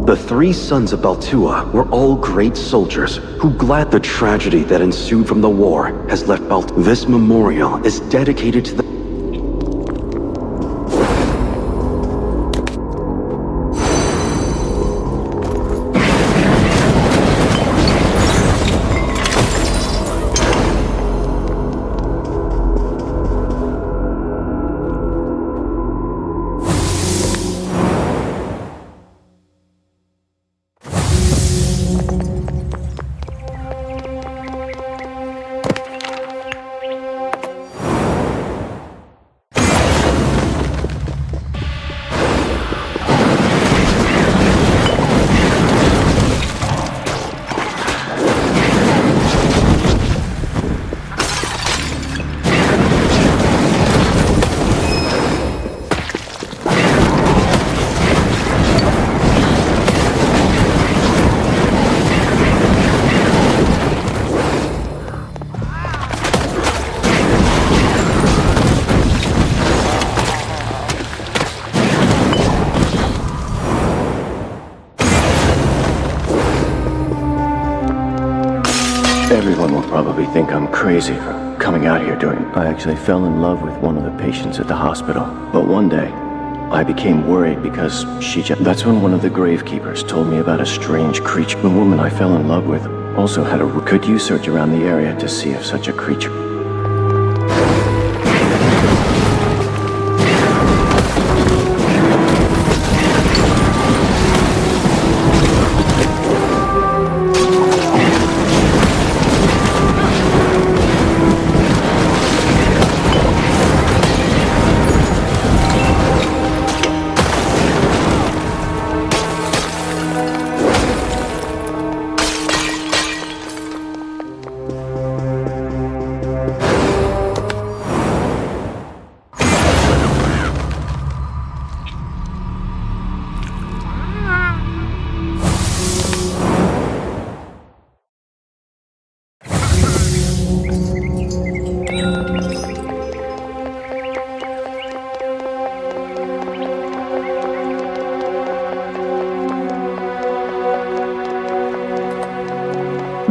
The three sons of Baltua were all great soldiers who glad the tragedy that ensued from the war has left This memorial is dedicated to the Everyone will probably think I'm crazy for coming out here during... I actually fell in love with one of the patients at the hospital. But one day, I became worried because she just... That's when one of the gravekeepers told me about a strange creature. The woman I fell in love with also had a... Could you search around the area to see if such a creature...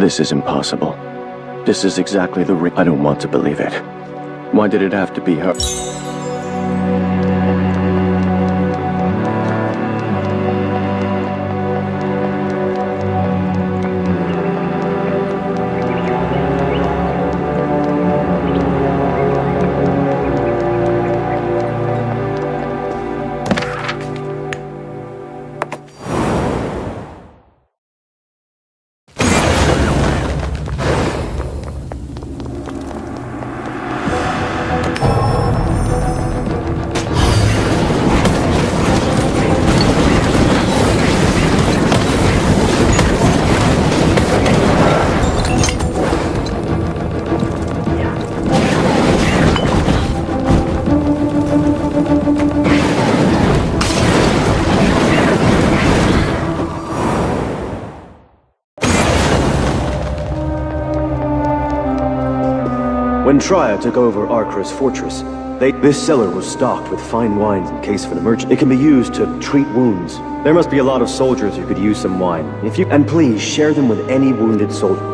This is impossible. This is exactly the I don't want to believe it. Why did it have to be her? When Triad took over Arkra's fortress, this cellar was stocked with fine wines in case of an emergency. It can be used to treat wounds. There must be a lot of soldiers who could use some wine. And please share them with any wounded soldier.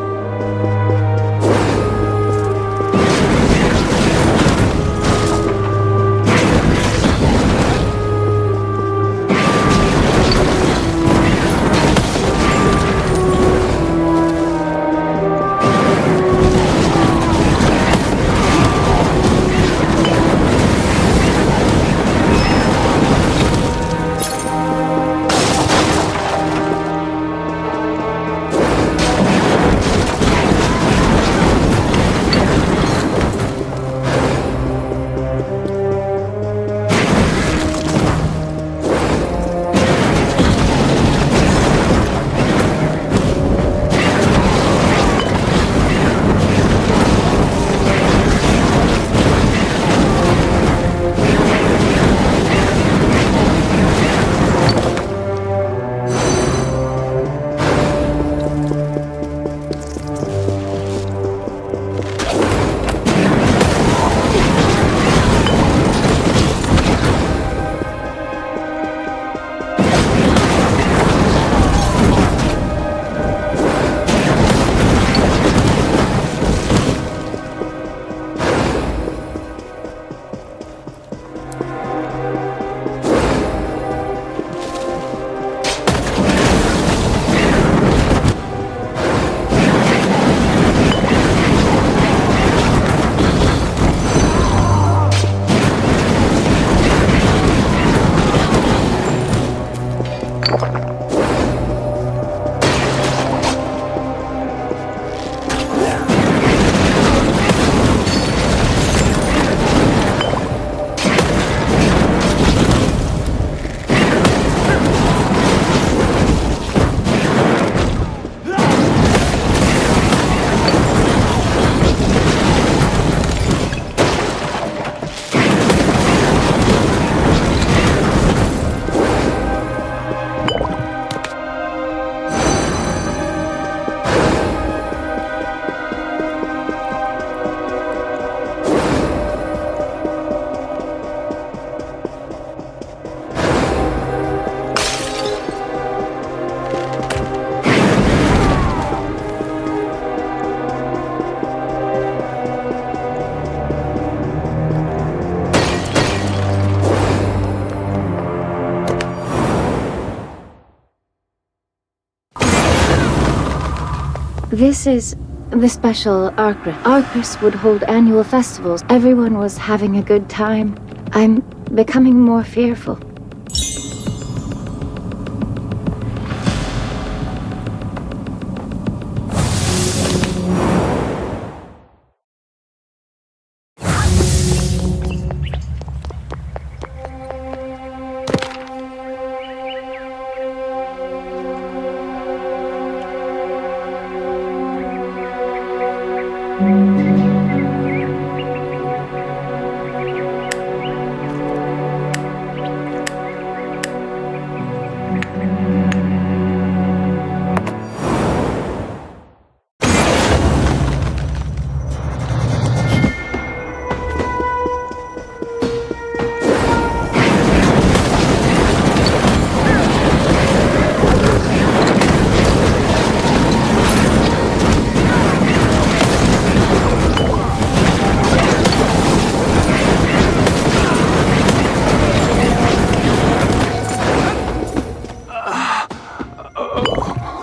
This is the special Arcris. Arcris would hold annual festivals. Everyone was having a good time. I'm becoming more fearful.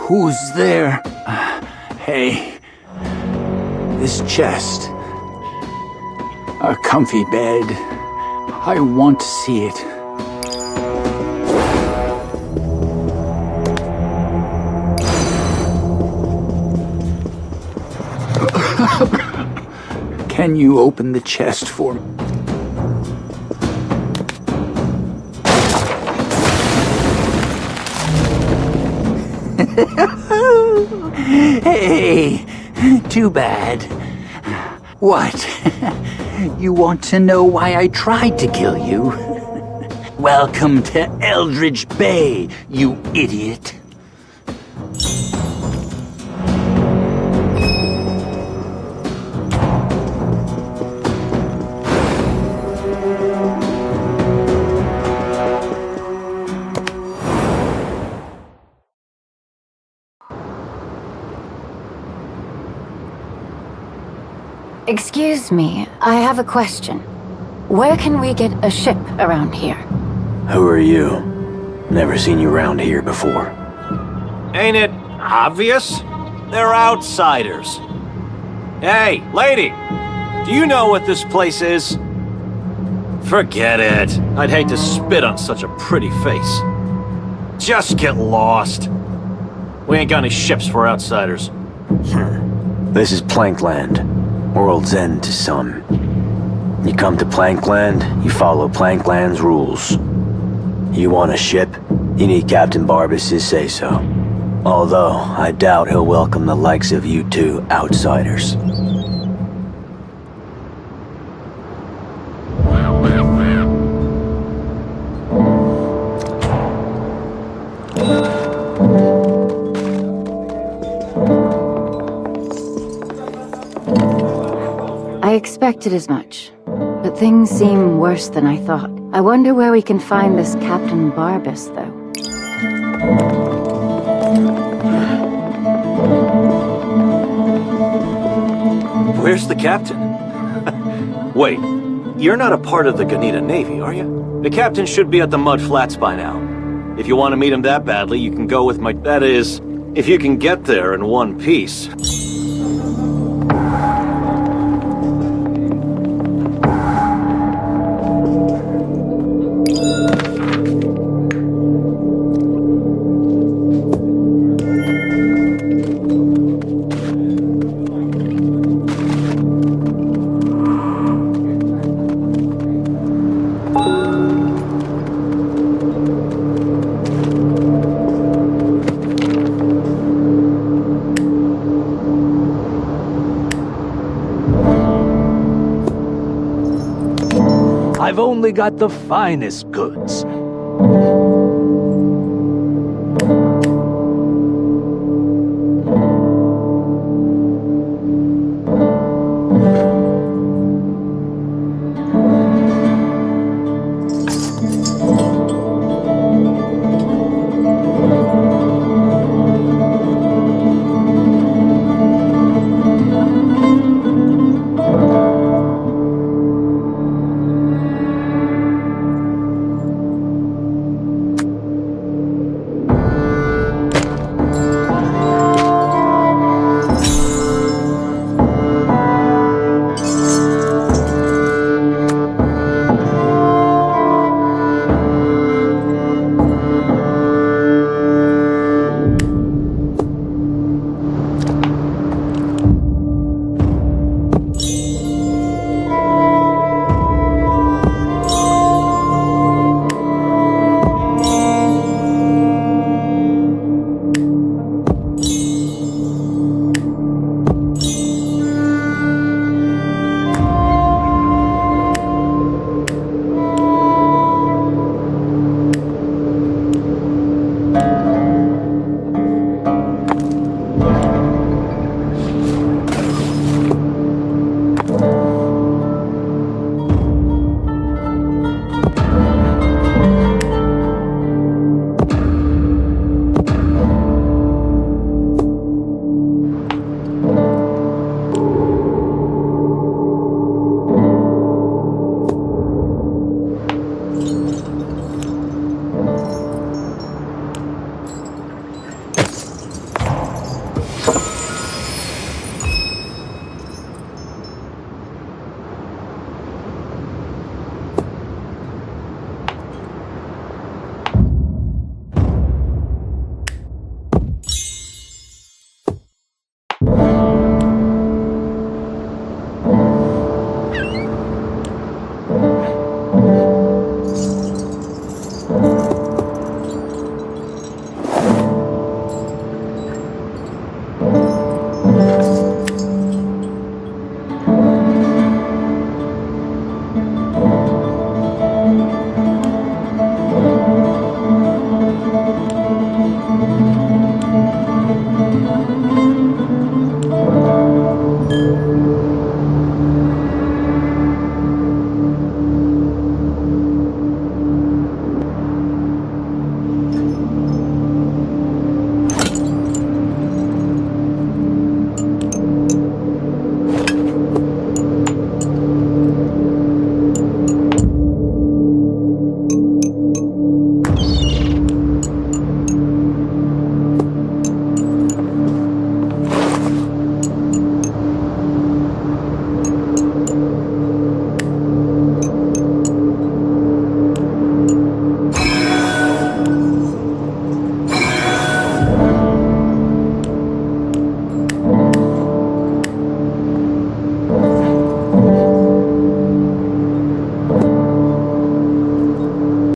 Who's there? Hey. This chest. A comfy bed. I want to see it. Can you open the chest for me? Hey, too bad. What? You want to know why I tried to kill you? Welcome to Eldridge Bay, you idiot. Excuse me, I have a question. Where can we get a ship around here? Who are you? Never seen you around here before. Ain't it obvious? They're outsiders. Hey, lady! Do you know what this place is? Forget it. I'd hate to spit on such a pretty face. Just get lost. We ain't got any ships for outsiders. This is Plankland. World's End to some. You come to Plankland, you follow Plankland's rules. You want a ship, you need Captain Barbas's say-so. Although, I doubt he'll welcome the likes of you two outsiders. I expected as much, but things seem worse than I thought. I wonder where we can find this Captain Barbas, though. Where's the captain? Wait, you're not a part of the Ganita Navy, are you? The captain should be at the Mud Flats by now. If you want to meet him that badly, you can go with my... That is, if you can get there in one piece. I've only got the finest goods.